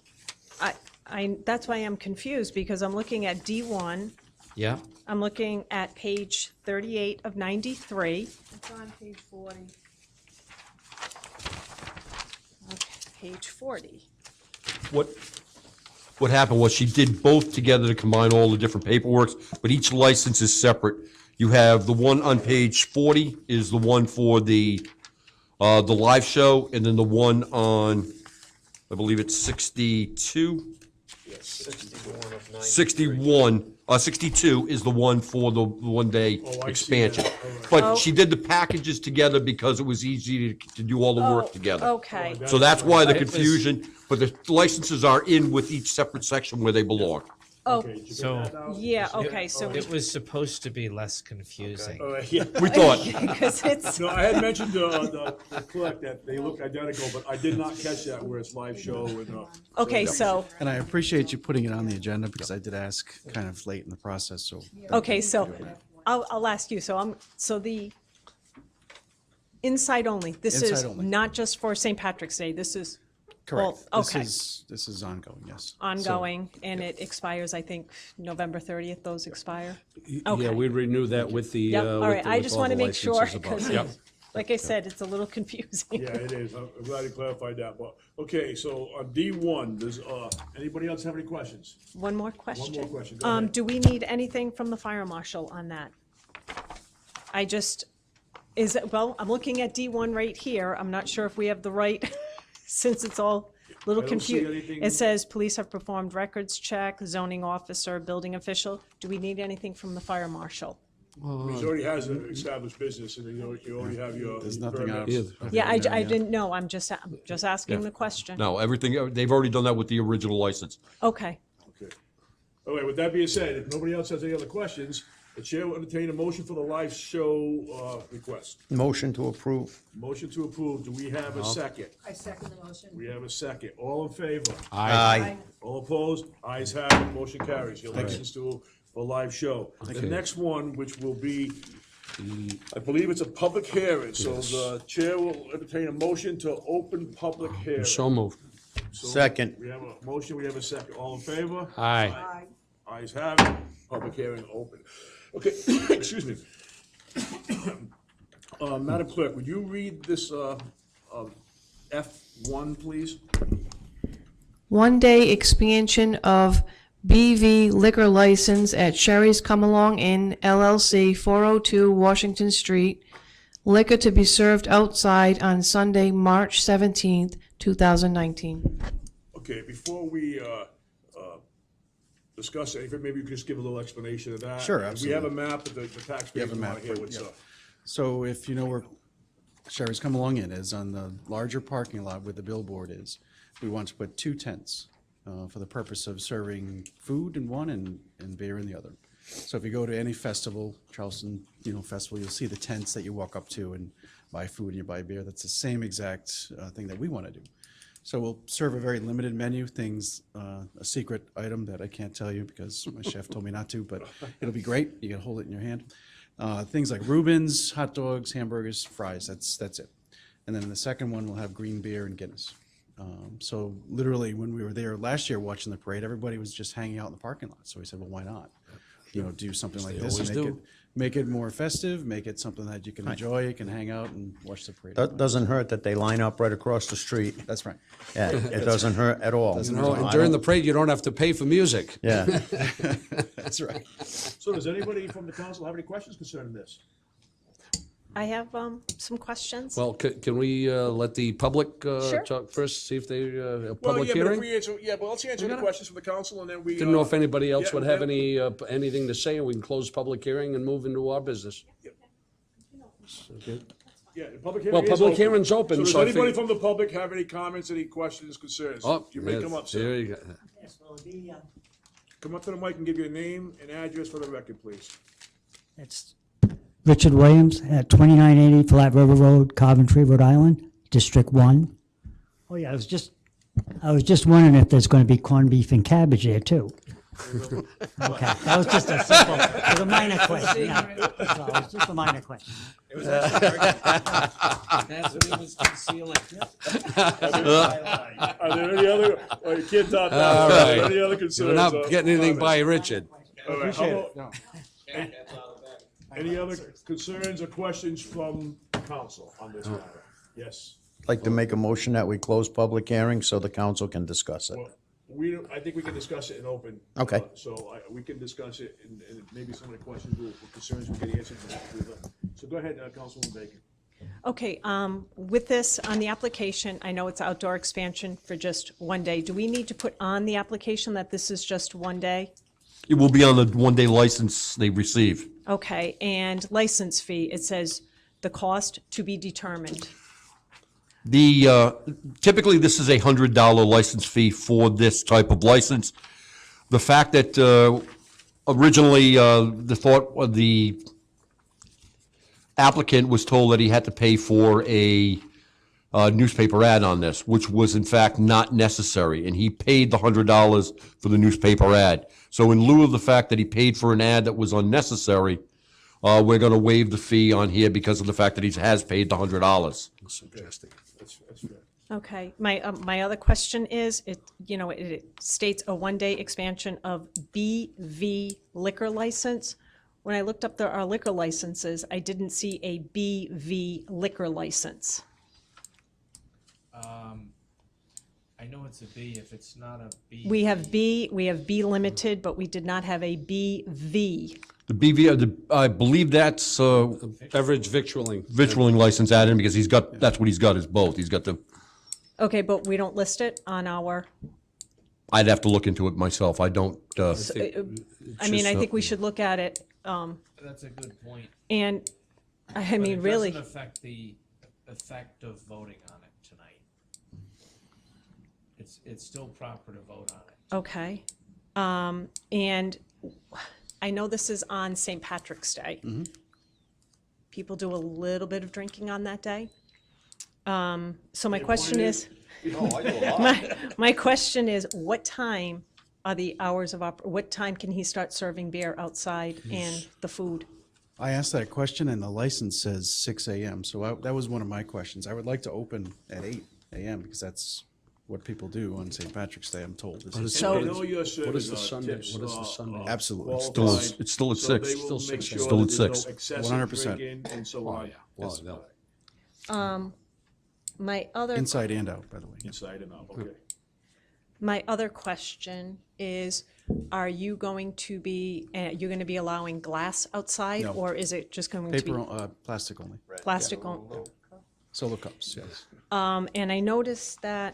that's why I'm confused, because I'm looking at D1, Yeah, I'm looking at page 38 of 93. It's on page 40. Okay, page 40. What happened was she did both together to combine all the different paperwork, but each license is separate. You have the one on page 40 is the one for the live show, and then the one on, I believe it's 62? 62 is the one for the one-day I see expansion. that. All right. But she did the packages together because it was easy to do all the work together. Okay, So that's why the It was- confusion, but the licenses are in with each separate section where they belong. Okay, did you get So- that now? yeah, okay, so, it was supposed to be less confusing. All right, yeah. We thought, because it's, No, I had mentioned the clerk that they look identical, but I did not catch that where it's live show and, okay, so, And I appreciate you putting it on the agenda because I did ask kind of late in the process, so. okay, so, I'll ask you, so the inside only, this is Inside only. not just for St. Patrick's Day, this is Correct. Well, okay. This is ongoing, yes. ongoing, and it expires, I think, November 30th, those expire? Yeah, Okay. we renew that with the. Yep, all right, I with just all want to the make sure, licenses above. because, Yep. like I said, it's a little confusing. yeah, it is. I'm glad you clarified that. But, okay, so on D1, does, anybody else have any questions? One more question. One more question, go ahead. Do we need anything from the fire marshal on that? Well, I'm looking at D1 right here, I'm not sure if we have the right, since it's all a little I don't see confused. anything- It says, police have performed records check, zoning officer, building official. Do we need anything from the fire marshal? He already has an established business, and you already have your. There's nothing out permits. of. Yeah, I didn't know, I'm just asking the question. No, everything, they've already done that with the original license. Okay. Okay. All right, with that being said, if nobody else has any other questions, the chair will entertain a motion for the live show request. Motion to approve. Motion to approve. Do we have a second? I second the motion. We have a second. All in favor? Aye. All opposed? Ayes have it. Motion carries. Your license to a live show. The next one, which will be, I believe it's a public hearing, so the chair will entertain a motion to open public hearing. So moved. Second. We have a motion, we have a second. All in favor? Aye. Ayes have it. Public hearing open. Okay, excuse me. Madam Clerk, would you read this F1, please? One-day expansion of BV liquor license at Sherry's Come Along Inn LLC, 402 Washington Street. Liquor to be served outside on Sunday, March 17th, 2019. Okay, before we discuss anything, maybe you could just give a little explanation of that. Sure, We have absolutely. a map of the taxpayers have a want map, to hear but, what's yeah. up. So if you know where Sherry's Come Along In is, on the larger parking lot where the billboard is, we want to put 2 tents for the purpose of serving food in one and beer in the other. So if you go to any festival, Charleston, festival, you'll see the tents that you walk up to and buy food and you buy beer. That's the same exact thing that we want to do. So we'll serve a very limited menu, things, a secret item that I can't tell you because my chef told me not to, but it'll be great. You can hold it in your hand. Things like Reubens, hot dogs, hamburgers, fries, that's it. And then in the second one, we'll have green beer and Guinness. So literally, when we were there last year watching the parade, everybody was just hanging out in the parking lot. So we said, well, why not? Do something like this, and always make it more festive, make it something that you can enjoy, you can hang out and watch the parade. That doesn't hurt that they line up right across the street. That's right. Yeah, it doesn't hurt at all. No, and during the parade, you don't have to pay for music. Yeah. That's right. So does anybody from the council have any questions concerning this? I have some questions. Well, can we let the public Sure. talk first, see if they, a Well, public yeah, but if hearing? we answer, yeah, but let's answer the questions from the council and then we. Didn't know if anybody else yeah, would have yeah. anything to say, and we can close public hearing and move into our business. Okay. Yeah, the public hearing Well, is public open. hearing's open, So does so I anybody think- from the public have any comments, any questions, concerns? Oh, You may yes, come up, there sir. you go. Come up to the mic and give your name and address for the record, please. It's Richard Williams at 2980 Flat River Road, Coventry, Rhode Island, District 1. Oh, yeah, I was just wondering if there's going to be corned beef and cabbage there, too. Okay, that was just a simple, it was a minor question, yeah. So it was just a minor question. That's what he was concealing. Are there any other, oh, you can't top that. All Are there right. any other concerns? We're not or getting anything by comments? Richard. All right, how about- Any other concerns or questions from council on this matter? Yes. I'd like to make a motion that we close public hearing so the council can discuss it. Well, I think we can discuss it in open. Okay. So we can discuss it and maybe some of the questions or concerns will get answered. So go ahead, Councilwoman Bacon. Okay, with this, on the application, I know it's outdoor expansion for just one day. Do we need to put on the application that this is just one day? It will be on the one-day license they receive. Okay, and license fee, it says the cost to be determined. Typically, this is a $100 license fee for this type of license. The fact that originally the applicant was told that he had to pay for a newspaper ad on this, which was in fact not necessary, and he paid the $100 for the newspaper ad. So in lieu of the fact that he paid for an ad that was unnecessary, we're going to waive the fee on here because of the fact that he has paid the $100. That's fair. Okay, my other question is, it states a one-day expansion of BV liquor license. When I looked up our liquor licenses, I didn't see a BV liquor license. I know it's a B, if it's not a B. We have B limited, but we did not have a BV. The BV, I believe that's Beverage victualling. victualling license added in because that's what he's got is both. He's got the, Okay, but we don't list it on our, I'd have to look into it myself. I don't, I mean, I think we should look at it That's a good point. And, I But mean, it really, doesn't affect the effect of voting on it tonight. It's still proper to vote on it. okay. And I know this is on St. Patrick's Day. People do a little bit of drinking on that day. So my question is, my question is, what time are the hours of what time can he start serving beer outside and the food? I asked that question and the license says 6 a.m. So that was one of my questions. I would like to open at 8 a.m. because that's what people do on St. Patrick's Day, I'm told. So- And all your service, the Sunday- tips, what is the Sunday? Absolutely. qualified, It's still at so 6. they will Still make 6. sure Still that at there's no 6. excessive 100%. drinking and so on. Well, no. My other Inside and out, by the way. Inside and out, okay. My other question is, are you going to be, you're going to be allowing glass outside? No. Or is it just going to be Paper, plastic only. plastic? On- Solo cups, yes. And I noticed that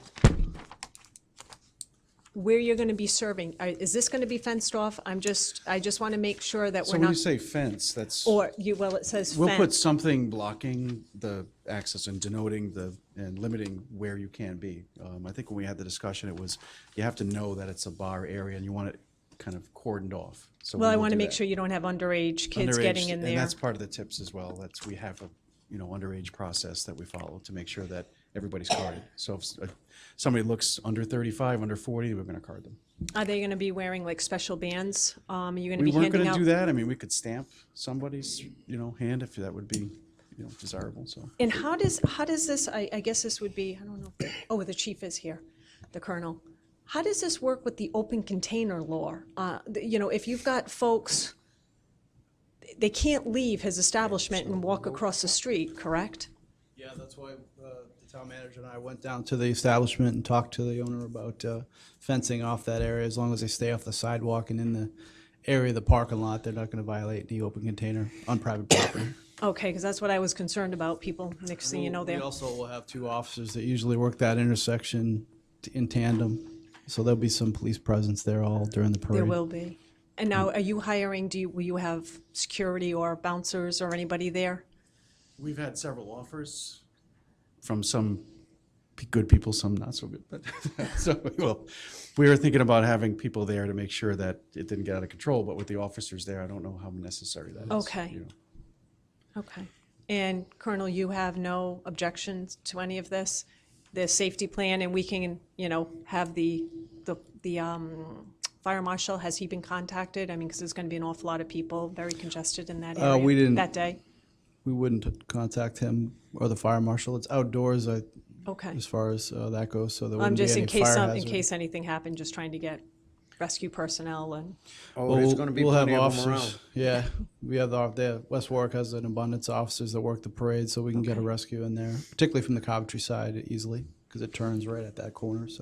where you're going to be serving, is this going to be fenced off? I just want to make sure that So we're when you not, say fence, that's, or you, well, it says we'll put fence. something blocking the access and denoting and limiting where you can be. I think when we had the discussion, it was, you have to know that it's a bar area and you want it kind of cordoned off. So Well, we I will want to do make that. sure you don't have underage kids Underage, getting in And there. that's part of the tips as well. We have a, underage process that we follow to make sure that everybody's carded. So if somebody looks under 35, under 40, we're gonna card them. Are they going to be wearing like special bands? Are you going to We be weren't handing gonna out? do that. I mean, we could stamp somebody's, hand if that would be, desirable, so. And how does this, I guess this would be, I don't know, oh, the chief is here, the colonel. How does this work with the open container law? If you've got folks, they can't leave his establishment and walk across the street, correct? Yeah, that's why the town manager and I went down to the establishment and talked to the owner about fencing off that area. As long as they stay off the sidewalk and in the area of the parking lot, they're not going to violate the open container on private property. Okay, because that's what I was concerned about, people, next thing you know, We they're, also will have 2 officers that usually work that intersection in tandem. So there'll be some police presence there all during the parade. there will be. And now, are you hiring, will you have security or bouncers or anybody there? We've had several offers from some good people, some not so good, but, so, well, we were thinking about having people there to make sure that it didn't get out of control, but with the officers there, I don't know how necessary that is. Okay. Okay. And Colonel, you have no objections to any of this? The safety plan, and we can, have the fire marshal, has he been contacted? I mean, because there's going to be an awful lot of people, very congested in that area. We didn't- That day? We wouldn't contact him or the fire marshal. It's outdoors Okay. as far as that goes, so there I'm wouldn't be just any in case, fire in hazard. case anything happened, just trying to get rescue personnel and, Oh, there's gonna be We'll have plenty of them officers. around. Yeah, we have West Warwick has an abundance of officers that work the parade, so we can get a rescue in there, particularly from the Coventry side easily, because it turns right at that corner, so.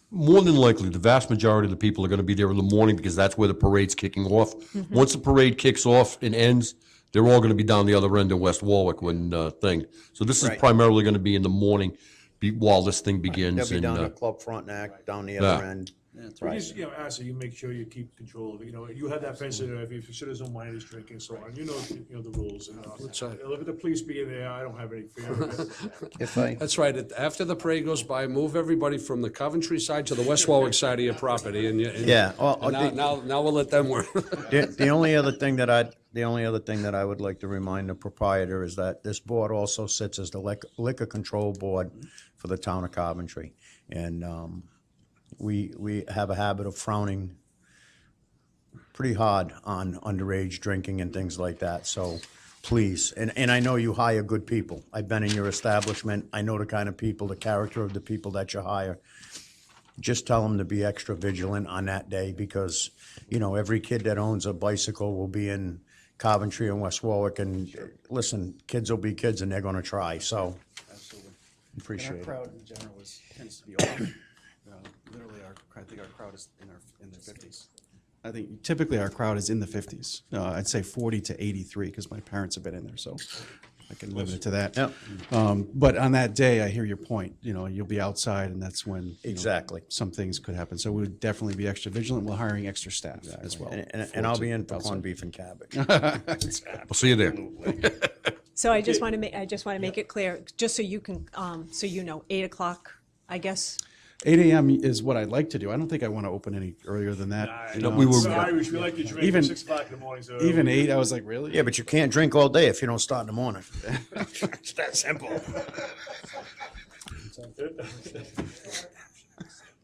More than likely, the vast majority of the people are going to be there in the morning because that's where the parade's kicking off. Once the parade kicks off and ends, they're all going to be down the other end in West Warwick when thing. So this is Right. primarily going to be in the morning while this thing begins. They'll be and, down the club front and act down the other Yeah. end. So Right. just, Asa, you make sure you keep control of it, you had that fence there, if you citizens don't mind his drinking, so on, the rules, and, look at the police being there, I don't have any fear of it. If I, That's right. After the parade goes by, move everybody from the Coventry side to the West Warwick side of your property, and yeah, well, and now we'll let them work. the only other thing that I would like to remind the proprietor is that this board also sits as the liquor control board for the town of Coventry. And, we have a habit of frowning pretty hard on underage drinking and things like that, so please, and I know you hire good people. I've been in your establishment, I know the kind of people, the character of the people that you hire. Just tell them to be extra vigilant on that day, because, every kid that owns a bicycle will be in Coventry and West Warwick, and listen, kids will be kids and they're gonna try, so Absolutely. appreciate And it. our crowd in general tends to be old. Literally, I think our crowd is in their 50s. I think typically our crowd is in the 50s. I'd say 40 to 83, because my parents have been in there, so I can limit it to that. Yep. But on that day, I hear your point, you'll be outside and that's when. Exactly. Some things could happen. So we would definitely be extra vigilant. We're hiring extra staff as well. And I'll be in for corned beef and cabbage. We'll see you there. So I just want to make it clear, just so you can, 8 o'clock, I guess. 8 a.m. is what I'd like to do. I don't think I want to open any earlier than that. we were- Irish, we like to drink Even- at 6 o'clock in the morning. So Even 8, I was like, really? Yeah, but you can't drink all day if you don't start in the morning. It's that simple.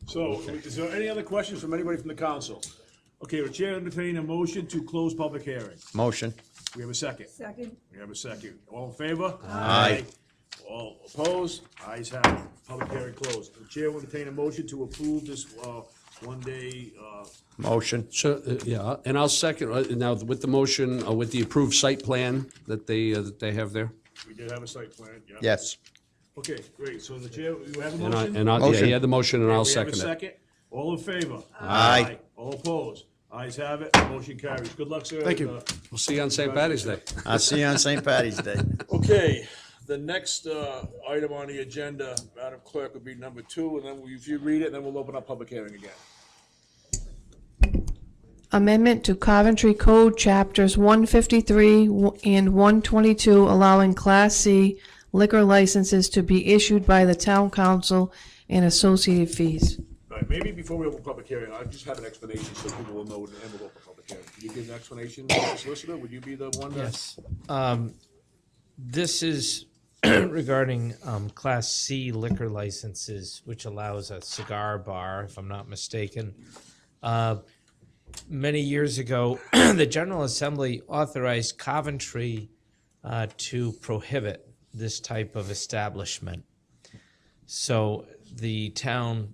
So, is there any other questions from anybody from the council? Okay, the chair entertain a motion to close public hearing. Motion. We have a second. Second. We have a second. All in favor? Aye. All opposed? Ayes have it. Public hearing closed. The chair will entertain a motion to approve this, one-day, Motion. So, yeah, and I'll second, now with the motion, with the approved site plan that they have there. we did have a site plan, yeah. Yes. Okay, great. So the chair, you have a And motion? yeah, Motion. he had the motion and I'll We have a second it. second. All in favor? Aye. All opposed? Ayes have it. Motion carries. Good luck, sir. Thank you. And, We'll see you on St. Patty's Day. I'll see you on St. Patty's Day. Okay, the next item on the agenda, Madam Clerk, would be number 2, and then if you read it, then we'll open up public hearing again. Amendment to Coventry Code Chapters 153 and 122 allowing Class C liquor licenses to be issued by the town council and associated fees. All right, maybe before we open public hearing, I'll just have an explanation so people will know, and then we'll open public hearing. Can you give an explanation, Mr. Solicitor? Would you be the one to? Yes. This is regarding Class C liquor licenses, which allows a cigar bar, if I'm not mistaken. Many years ago, the General Assembly authorized Coventry to prohibit this type of establishment. So the town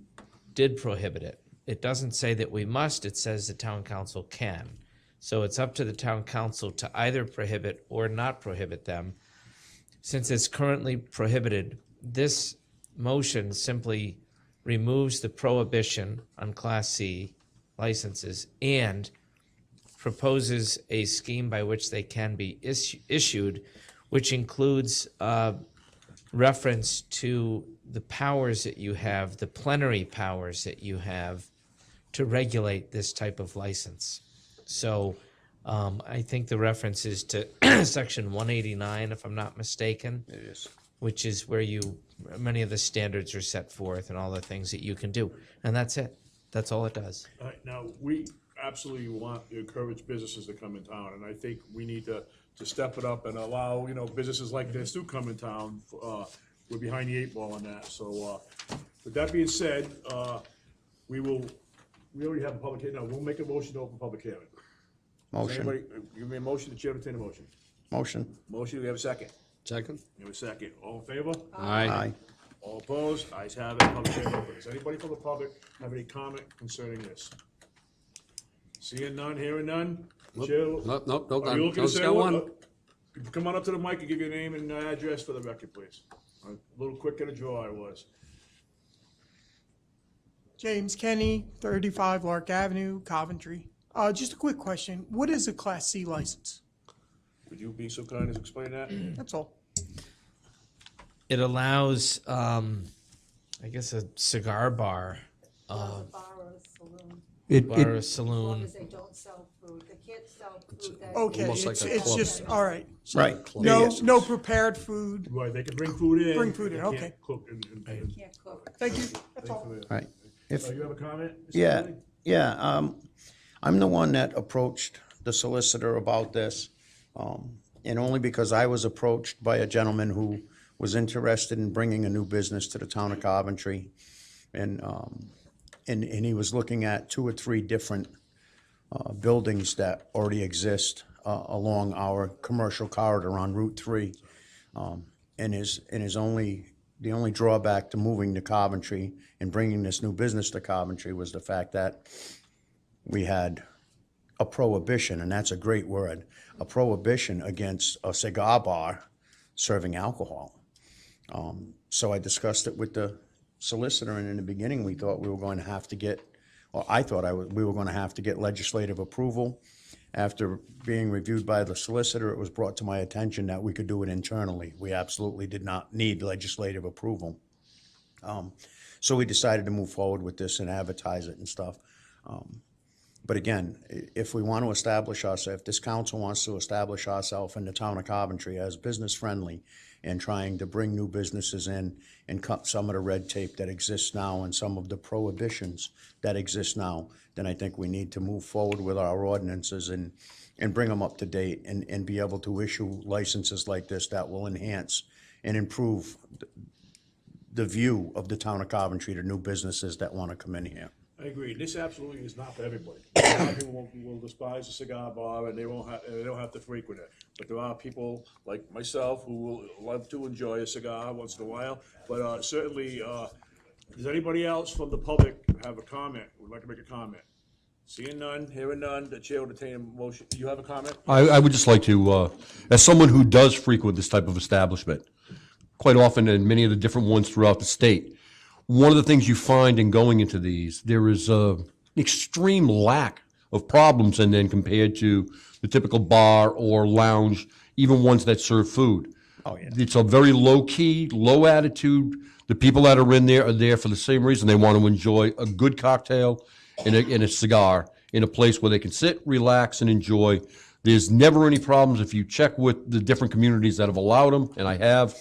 did prohibit it. It doesn't say that we must, it says the town council can. So it's up to the town council to either prohibit or not prohibit them. Since it's currently prohibited, this motion simply removes the prohibition on Class C licenses and proposes a scheme by which they can be issued, which includes reference to the powers that you have, the plenary powers that you have to regulate this type of license. So I think the reference is to section 189, if I'm not mistaken. It is. Which is where many of the standards are set forth and all the things that you can do. And that's it. That's all it does. All right, now, we absolutely want to encourage businesses to come in town, and I think we need to step it up and allow, businesses like this to come in town. We're behind the 8 ball on that, so, with that being said, we already have a public hearing, no, we'll make a motion to open public hearing. Does Motion. anybody, give me a motion, the chair will entertain a motion. Motion. Motion, we have a second. Second? We have a second. All in favor? Aye. All opposed? Ayes have it. Public hearing open. Does anybody from the public have any comment concerning this? Seeing none, hearing none? Chair, Nope, are you looking to just say got one? one. Come on up to the mic and give your name and address for the record, please. A little quick in the draw I was. James Kenny, 35 Lark Avenue, Coventry. Just a quick question. What is a Class C license? Would you be so kind as to explain that? That's all. It allows, I guess, a cigar bar, Bar or a saloon, bar or saloon. as they don't sell food. They can't sell food that. Okay, Almost like it's, a it's club. just, all right. Right. No prepared food. Right, they can bring food in. Bring food in, they can't okay. Cook and. Can't cook. Thank you. That's all. Right. If, You have a comment? Mr. Yeah, Kelly? yeah, I'm the one that approached the solicitor about this, and only because I was approached by a gentleman who was interested in bringing a new business to the town of Coventry. And he was looking at 2 or 3 different buildings that already exist along our commercial corridor on Route 3. And the only drawback to moving to Coventry and bringing this new business to Coventry was the fact that we had a prohibition, and that's a great word, a prohibition against a cigar bar serving alcohol. So I discussed it with the solicitor, and in the beginning, we thought we were going to have to get, or I thought we were going to have to get legislative approval, after being reviewed by the solicitor, it was brought to my attention that we could do it internally. We absolutely did not need legislative approval. So we decided to move forward with this and advertise it and stuff. But again, if we want to establish us, if this council wants to establish ourselves in the town of Coventry as business-friendly and trying to bring new businesses in and cut some of the red tape that exists now and some of the prohibitions that exist now, then I think we need to move forward with our ordinances and bring them up to date and be able to issue licenses like this that will enhance and improve the view of the town of Coventry to new businesses that want to come in here. I agree. This absolutely is not for everybody. A lot of people will despise a cigar bar and they don't have to frequent it. But there are people like myself who will love to enjoy a cigar once in a while. But certainly, does anybody else from the public have a comment? Would like to make a comment? Seeing none, hearing none, the chair will entertain a motion. Do you have a comment? I would just like to, as someone who does frequent this type of establishment, quite often and many of the different ones throughout the state, one of the things you find in going into these, there is an extreme lack of problems and then compared to the typical bar or lounge, even ones that serve food. Oh, yeah. It's a very low-key, low attitude. The people that are in there are there for the same reason. They want to enjoy a good cocktail and a cigar in a place where they can sit, relax, and enjoy. There's never any problems. If you check with the different communities that have allowed them, and I have,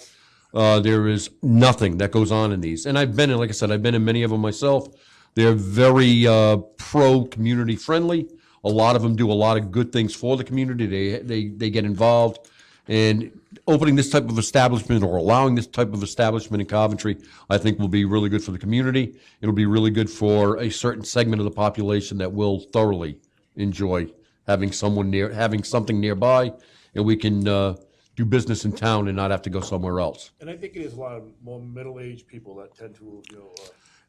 there is nothing that goes on in these. And I've been in, like I said, I've been in many of them myself. They're very pro-community friendly. A lot of them do a lot of good things for the community. They get involved. And opening this type of establishment or allowing this type of establishment in Coventry, I think will be really good for the community. It'll be really good for a certain segment of the population that will thoroughly enjoy having something nearby, and we can do business in town and not have to go somewhere else. And I think it is a lot of more middle-aged people that tend to,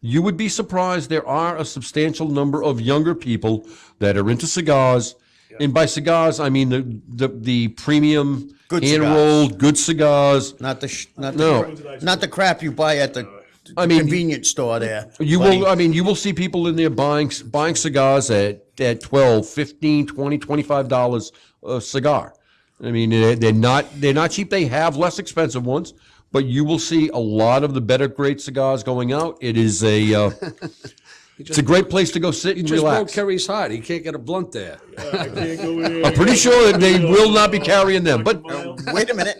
You would be surprised, there are a substantial number of younger people that are into cigars. And by cigars, I mean the premium, Good hand-rolled, good cigars. Not the crap you buy at the convenience store there. You will see people in there buying cigars at $12, $15, $20, $25 a cigar. I mean, they're not cheap. They have less expensive ones, but you will see a lot of the better grade cigars going out. It is it's a great place to go sit and Just broke relax. Kerry's heart. He can't get a blunt there. I can't go in. I'm pretty sure that they will not be carrying them, but Wait a minute.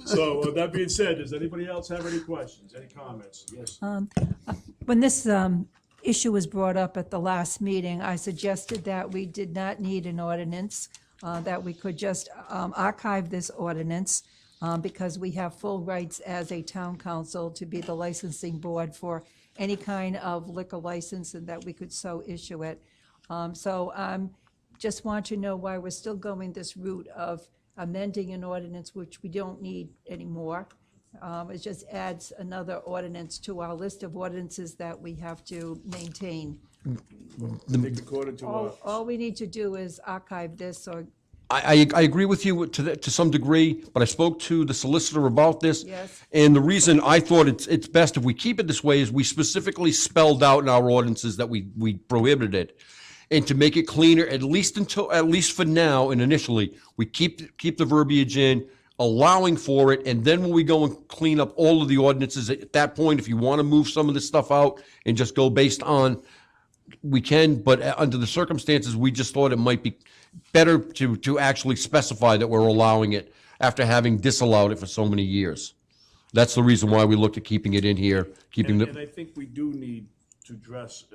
So with that being said, does anybody else have any questions, any comments? Yes. When this issue was brought up at the last meeting, I suggested that we did not need an ordinance, that we could just archive this ordinance, because we have full rights as a town council to be the licensing board for any kind of liquor license, and that we could so issue it. So just want to know why we're still going this route of amending an ordinance which we don't need anymore. It just adds another ordinance to our list of ordinances that we have to maintain. I think according to All we need to do is archive this, or I agree with you to some degree, but I spoke to the solicitor about this. Yes. And the reason I thought it's best if we keep it this way is we specifically spelled out in our ordinances that we prohibited it. And to make it cleaner, at least for now and initially, we keep the verbiage in, allowing for it, and then when we go and clean up all of the ordinances, at that point, if you want to move some of this stuff out and just go based on, we can, but under the circumstances, we just thought it might be better to actually specify that we're allowing it after having disallowed it for so many years. That's the reason why we looked at keeping it in here, and I think we do need to address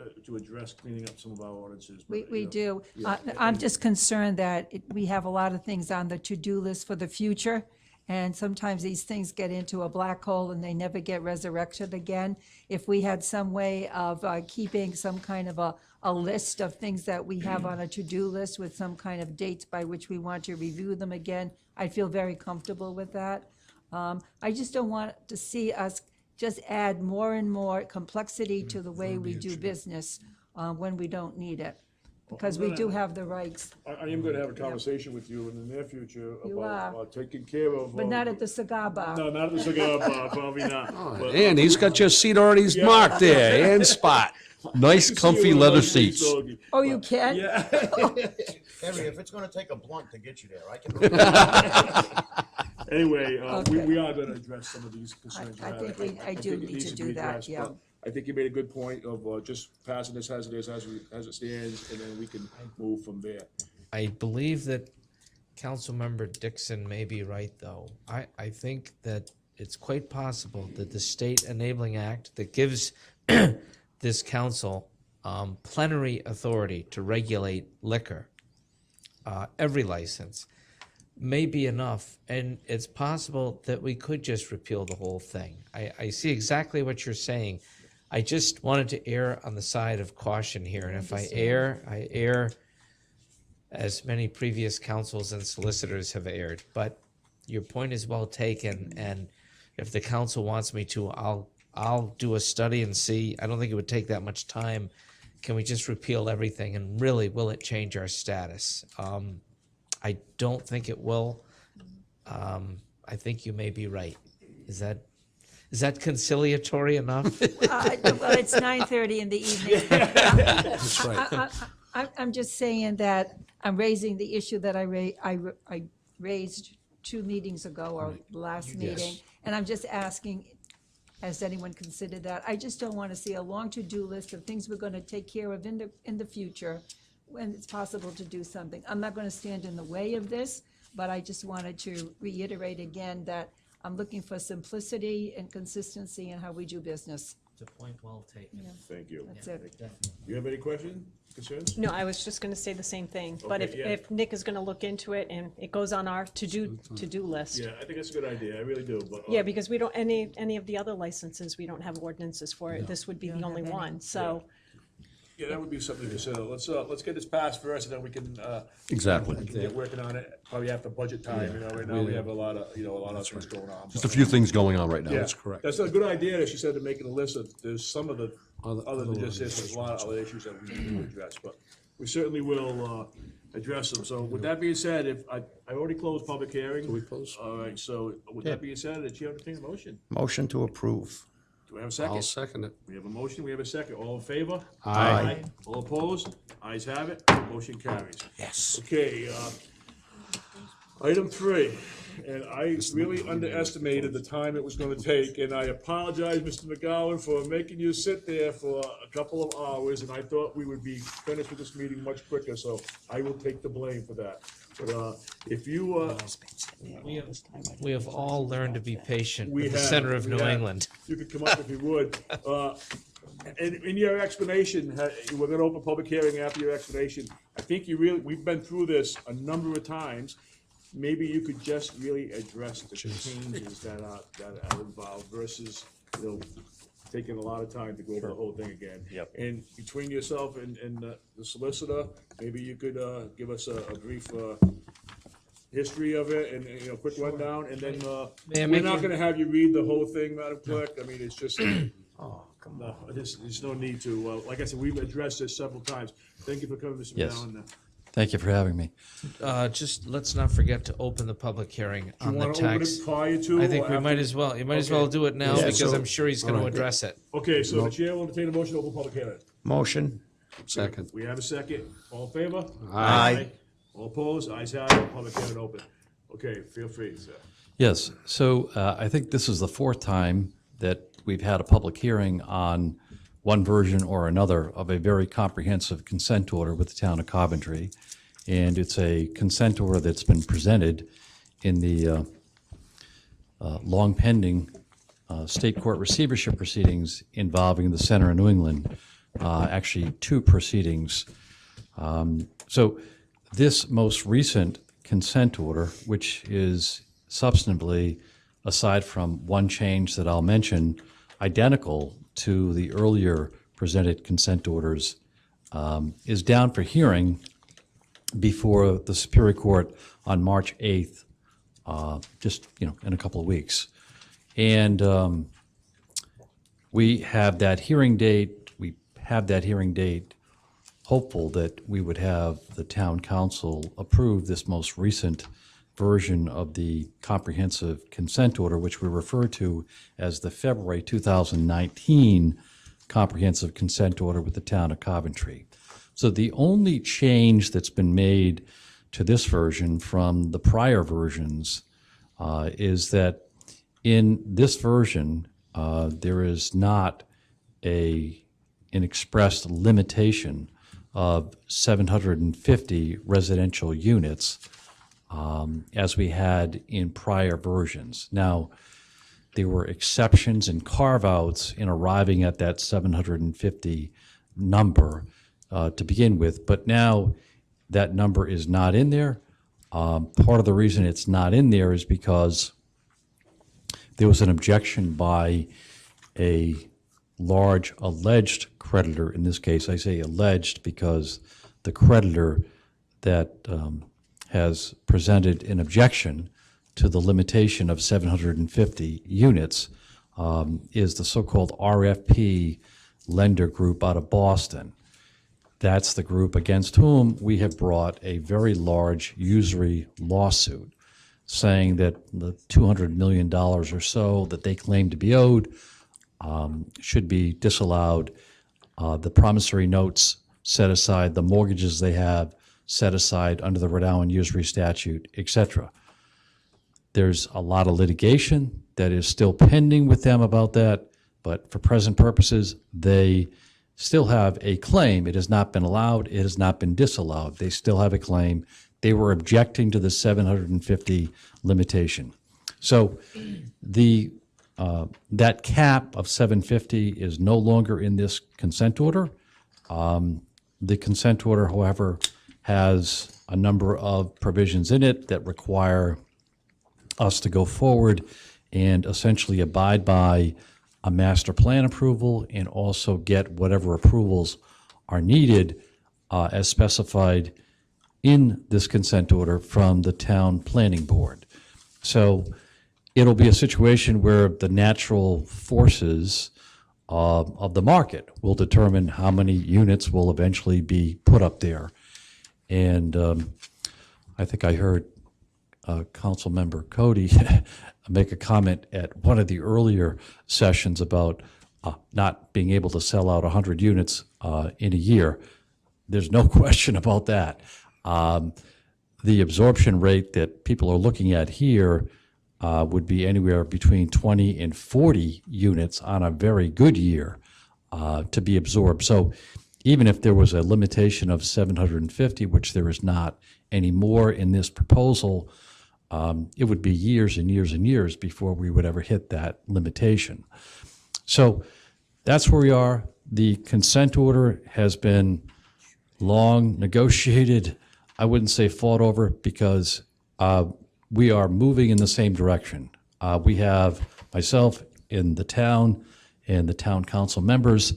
cleaning up some of our ordinances. but, we you know, do. yeah. I'm just concerned that we have a lot of things on the to-do list for the future, and sometimes these things get into a black hole and they never get resurrected again. If we had some way of keeping some kind of a list of things that we have on a to-do list with some kind of dates by which we want to review them again, I'd feel very comfortable with that. I just don't want to see us just add more and more complexity to the way we do business when we don't need it. because we do have the rights, I am gonna have a conversation with you in the near future You about are. taking care of. but not at the cigar bar. No, not at the cigar bar, probably not. But, And he's got your seat already marked there and spot. Nice comfy leather seats. Oh, you can? Yeah. Harry, if it's gonna take a blunt to get you there, I can. Anyway, Okay. we are gonna address some of these concerns. you I have. think I do think it need needs to be do that, addressed, yeah. but I think you made a good point of just passing this as it is, as it stands, and then we can move from there. I believe that Councilmember Dixon may be right, though. I think that it's quite possible that the State Enabling Act that gives this council plenary authority to regulate liquor, every license, may be enough, and it's possible that we could just repeal the whole thing. I see exactly what you're saying. I just wanted to err on the side of caution here, and if I err as many previous councils and solicitors have erred. But your point is well taken, and if the council wants me to, I'll do a study and see. I don't think it would take that much time. Can we just repeal everything, and really, will it change our status? I don't think it will. I think you may be right. Is that conciliatory enough? Well, it's 9:30 in the evening. That's right. I'm just saying that I'm raising the issue that I raised 2 meetings ago, or last meeting. And I'm just asking, has anyone considered that? I just don't want to see a long to-do list of things we're going to take care of in the future when it's possible to do something. I'm not going to stand in the way of this, but I just wanted to reiterate again that I'm looking for simplicity and consistency in how we do business. It's a point well taken. Thank you. That's it. You have any questions, concerns? No, I was just gonna say the same thing, but Okay, yeah. if Nick is gonna look into it and it goes on our to-do list. Yeah, I think that's a good idea, I really do, but. Yeah, because we don't, any of the other licenses, we don't have ordinances for it. This would be the only one, so. Yeah, that would be something to consider. Let's get this passed first, and then we can, Exactly. we can get working on it, probably after budget time, right now we have a lot of stuff going on. Just a few things going on right now. Yeah, That's correct. That's a good idea, that she said, to making a list of, there's some of the, other than just this, there's a lot of other issues that we need to address, but we certainly will, address them. So with that being said, if, I already closed public hearing. Can we close? All right, so with that being said, the chair entertain a motion. Motion to approve. Do we have a I'll second? second it. We have a motion, we have a second. All in favor? Aye. All opposed? Ayes have it. Motion carries. Yes. Okay, item 3, and I really underestimated the time it was gonna take, and I apologize, Mr. McGowan, for making you sit there for a couple of hours, and I thought we would be finished with this meeting much quicker, so I will take the blame for that. But, if you, We have all learned to be patient We with the have, center of we New have. England. you could come up if you would. In your explanation, we're gonna open public hearing after your explanation. I think we've been through this a number of times. Maybe you could just really address the changes that are involved versus, taking a lot of time to go over the whole thing again. Yep. And between yourself and the solicitor, maybe you could give us a brief history of it and, a quick rundown, and then, May I we're make not a- gonna have you read the whole thing, Madam Clerk. I mean, it's just, no, there's no need to. Like I said, we've addressed this several times. Thank you for coming, Mr. Yes. McGowan. Thank you for having me. Just let's not forget to open the public hearing Do you on the wanna open tax. it prior to? I think or we after? might as well. You might as Okay. well do it now Yeah, because so- I'm sure he's going to address it. Okay, so the chair will entertain a motion to open public hearing. Motion. Second. We have a second. All in favor? Aye. All opposed? Ayes have it. Public hearing open. Okay, feel free, sir. Yes, so I think this is the 4th time that we've had a public hearing on one version or another of a very comprehensive consent order with the town of Coventry. And it's a consent order that's been presented in the long pending state court receivership proceedings involving the Center of New England, actually 2 proceedings. So this most recent consent order, which is substantively, aside from one change that I'll mention, identical to the earlier presented consent orders, is down for hearing before the Superior Court on March 8th, just, in a couple of weeks. And we have that hearing date hopeful that we would have the town council approve this most recent version of the comprehensive consent order, which we refer to as the February 2019 comprehensive consent order with the town of Coventry. So the only change that's been made to this version from the prior versions is that in this version, there is not an expressed limitation of 750 residential units as we had in prior versions. Now, there were exceptions and carve-outs in arriving at that 750 number to begin with, but now that number is not in there. Part of the reason it's not in there is because there was an objection by a large alleged creditor. In this case, I say alleged because the creditor that has presented an objection to the limitation of 750 units is the so-called RFP lender group out of Boston. That's the group against whom we have brought a very large usury lawsuit, saying that the $200 million or so that they claim to be owed should be disallowed. The promissory notes set aside, the mortgages they have set aside under the Rhode Island usury statute, etc. There's a lot of litigation that is still pending with them about that, but for present purposes, they still have a claim. It has not been allowed. It has not been disallowed. They still have a claim. They were objecting to the 750 limitation. So the that cap of 750 is no longer in this consent order. The consent order, however, has a number of provisions in it that require us to go forward and essentially abide by a master plan approval and also get whatever approvals are needed as specified in this consent order from the town planning board. So it'll be a situation where the natural forces of the market will determine how many units will eventually be put up there. And I think I heard Council Member Cody make a comment at one of the earlier sessions about not being able to sell out 100 units in a year. There's no question about that. The absorption rate that people are looking at here would be anywhere between 20 and 40 units on a very good year to be absorbed. So even if there was a limitation of 750, which there is not anymore in this proposal, it would be years and years and years before we would ever hit that limitation. So that's where we are. The consent order has been long negotiated. I wouldn't say fought over because we are moving in the same direction. We have myself in the town and the town council members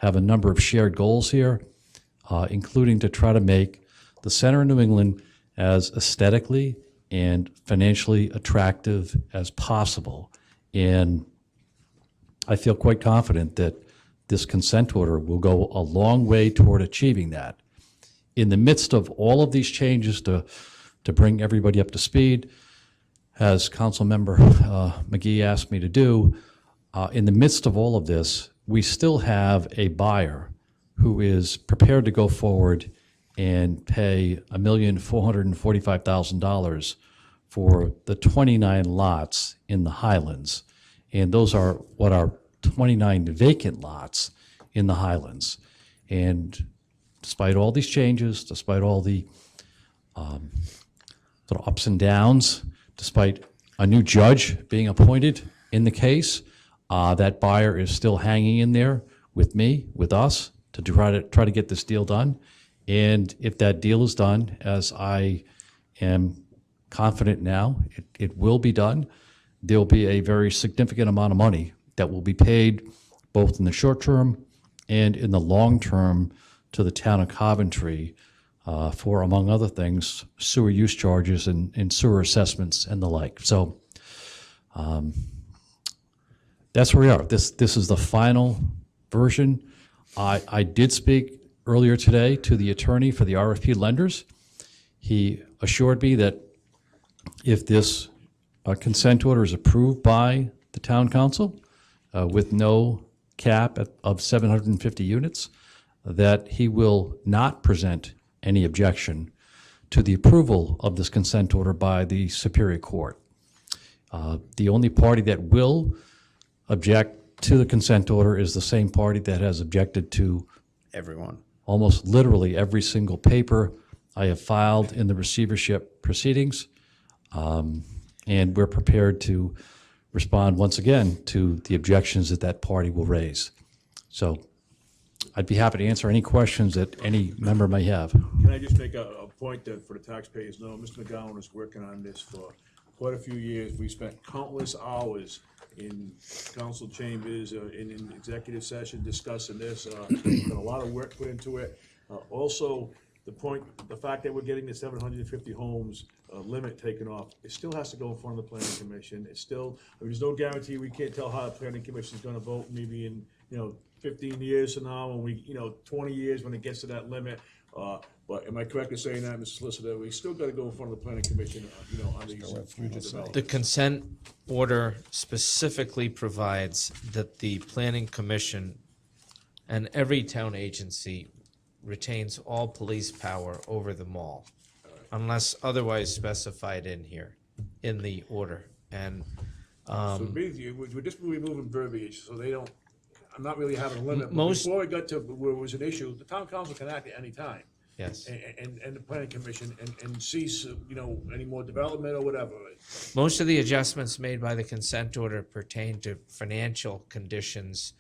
have a number of shared goals here, including to try to make the center of New England as aesthetically and financially attractive as possible. And I feel quite confident that this consent order will go a long way toward achieving that. In the midst of all of these changes to bring everybody up to speed, as Councilmember McGee asked me to do, in the midst of all of this, we still have a buyer who is prepared to go forward and pay $1,445,000 for the 29 lots in the Highlands. And those are what are 29 vacant lots in the Highlands. And despite all these changes, despite all the sort of ups and downs, despite a new judge being appointed in the case, that buyer is still hanging in there with me, with us, to try to get this deal done. And if that deal is done, as I am confident now, it will be done, there'll be a very significant amount of money that will be paid both in the short term and in the long term to the town of Coventry for, among other things, sewer use charges and sewer assessments and the like. So that's where we are. This is the final version. I did speak earlier today to the attorney for the RFP lenders. He assured me that if this consent order is approved by the town council with no cap of 750 units, that he will not present any objection to the approval of this consent order by the Superior Court. The only party that will object to the consent order is the same party that has objected to Everyone. almost literally every single paper I have filed in the receivership proceedings. And we're prepared to respond once again to the objections that that party will raise. So I'd be happy to answer any questions that any member may have. Can I just make a point that for the taxpayers know, Mr. McGowan is working on this for quite a few years. We spent countless hours in council chambers, in executive session discussing this. Been a lot of work put into it. Also, the fact that we're getting the 750 homes limit taken off, it still has to go in front of the planning commission. It's still, there's no guarantee. We can't tell how the planning commission is gonna vote maybe in, 15 years from now, when we, 20 years when it gets to that limit. But am I correct in saying that, Mr. Solicitor? We still gotta go in front of the planning commission, on these future developments. The consent order specifically provides that the planning commission and every town agency retains all police power over the mall, unless otherwise specified in here, in the order. And, So basically, we're just removing verbiage, so they don't, I'm not really having a limit. But Most- before it got to where it was an issue, the town council can act at any time. yes. And the planning commission, and cease, any more development or whatever. Most of the adjustments made by the consent order pertain to financial conditions,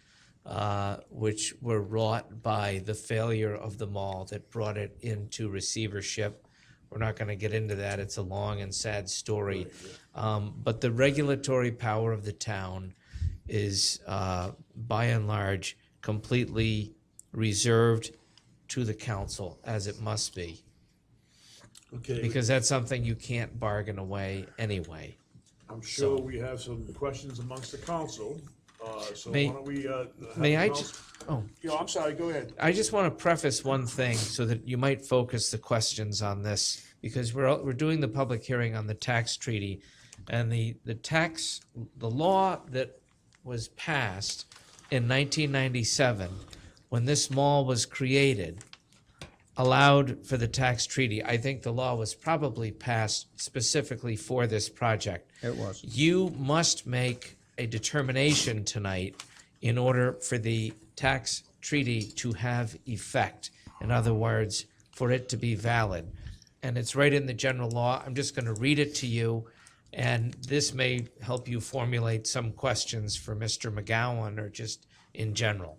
which were wrought by the failure of the mall that brought it into receivership. We're not gonna get into that, it's a long and sad story. But the regulatory power of the town is, by and large, completely reserved to the council, as it must be. Okay, Because that's something you can't bargain away anyway. I'm sure we have some questions amongst the council, so why May- don't we, have may the I council- Oh. I'm sorry, go ahead. I just want to preface one thing so that you might focus the questions on this, because we're doing the public hearing on the tax treaty, and the law that was passed in 1997, when this mall was created, allowed for the tax treaty. I think the law was probably passed specifically for this project. It was. You must make a determination tonight in order for the tax treaty to have effect. In other words, for it to be valid. And it's right in the general law. I'm just going to read it to you, and this may help you formulate some questions for Mr. McGowan or just in general.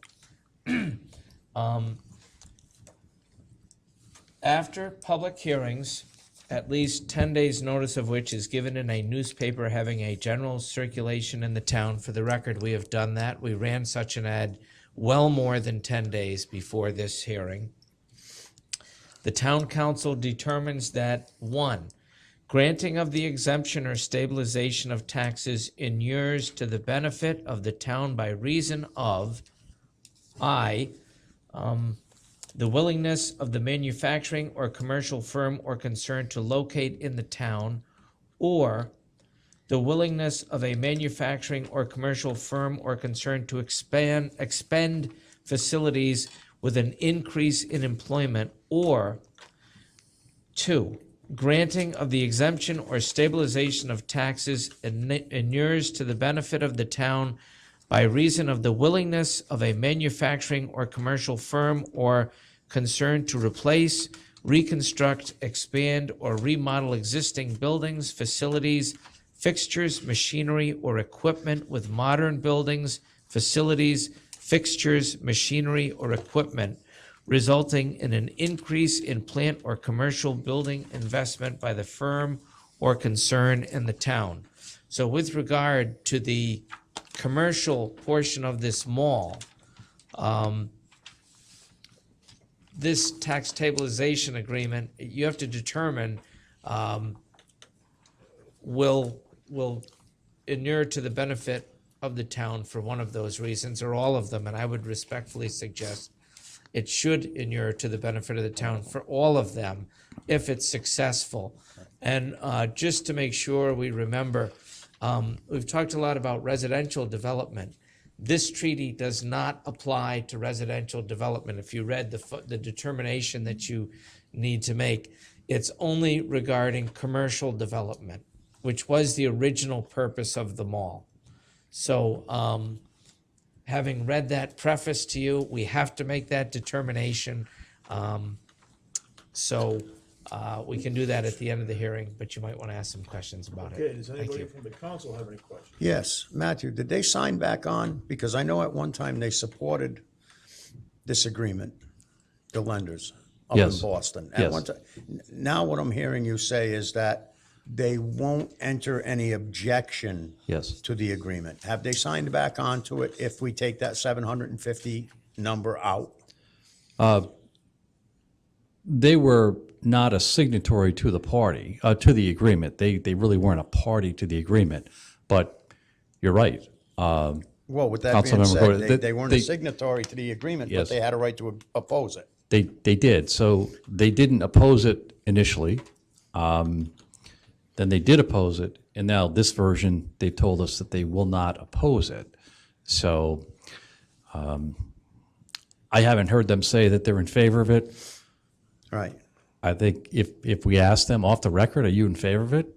After public hearings, at least 10 days' notice of which is given in a newspaper having a general circulation in the town. For the record, we have done that. We ran such an ad well more than 10 days before this hearing. The town council determines that, 1, granting of the exemption or stabilization of taxes inures to the benefit of the town by reason of, the willingness of the manufacturing or commercial firm or concern to locate in the town, or the willingness of a manufacturing or commercial firm or concern to expend facilities with an increase in employment, or 2, granting of the exemption or stabilization of taxes inures to the benefit of the town by reason of the willingness of a manufacturing or commercial firm or concern to replace, reconstruct, expand, or remodel existing buildings, facilities, fixtures, machinery, or equipment with modern buildings, facilities, fixtures, machinery, or equipment, resulting in an increase in plant or commercial building investment by the firm or concern in the town. So with regard to the commercial portion of this mall, this tax stabilization agreement, you have to determine, will inure to the benefit of the town for one of those reasons, or all of them, and I would respectfully suggest it should inure to the benefit of the town for all of them if it's successful. And just to make sure we remember, we've talked a lot about residential development. This treaty does not apply to residential development. If you read the determination that you need to make, it's only regarding commercial development, which was the original purpose of the mall. So having read that preface to you, we have to make that determination. So we can do that at the end of the hearing, but you might want to ask some questions about Okay, it. does Thank anybody you. from the council have any questions? Yes, Matthew, did they sign back on? Because I know at one time they supported this agreement, the lenders up in Yes. Boston. At Yes. one ti- Now what I'm hearing you say is that they won't enter any objection Yes. to the agreement. Have they signed back onto it if we take that 750 number out? They were not a signatory to the party, to the agreement. They really weren't a party to the agreement. But you're right. Well, with that being Councilmember said, Gordon, they weren't a signatory to the agreement, but Yes. they had a right to oppose it. They did. So they didn't oppose it initially. Then they did oppose it, and now this version, they told us that they will not oppose it. So I haven't heard them say that they're in favor of it. Right. I think if we ask them off the record, are you in favor of it?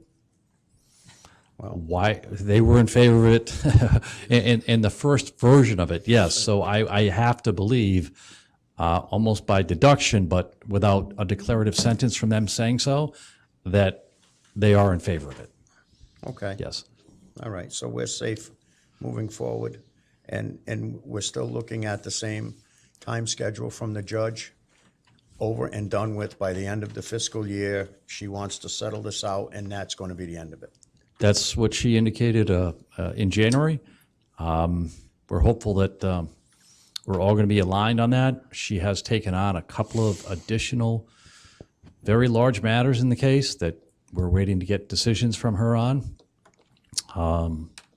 Well, why, they were in favor of it in the first version of it, yes. So I have to believe, almost by deduction, but without a declarative sentence from them saying so, that they are in favor of it, Okay. yes. All right, so we're safe moving forward, and we're still looking at the same time schedule from the judge, over and done with by the end of the fiscal year. She wants to settle this out, and that's going to be the end of it. That's what she indicated in January. We're hopeful that we're all going to be aligned on that. She has taken on a couple of additional very large matters in the case that we're waiting to get decisions from her on.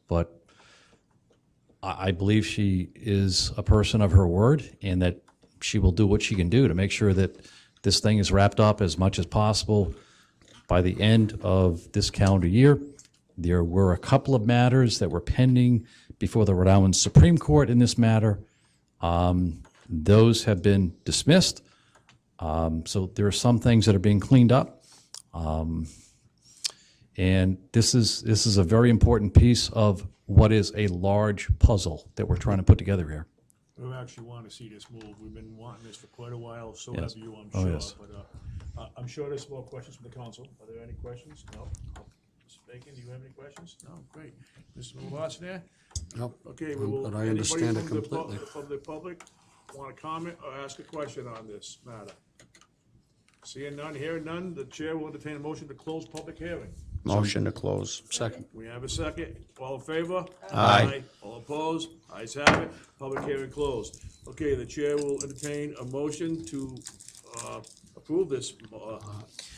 But I believe she is a person of her word, and that she will do what she can do to make sure that this thing is wrapped up as much as possible by the end of this calendar year. There were a couple of matters that were pending before the Rhode Island Supreme Court in this matter. Those have been dismissed. So there are some things that are being cleaned up. And this is a very important piece of what is a large puzzle that we're trying to put together here. We actually want to see this move. We've been wanting this for quite a while, so Yes. have you, I'm Oh, sure. yes. But I'm sure there's more questions from the council. Are there any questions? No? Mr. Bacon, do you have any questions? No, great. Mr. Mavas there? Nope. Okay, we will. But I understand it anybody completely. from the public want to comment or ask a question on this matter? Seeing none, hearing none, the chair will entertain a motion to close public hearing. Motion to close. Second. We have a second. All in favor? Aye. All opposed? Ayes have it. Public hearing closed. Okay, the chair will entertain a motion to approve this.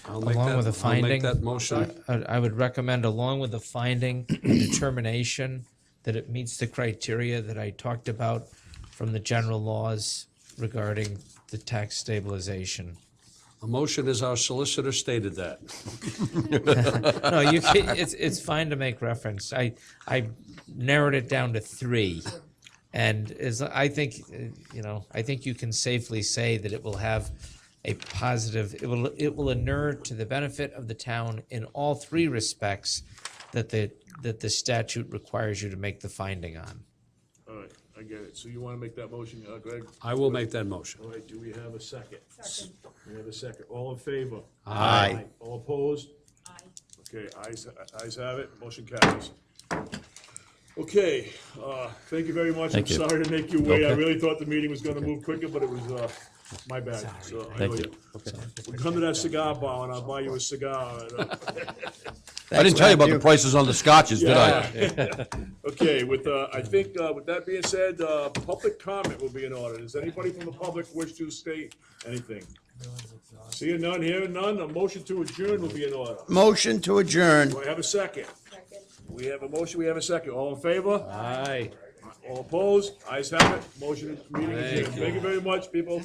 I'll make Along that- with a I'll finding. make that motion. I would recommend, along with the finding, a determination that it meets the criteria that I talked about from the general laws regarding the tax stabilization. A motion is our solicitor stated that. No, you can, it's fine to make reference. I narrowed it down to 3. And I think you can safely say that it will have a positive, it will inure to the benefit of the town in all 3 respects that the statute requires you to make the finding on. All right, I get it. So you want to make that motion, Greg? I will make that motion. All right, do we have a second? Second. We have a second. All in favor? Aye. All opposed? Aye. Okay, ayes have it. Motion carries. Okay, thank you very much. Thank you. I'm sorry to make you wait. I Okay. really thought the meeting was gonna move quicker, but it was, my bad. So I Thank owe you. We'll come to that cigar bar and I'll buy you a cigar. I didn't tell you about the prices on the scotches, did I? Yeah. Okay, I think, with that being said, public comment will be in order. Does anybody from the public wish to state anything? Seeing none, hearing none, a motion to adjourn will be in order. Motion to adjourn. Do I have a second? We have a motion, we have a second. All in favor? Aye. All opposed? Ayes have it. Motion, meeting adjourned. Thank you very much, people.